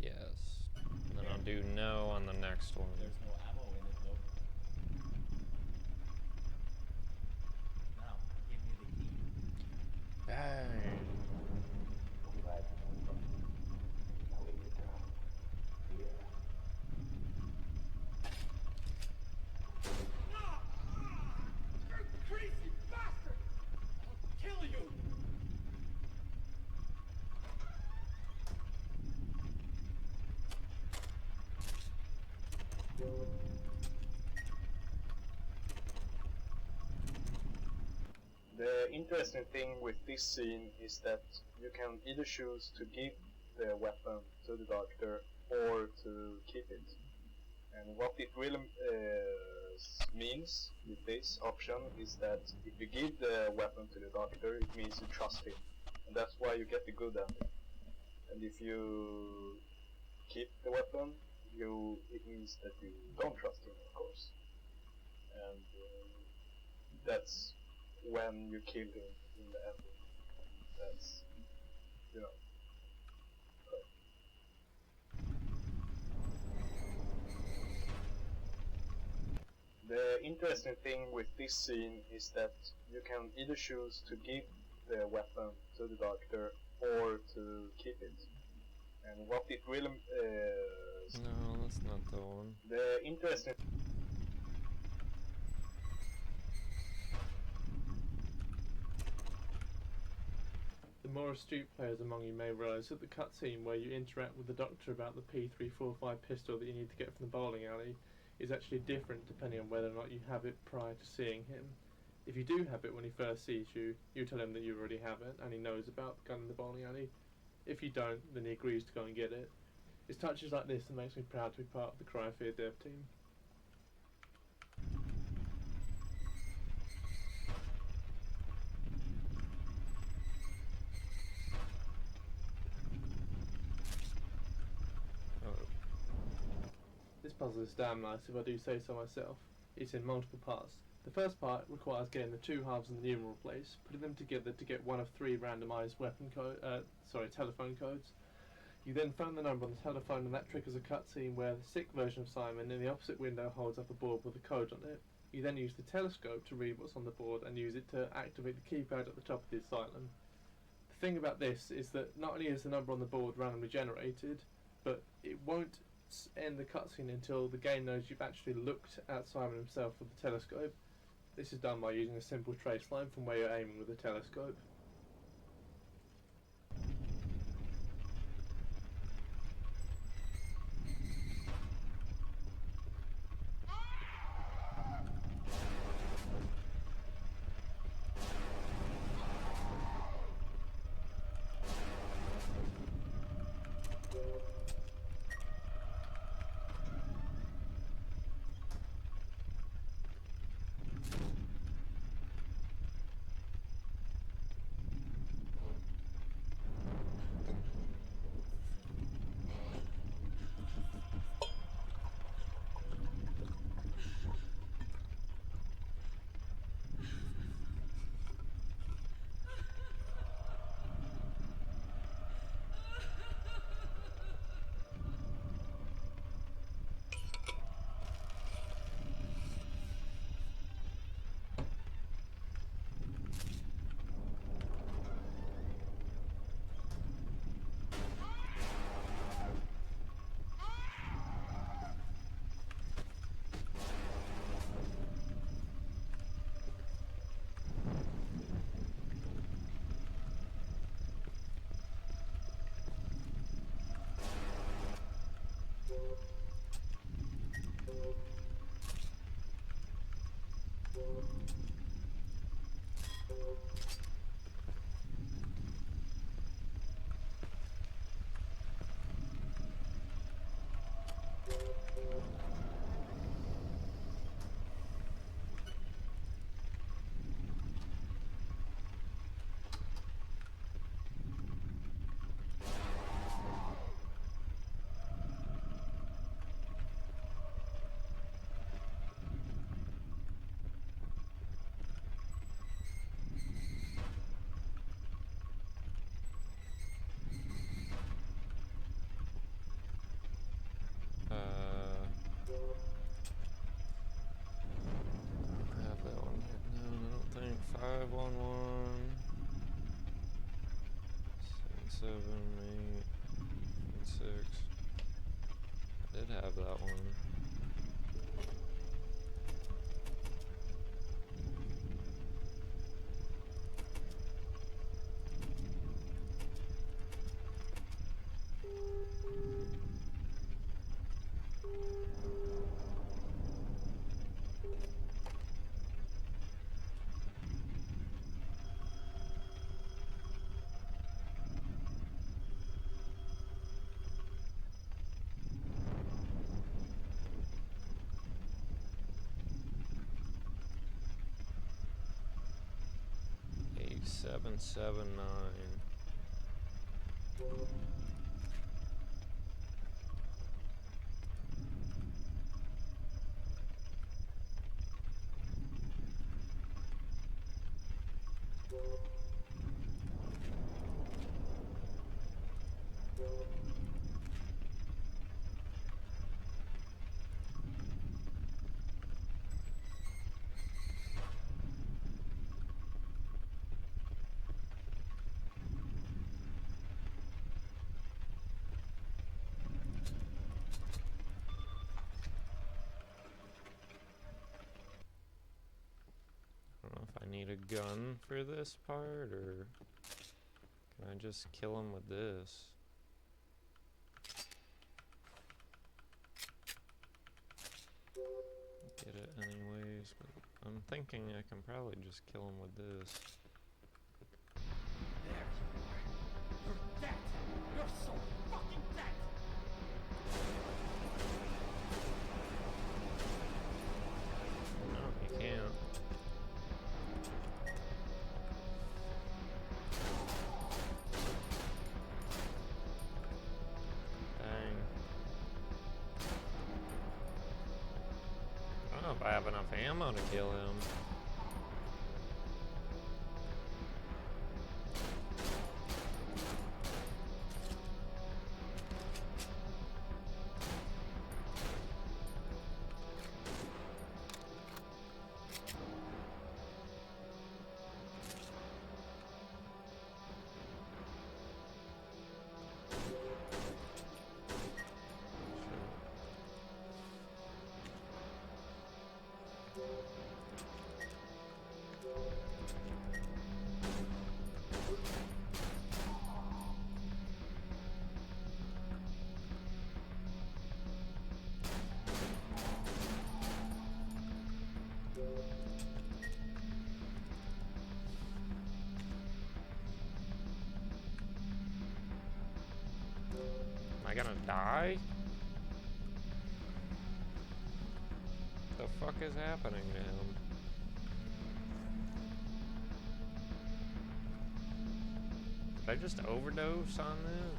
Yes. And then I'll do no on the next one. There's no ammo in it though. Now, give me the key. Bang. I'm glad you know something. Now lay it down. Here. You crazy bastard! I'll kill you! The interesting thing with this scene is that you can either choose to give the weapon to the doctor or to keep it. And what it really means with this option is that if you give the weapon to the doctor, it means you trust him. And that's why you get the good ending. And if you keep the weapon, it means that you don't trust him, of course. And that's when you kill him in the ending. That's, you know. The interesting thing with this scene is that you can either choose to give the weapon to the doctor or to keep it. And what it really No, that's not the one. the interesting The more astute players among you may realise that the cutscene where you interact with the doctor about the P345 pistol that you need to get from the bowling alley is actually different depending on whether or not you have it prior to seeing him. If you do have it when he first sees you, you tell him that you already have it and he knows about the gun in the bowling alley. If you don't, then he agrees to go and get it. It's touches like this that makes me proud to be part of the Cryofear dev team. This puzzle is damn nice if I do say so myself. It's in multiple parts. The first part requires getting the two halves in the numeral place, putting them together to get one of three randomised telephone codes. You then phone the number on the telephone and that triggers a cutscene where the sick version of Simon in the opposite window holds up a board with a code on it. You then use the telescope to read what's on the board and use it to activate the keypad at the top of the asylum. The thing about this is that not only is the number on the board randomly generated, but it won't end the cutscene until the game knows you've actually looked at Simon himself with the telescope. This is done by using a simple trace line from where you're aiming with the telescope. I have that one yet. No, I don't think. 511 7 8 6. I did have that one. 779. I don't know if I need a gun for this part, or can I just kill him with this? Get it anyways, but I'm thinking I can probably just kill him with this. There you are. You're dead. You're so fucking dead. No, you can't. Dang. I don't know if I have enough ammo to kill him. Am I gonna die? The fuck is happening to him? Did I just overdose on that?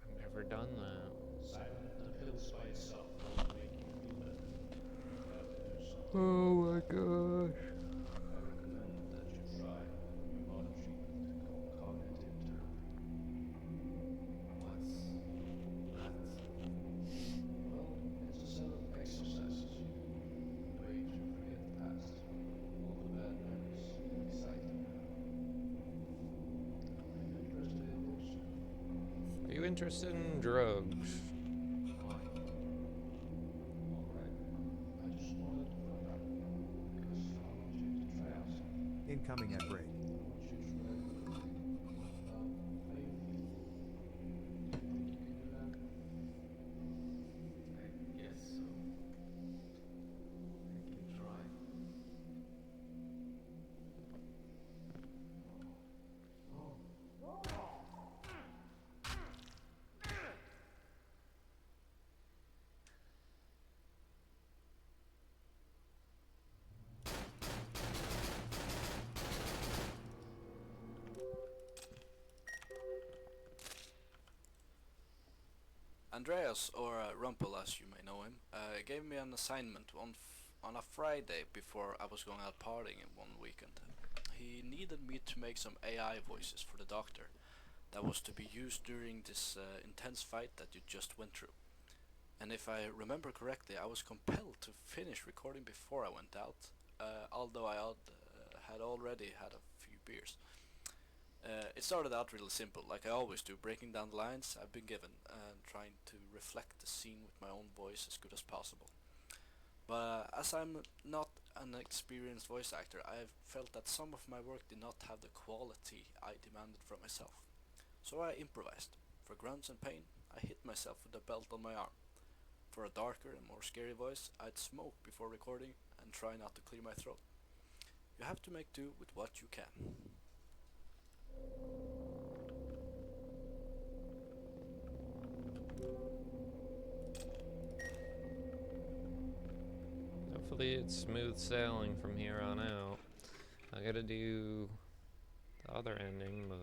I've never done that. Simon, the pills by itself won't make you feel better. You have to do something. Oh my gosh. I recommend that you try pneumonic treatment called cognitive therapy. What's that? Well, it's a set of exercises you do, a way to forget the past, all the bad memories and exciting now. Are you interested in this? Are you interested in drugs? Why? Alright. I just wanted to find out. Because I want you to try out something. Incoming at break. I want you to try how you feel. Do you think you can do that? I guess so. I can try. Andreas, or Rumpel as you may know him, gave me an assignment on a Friday before I was going out partying in one weekend. He needed me to make some AI voices for the doctor that was to be used during this intense fight that you just went through. And if I remember correctly, I was compelled to finish recording before I went out, although I had already had a few beers. It started out really simple, like I always do, breaking down the lines I've been given and trying to reflect the scene with my own voice as good as possible. But as I'm not an experienced voice actor, I felt that some of my work did not have the quality I demanded from myself. So I improvised. For grunts and pain, I hit myself with a belt on my arm. For a darker and more scary voice, I'd smoke before recording and try not to clear my throat. You have to make do with what you can. Hopefully it's smooth sailing from here on out. I gotta do the other ending, but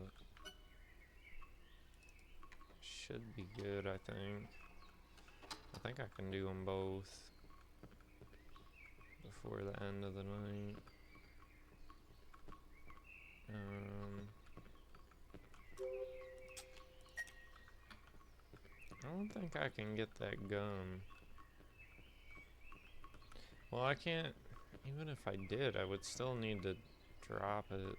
should be good, I think. I think I can do them both before the end of the night. I don't think I can get that gun. Well, I can't. Even if I did, I would still need to drop it.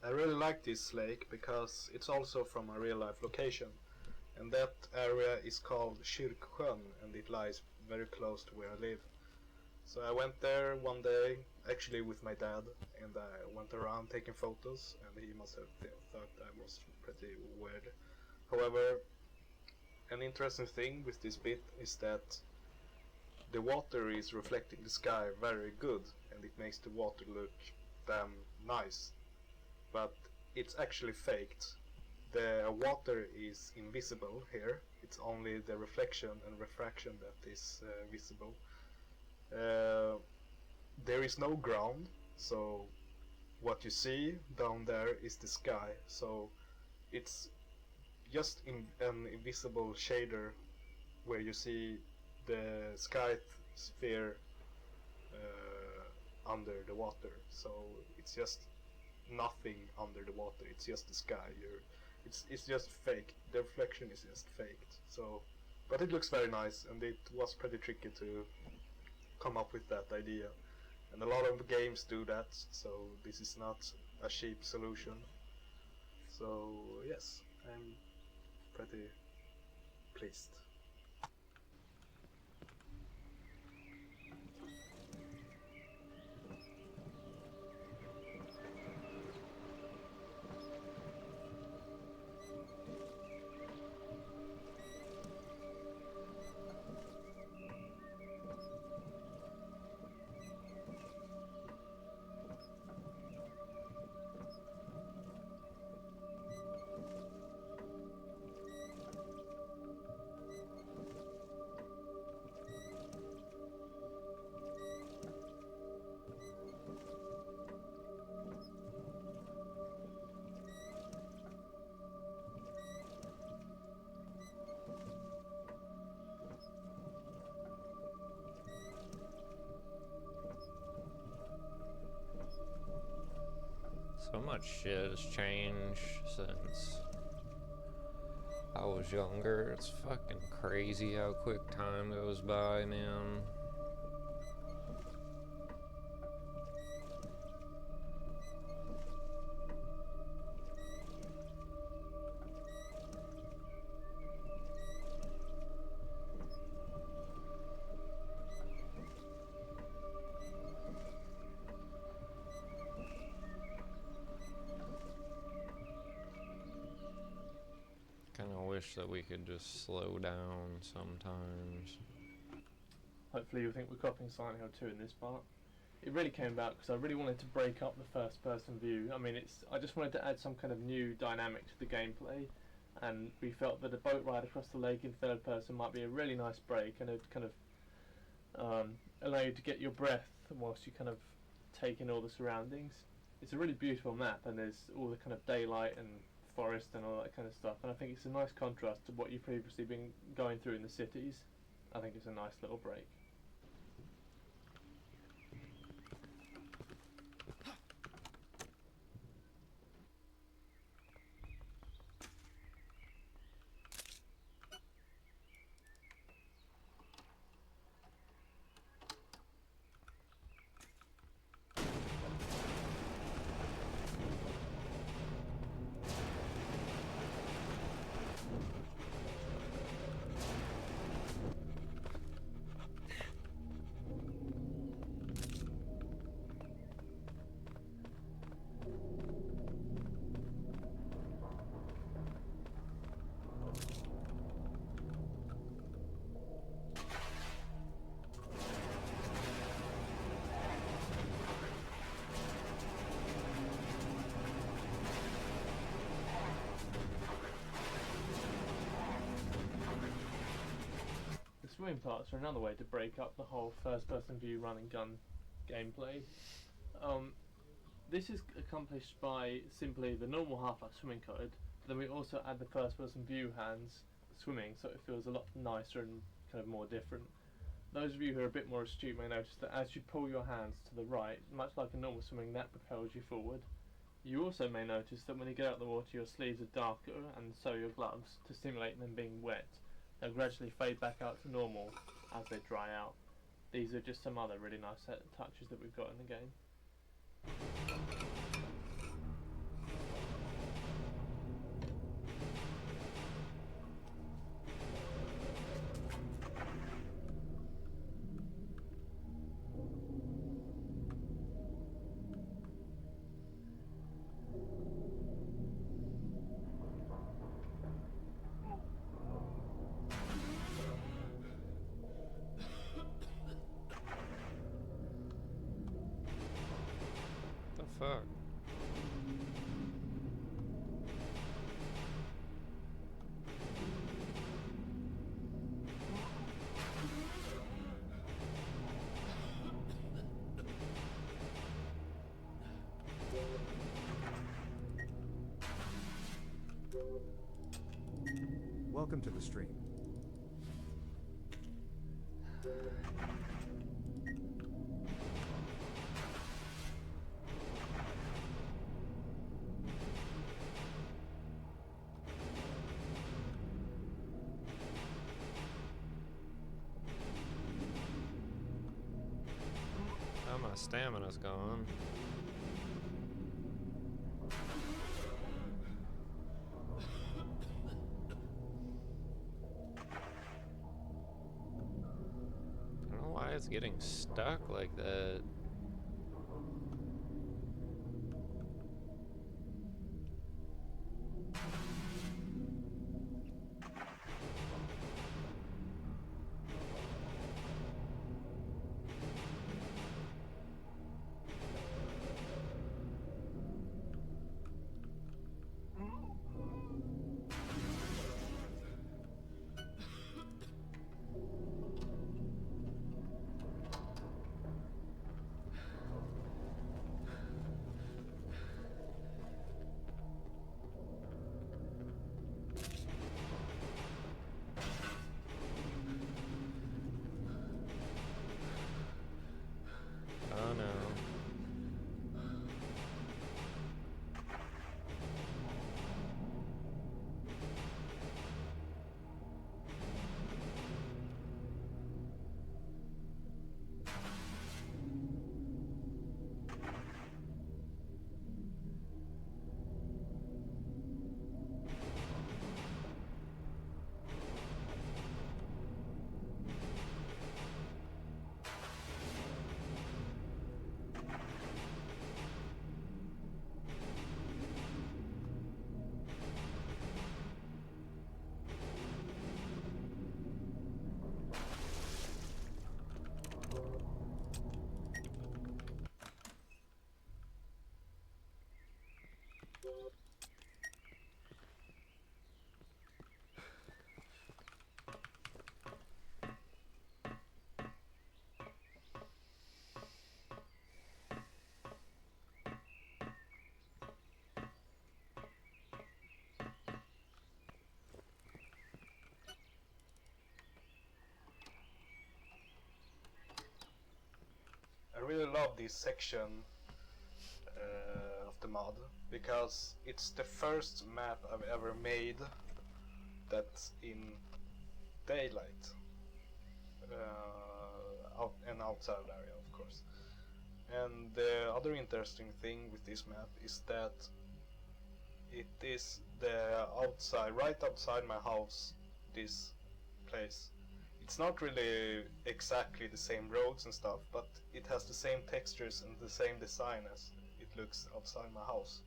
I really like this lake because it's also from a real life location, and that area is called Kyrksjön, and it lies very close to where I live. So I went there one day, actually with my dad, and I went around taking photos, and he must have thought I was pretty weird. However, an interesting thing with this bit is that the water is reflecting the sky very good, and it makes the water look damn nice. But it's actually faked. The water is invisible here. It's only the reflection and refraction that is visible. There is no ground, so what you see down there is the sky. So it's just an invisible shader where you see the sky sphere under the water. So it's just nothing under the water. It's just the sky. It's just fake. The reflection is just faked. So, but it looks very nice, and it was pretty tricky to come up with that idea. And a lot of games do that. So this is not a cheap solution. So yes, I'm pretty pleased. So much shit has changed since I was younger. It's fucking crazy how quick time goes by, man. Kinda wish that we could just slow down sometimes. Hopefully you'll think we're copying Silent Hill 2 in this part. It really came about because I really wanted to break up the first person view. I mean, I just wanted to add some kind of new dynamic to the gameplay, and we felt that a boat ride across the lake in third person might be a really nice break, and it'd kind of allow you to get your breath whilst you kind of take in all the surroundings. It's a really beautiful map, and there's all the kind of daylight and forest and all that kind of stuff, and I think it's a nice contrast to what you've previously been going through in the cities. I think it's a nice little break. swimming parts are another way to break up the whole first-person view run and gun gameplay. This is accomplished by simply the normal Half-Life swimming code, but then we also add the first-person view hands swimming, so it feels a lot nicer and kind of more different. Those of you who are a bit more astute may notice that as you pull your hands to the right, much like a normal swimming, that propels you forward. You also may notice that when you get out of the water, your sleeves are darker, and so your gloves, to simulate them being wet. They'll gradually fade back out to normal as they dry out. These are just some other really nice touches that we've got in the game. The fuck? Welcome to the stream. Oh, my stamina's gone. I don't know why it's getting stuck like that. Oh no. I really love this section of the mod because it's the first map I've ever made that's in daylight, an outside area, of course. And the other interesting thing with this map is that it is the outside, right outside my house, this place. It's not really exactly the same roads and stuff, but it has the same textures and the same design as it looks outside my house.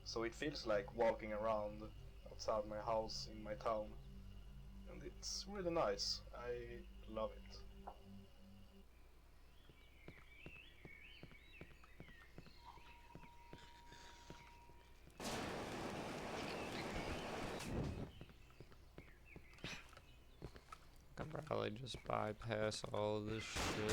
So it feels like walking around outside my house in my town. And it's really nice. I love it. Come, bro. probably just bypass all of this shit.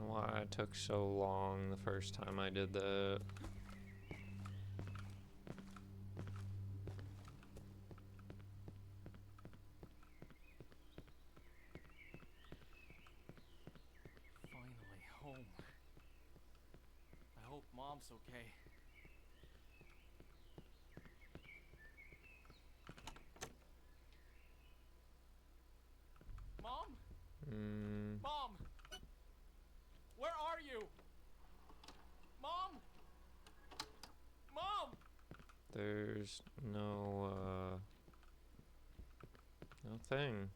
Why it took so long the first time I did that. Finally home. I hope Mom's okay. Mom? Mom! Where are you? Mom? Mom! There's no thing.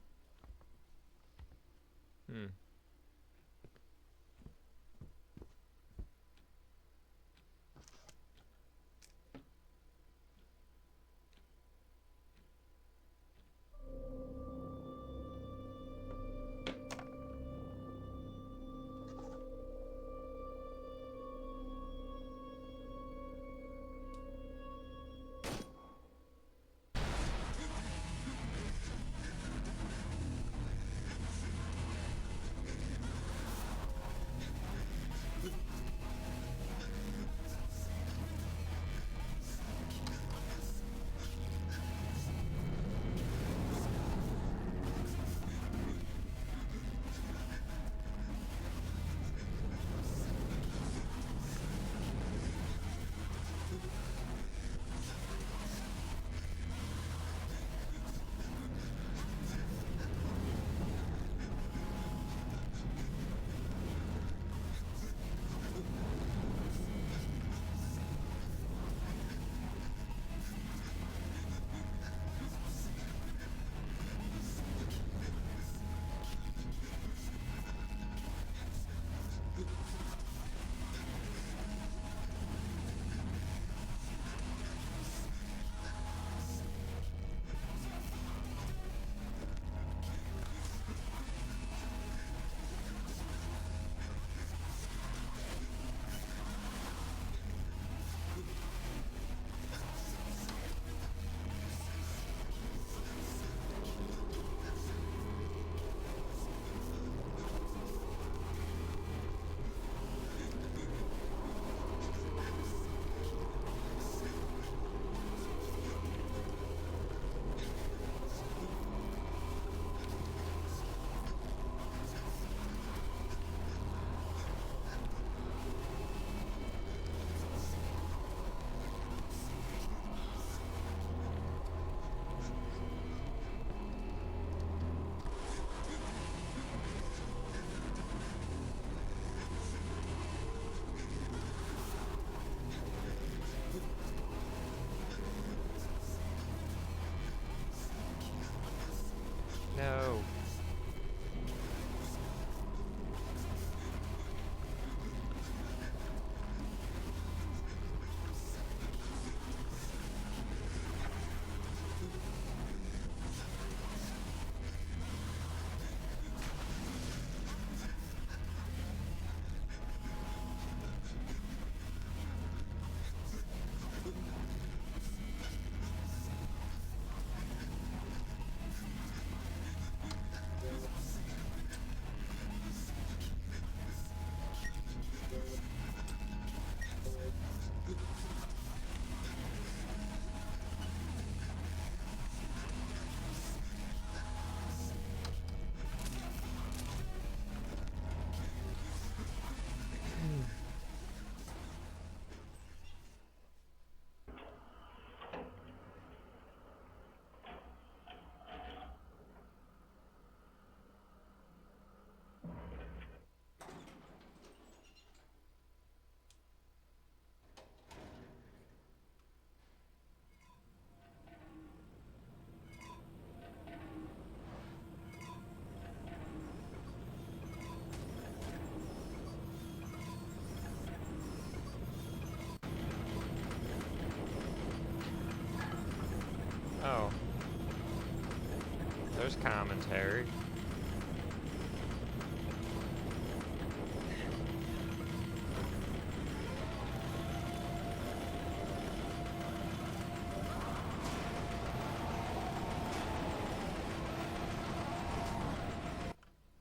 There's commentary.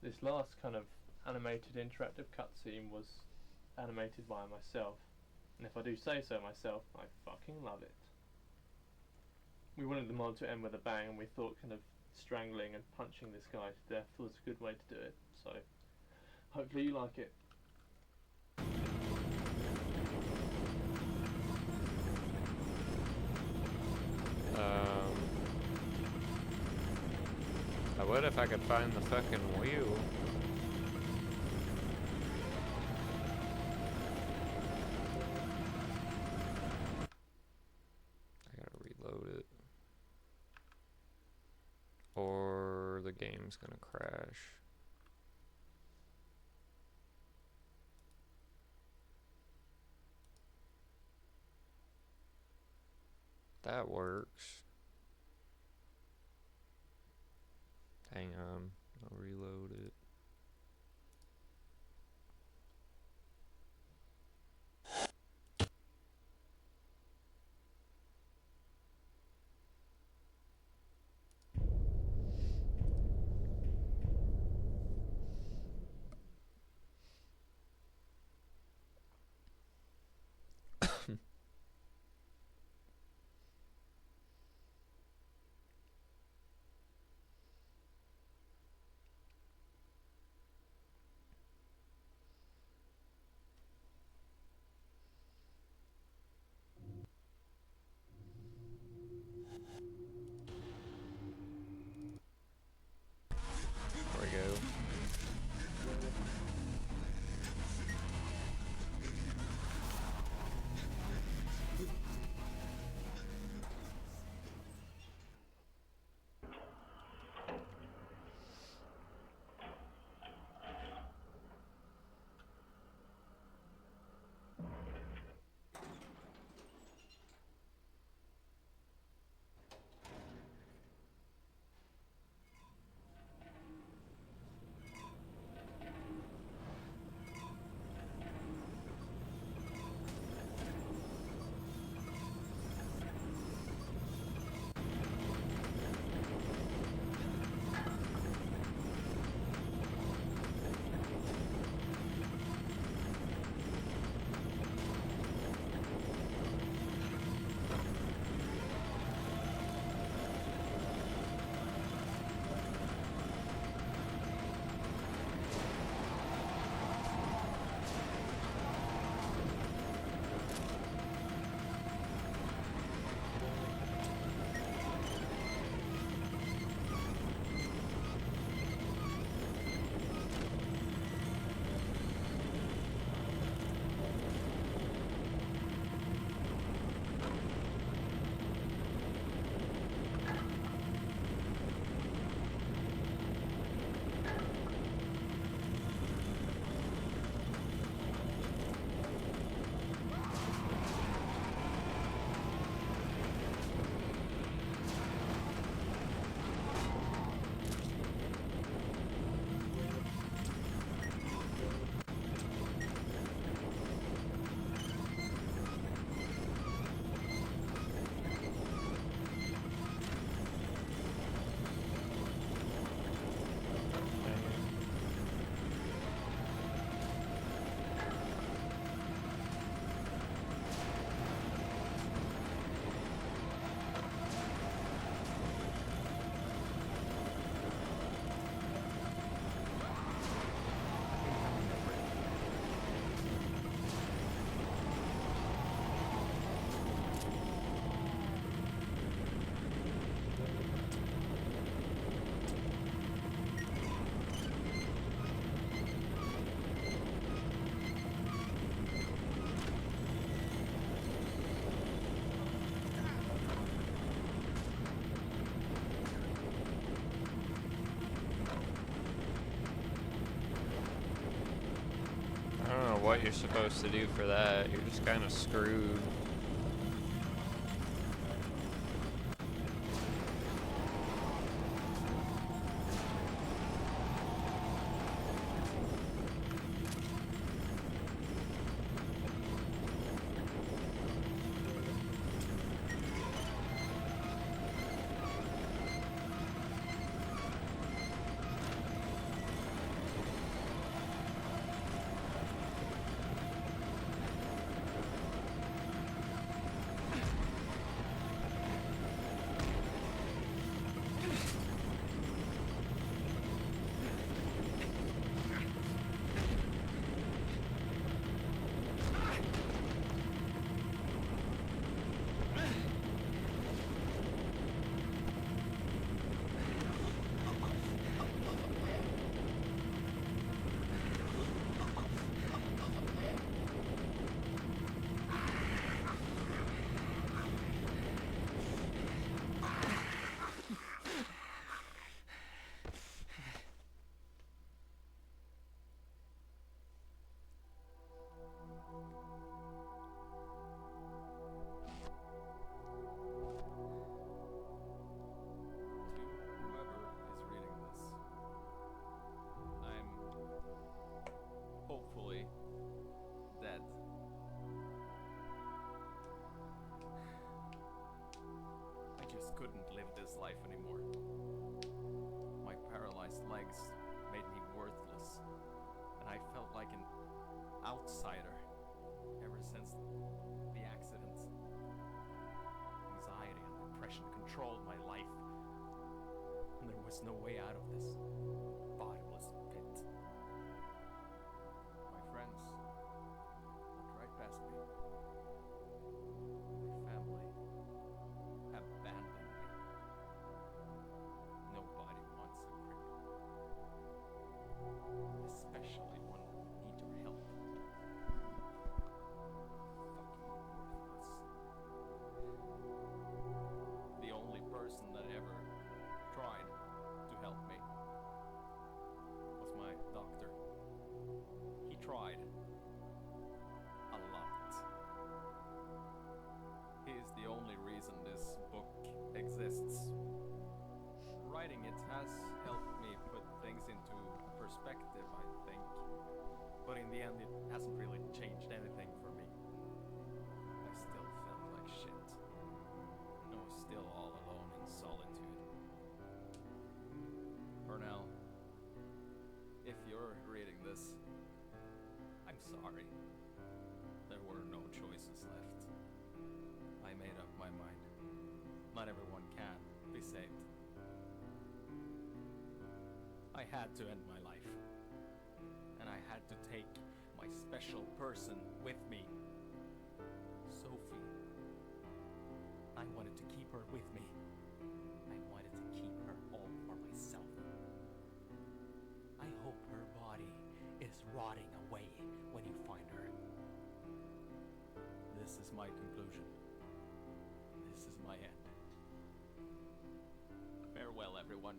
This last kind of animated interactive cutscene was animated by myself, and if I do say so myself, I fucking love it. We wanted the mod to end with a bang, and we thought kind of strangling and punching this guy to death was a good way to do it, so hopefully you like it. I would if I could find the fucking wheel. I gotta reload it. Or the game's gonna crash. That works. Hang on, I'll reload it. There we go. I don't know what you're supposed to do for that. You're just kind of screwed. couldn't live this life anymore. My paralyzed legs made me worthless, and I felt like an outsider ever since the accident. Anxiety and depression controlled my life, and there was no way out of this bottomless pit. My friends walked right past me. My family abandoned me. Nobody wants a cripple, especially one that needs your help. Fucking worthless. The only person that ever tried to help me was my doctor. He tried a lot. He is the only reason this book exists. Writing it has helped me put things into perspective, I think. But in the end, it hasn't really changed anything for me. I still felt like shit. I was still all alone in solitude. For now, if you're reading this, I'm sorry. There were no choices left. I made up my mind. Not everyone can be saved. I had to end my life. And I had to take my special person with me. Sophie. I wanted to keep her with me. I wanted to keep her all for myself. I hope her body is rotting away when you find her. This is my conclusion. This is my end. Farewell, everyone.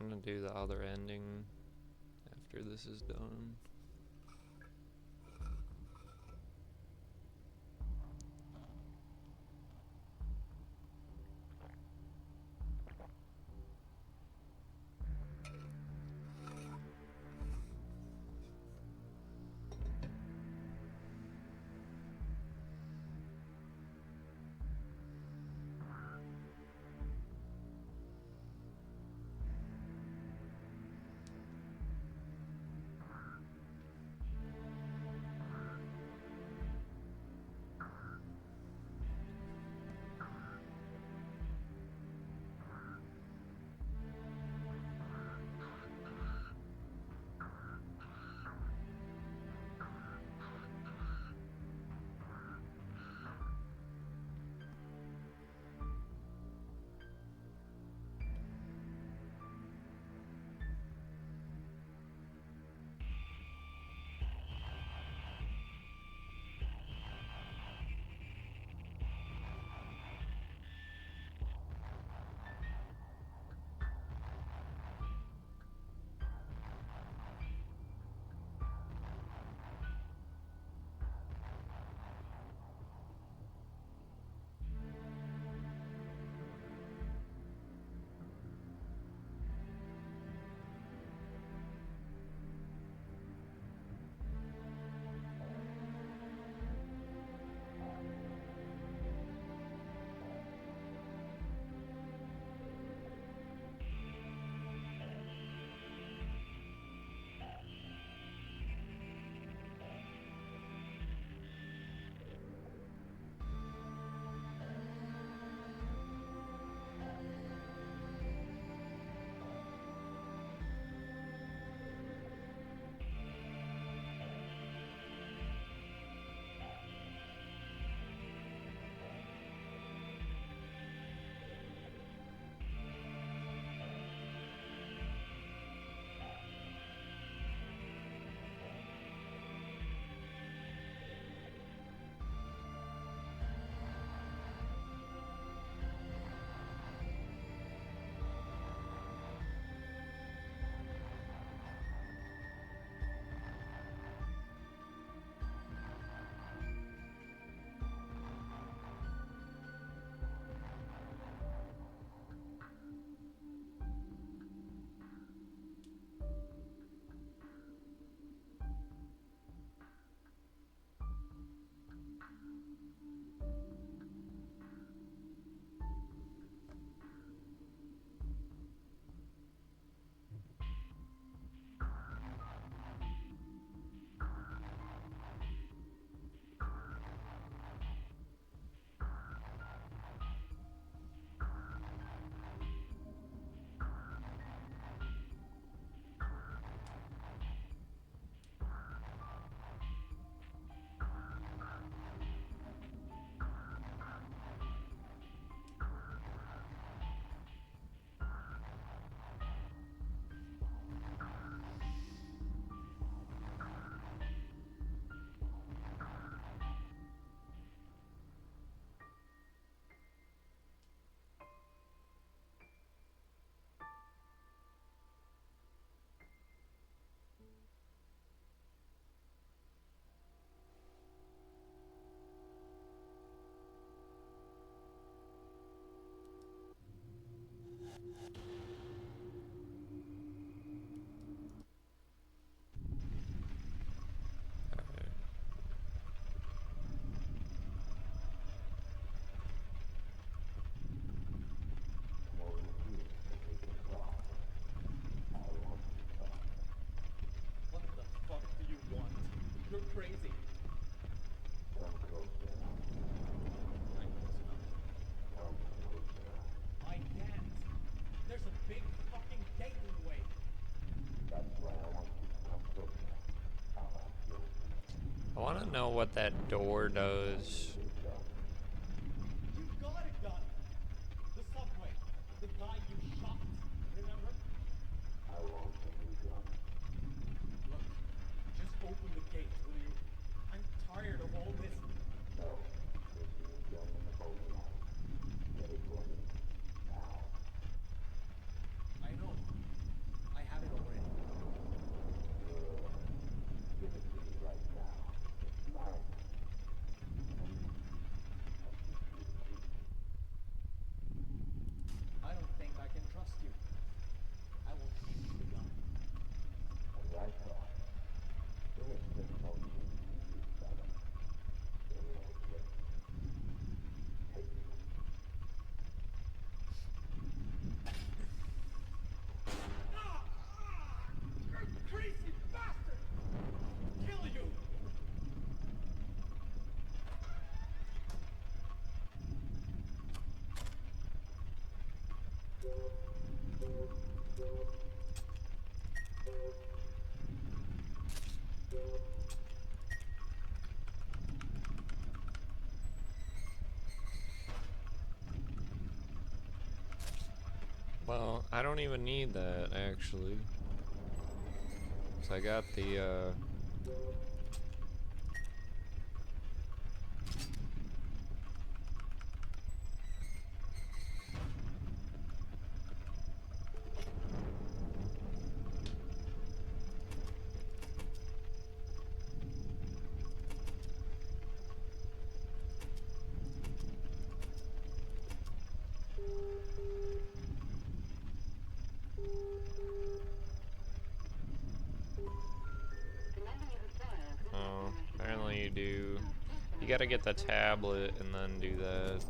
I'm gonna do the other ending after this is done. crazy? Come closer. I'm close enough. Come closer. I can't. There's a big fucking gate in the way. That's why I want you to come closer. I'll help you open it. I want to know what that door does. You got it done. The subway. The guy you shot. Remember? I want a new gun. Look, just open the gate, will you? I'm tired of all this. No. There's a new gun in the bowling alley. Get it for me. Now. I know. I have it already. Good. Give it to me right now. It's mine. I don't think I can trust you. I will keep the gun. As I thought. There has been no change in you, Simon. There will always be. Take it. You crazy bastard! Kill you! Well, I don't even need that, actually. So I got the, oh, apparently you do. You gotta get the tablet and then do that.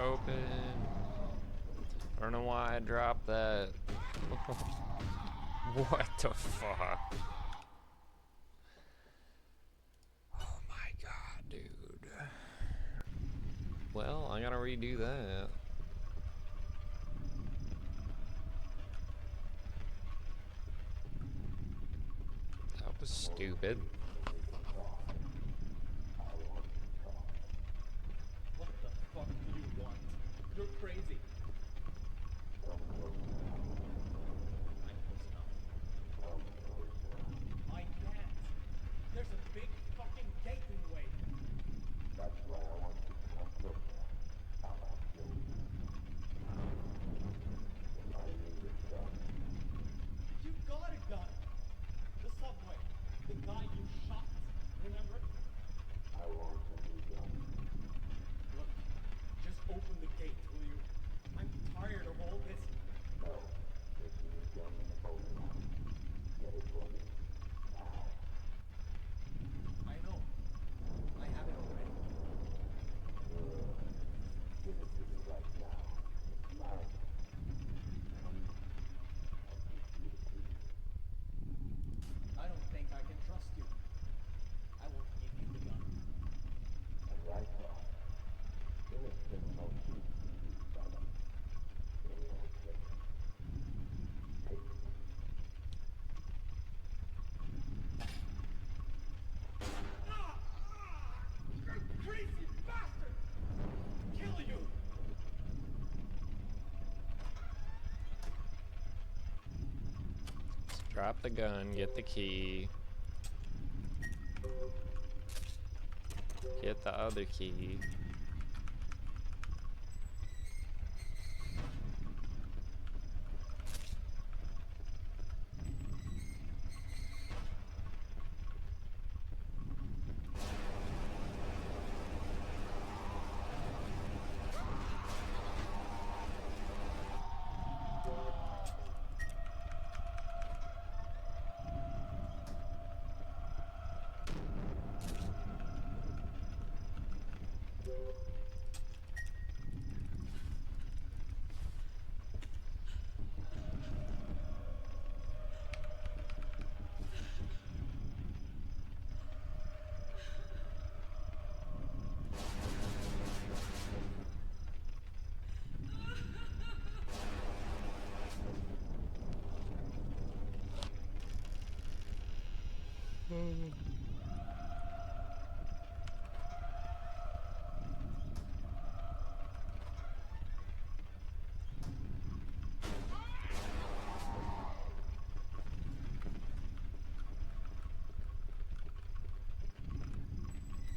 Open. I don't know why I dropped that. What the fuck? Oh my god, dude. Well, I gotta redo that. That was stupid. What the fuck do you want? You're crazy. Come closer. I'm close enough. Come closer. I can't. There's a big fucking gate in the way. That's why I want you to come closer. I'll help you open it. I need this gun. You got it done. The subway. The guy you shot. Remember? I want a new gun. Look, just open the gate, will you? I'm tired of all this. No. There's a new gun in the bowling alley. Get it for me. Now. I know. I have it already. Good. Give it to me right now. It's mine. I don't think I can trust you. I will give you the gun. As I thought. There has been no change in you, Simon. There will always be. Take it. You crazy bastard! Kill you! Just drop the gun, get the key. Get the other key.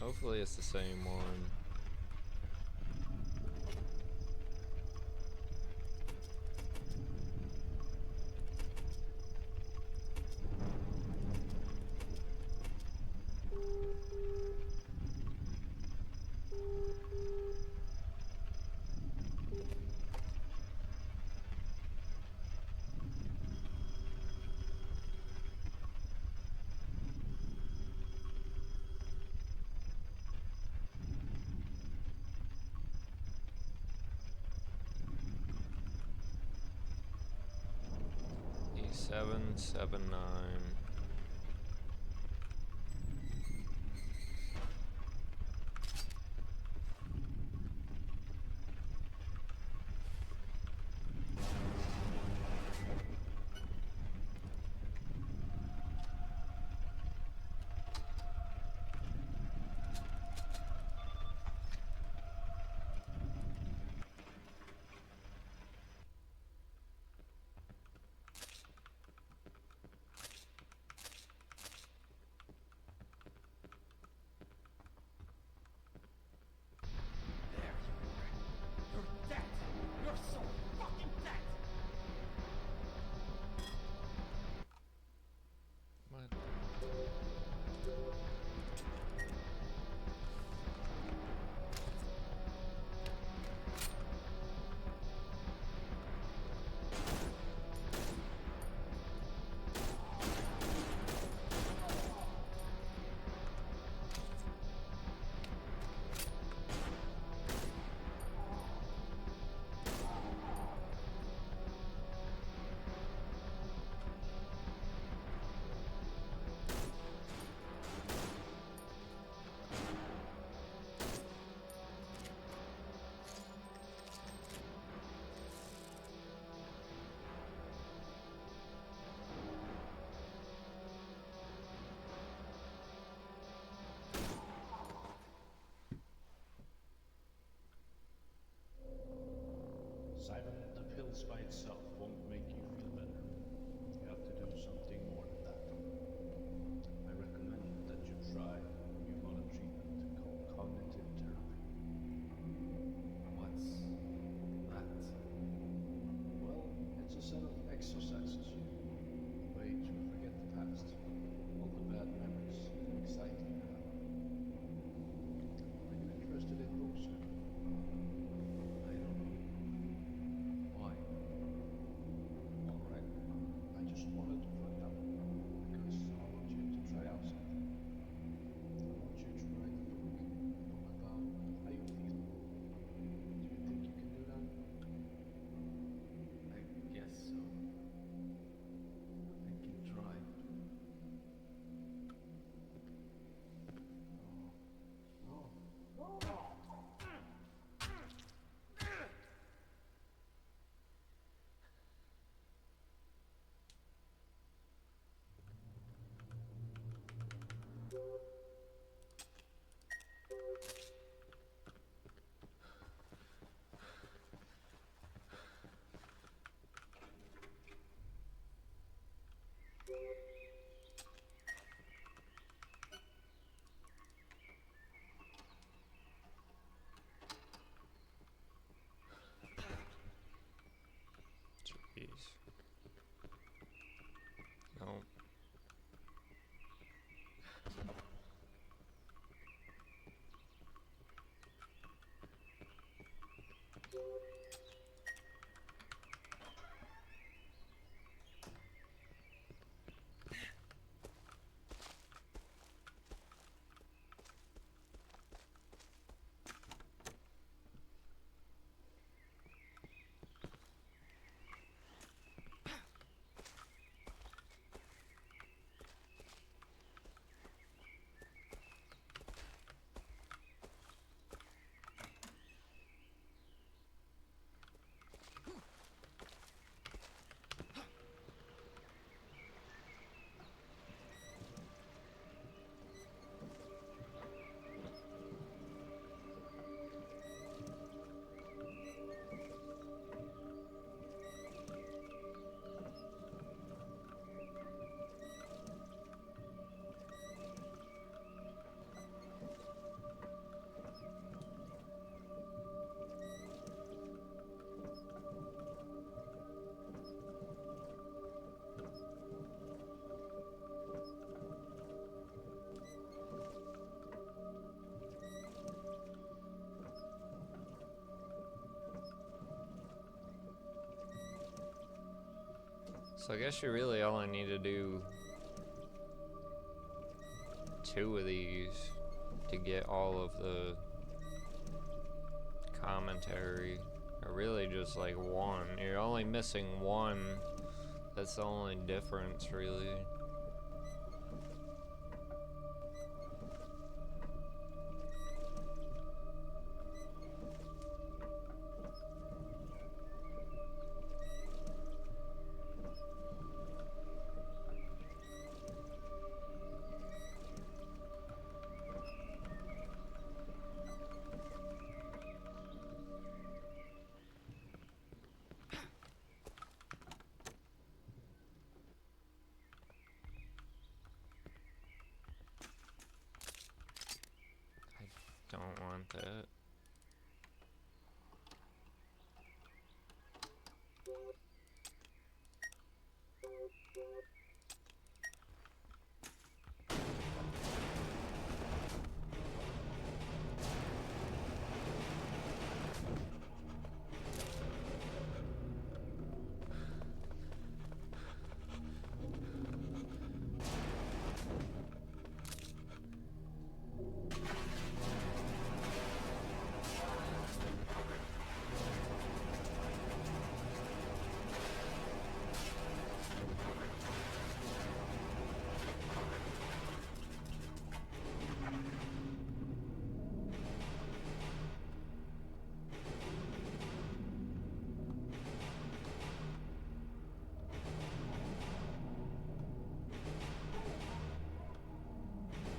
Hopefully it's the same one. E779. So I guess you really only need to do 2 of these to get all of the commentary. Or really just like 1. You're only missing 1. That's the only difference, really. Don't want that.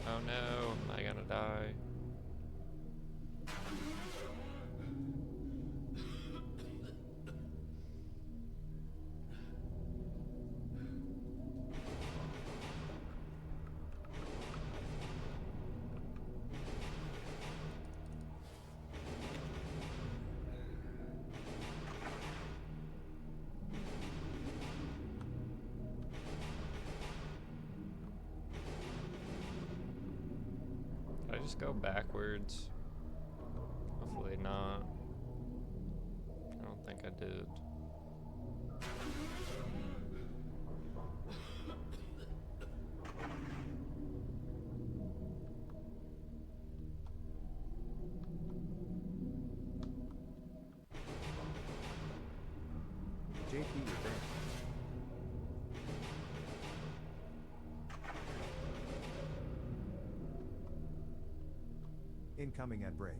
Oh no, am I gonna die? Did I just go backwards? Hopefully not. I don't think I did. JP, you're there. Incoming at break.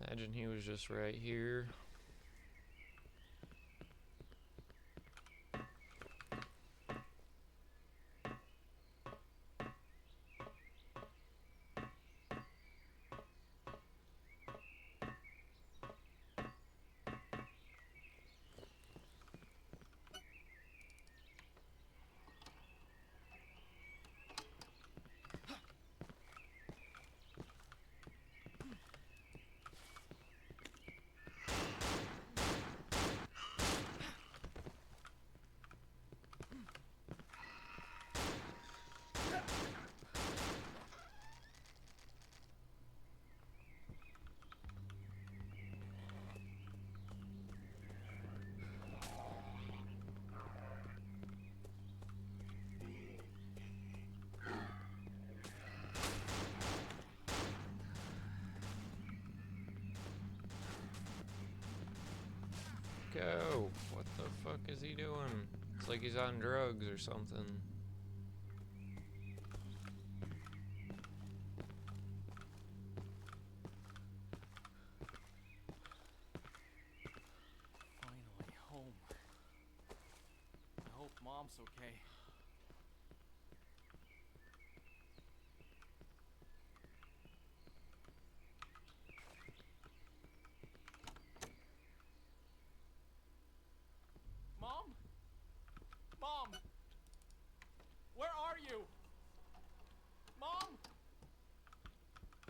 Imagine he was just right here. Nico! What the fuck is he doing? It's like he's on drugs or something. Finally home. I hope Mom's okay. Mom? Mom! Where are you? Mom!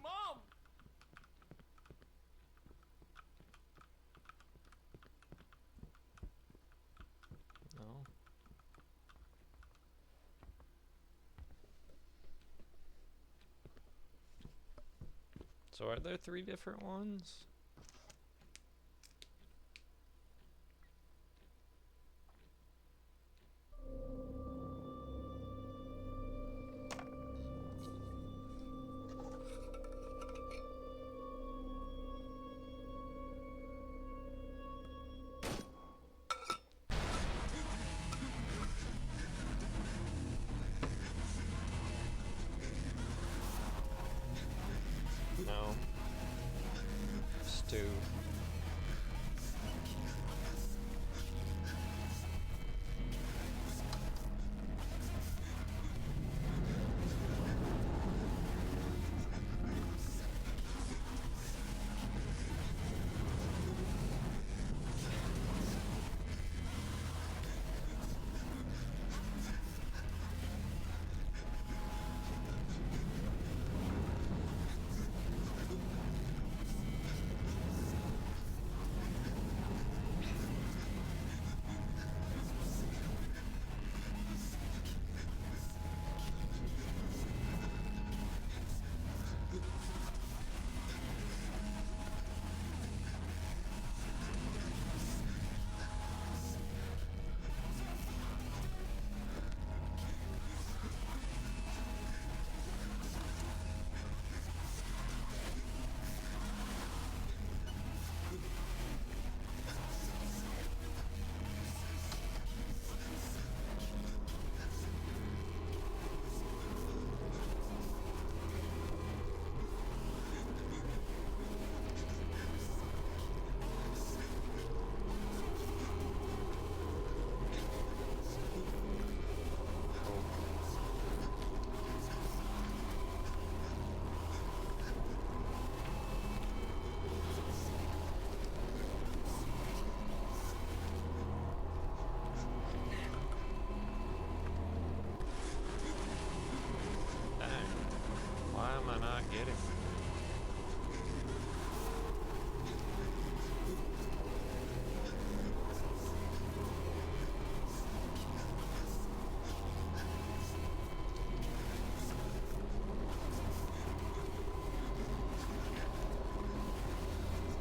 Mom! No. So are there 3 different ones? No. It's 2. Why am I not getting it?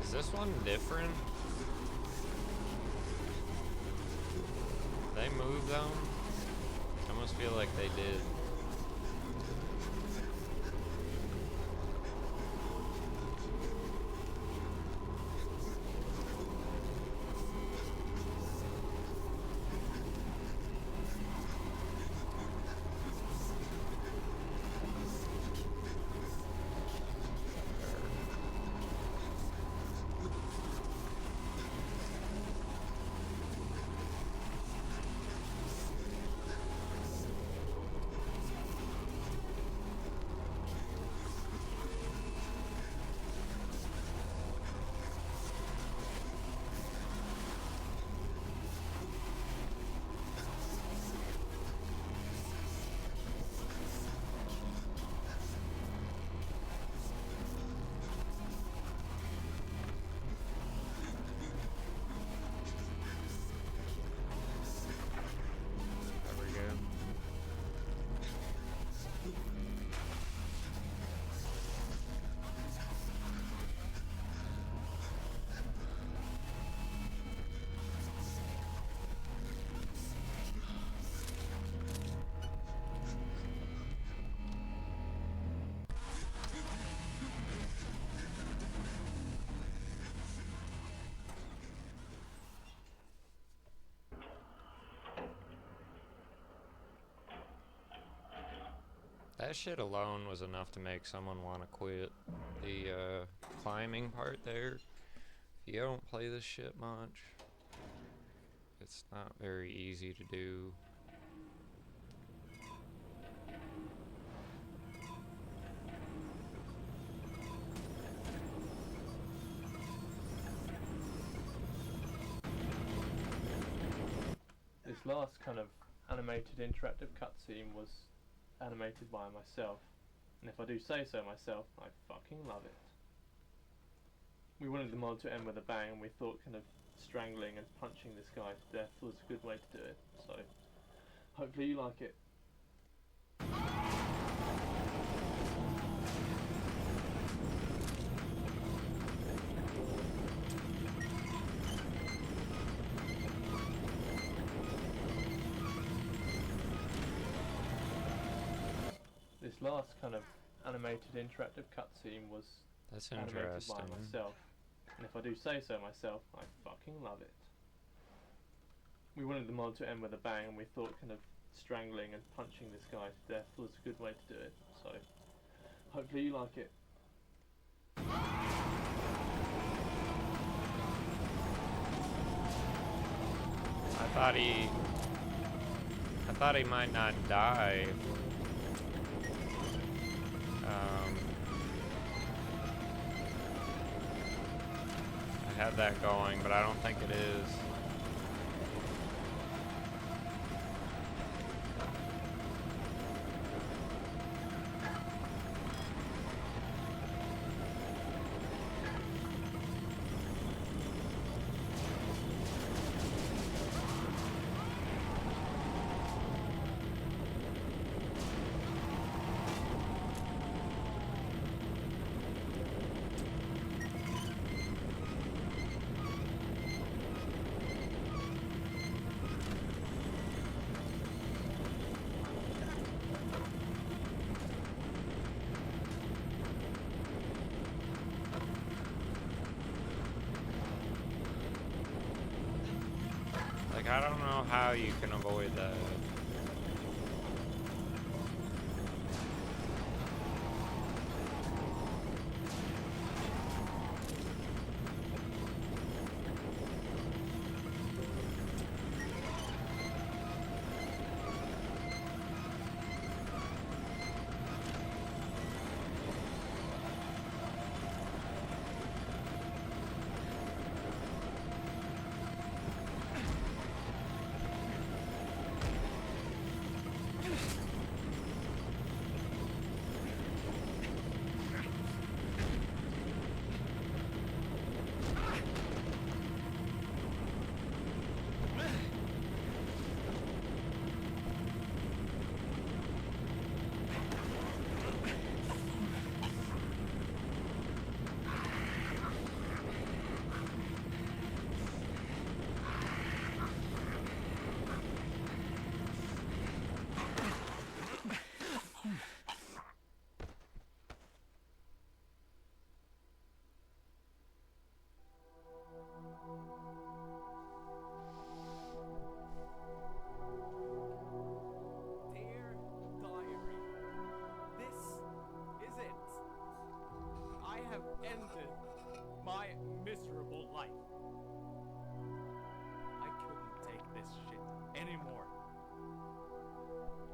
Is this one different? They move them? I almost feel like they did. That shit alone was enough to make someone want to quit. The climbing part there, if you don't play this shit much, it's not very easy to do. This last kind of animated interactive cutscene was animated by myself, and if I do say so myself, I fucking love it. We wanted the mod to end with a bang, and we thought kind of strangling and punching this guy to death was a good way to do it, so hopefully you like it. This last kind of animated interactive cutscene was That's animated interesting. by myself, and if I do say so myself, I fucking love it. We wanted the mod to end with a bang, and we thought kind of strangling and punching this guy to death was a good way to do it, so hopefully you like it. I thought he might not die. I had that going, but I don't think it is. Like, I don't know how you can avoid that. Dear diary, this is it. I have ended my miserable life. I couldn't take this shit anymore.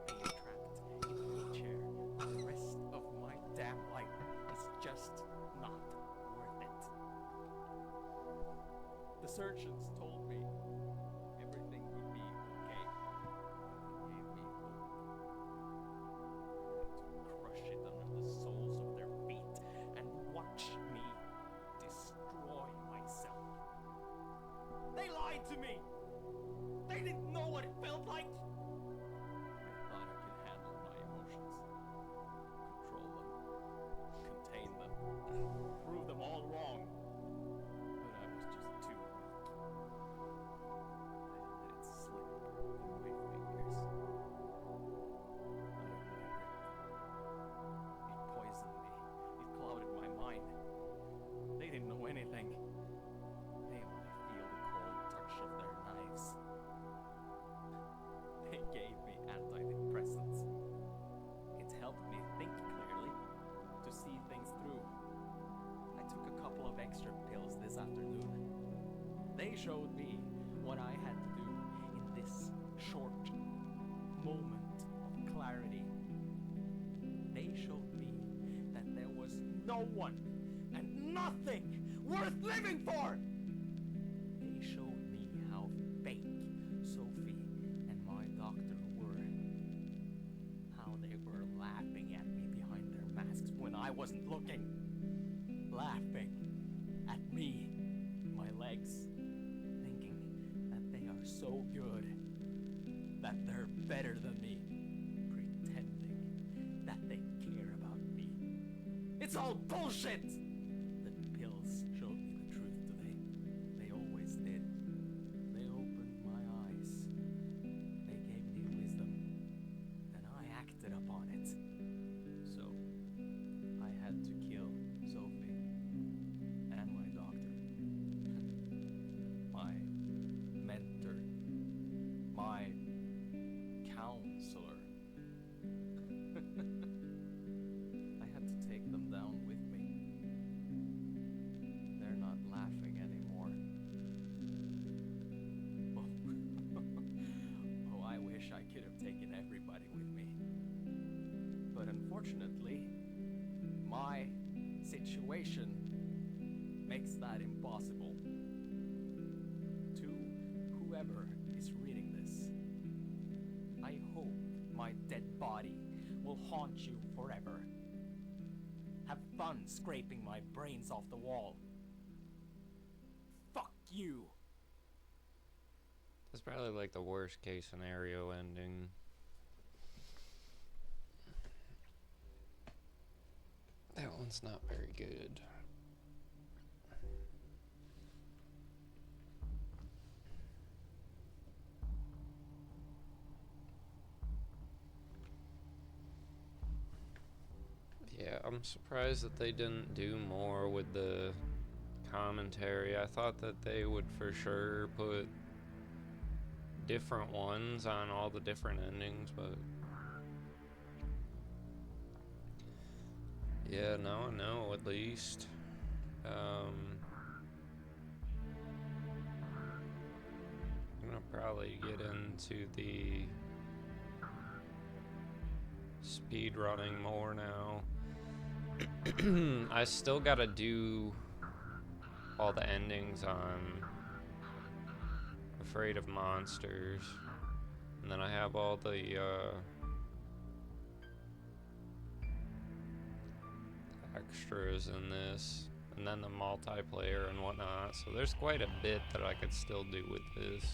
Being trapped in a wheelchair for the rest of my damn life is just not worth it. The surgeons told me everything would be okay. They gave me hope. To crush it under the soles of their feet and watch me destroy myself. They lied to me! They didn't know what it felt like! I thought I could handle my emotions, control them, contain them, prove them all wrong. But I was just too weak. I let it slip through my fingers. Out of my grip. It poisoned me. It clouded my mind. They didn't know anything. They only feel the cold touch of their They showed me what I had to do in this short moment of clarity. They showed me that there was no one and nothing worth living for! They showed me how fake Sophie and my doctor were. How they were laughing at me behind their masks when I wasn't looking. Laughing at me, my legs, thinking that they are so good, that they're better than me, pretending that they care about me. It's all bullshit! The pills showed me the truth today. They always did. They opened my eyes. They gave me wisdom, and I acted upon it. So, I had to kill Sophie and my doctor, my mentor, my counselor. I had to take them down with me. They're not laughing anymore. Oh, oh, I wish I could have taken everybody with me. But unfortunately, my situation makes that impossible. To whoever is reading this, I hope my dead body will haunt you forever. Have fun scraping my brains off the wall. Fuck you! That's probably like the worst case scenario ending. That one's not very good. Yeah, I'm surprised that they didn't do more with the commentary. I thought that they would for sure put different ones on all the different endings, but yeah, now I know at least. I'm gonna probably get into the speed running more now. I still gotta do all the endings on Afraid of Monsters, and then I have all the extras in this, and then the multiplayer and whatnot, so there's quite a bit that I could still do with this.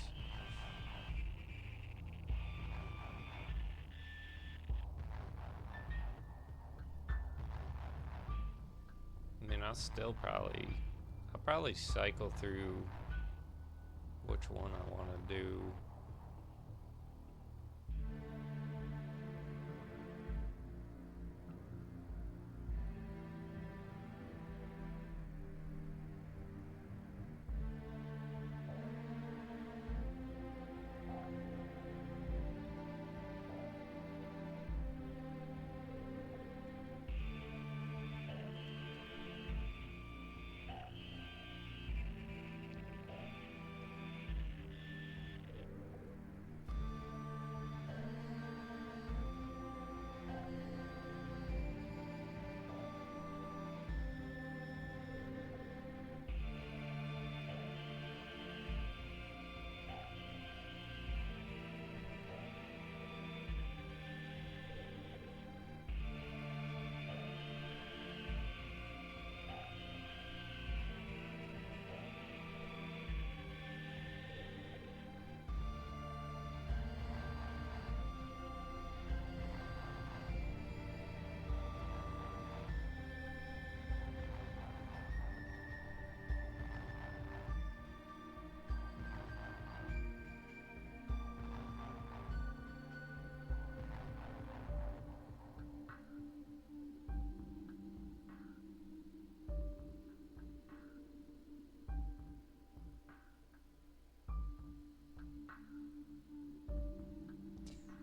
I mean, I'll probably cycle through which one I want to do.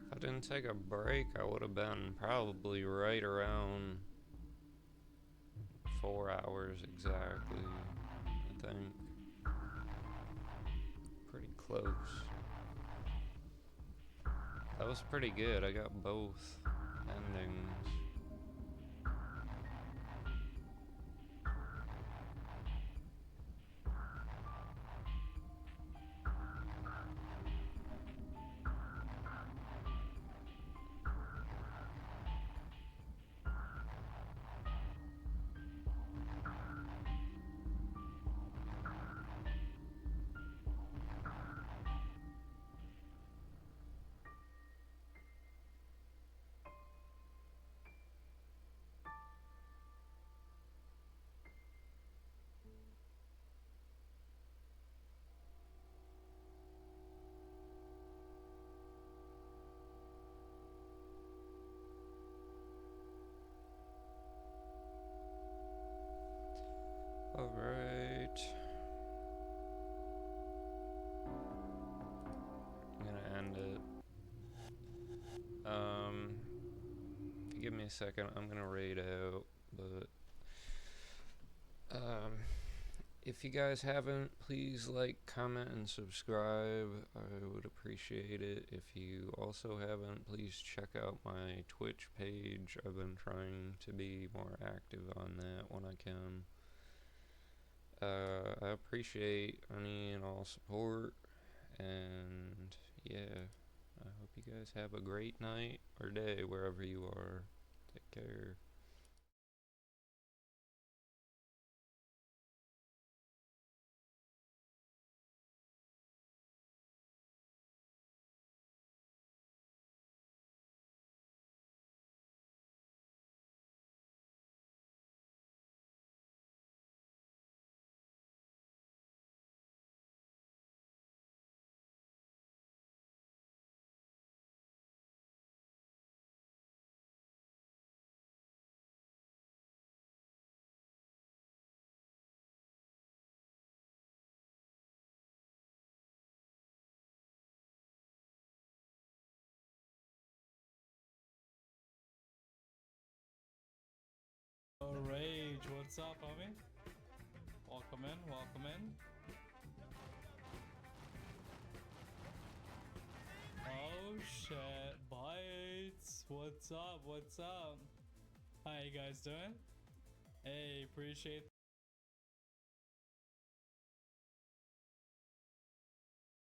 If I didn't take a break, I would have been probably right around 4 hours exactly, I think. close. That was pretty good. I got both endings. Alright. I'm gonna end it. If you give me a second, I'm gonna raid out, but if you guys haven't, please like, comment, and subscribe. I would appreciate it. If you also haven't, please check out my Twitch page. I've been trying to be more active on that when I can. I appreciate any and all support, and yeah, I hope you guys have a great night or day wherever you are. Take care. Rage, what's up, homie? Welcome in, welcome in. Oh shit, bites. What's up, what's up? How you guys doing? Hey, appreciate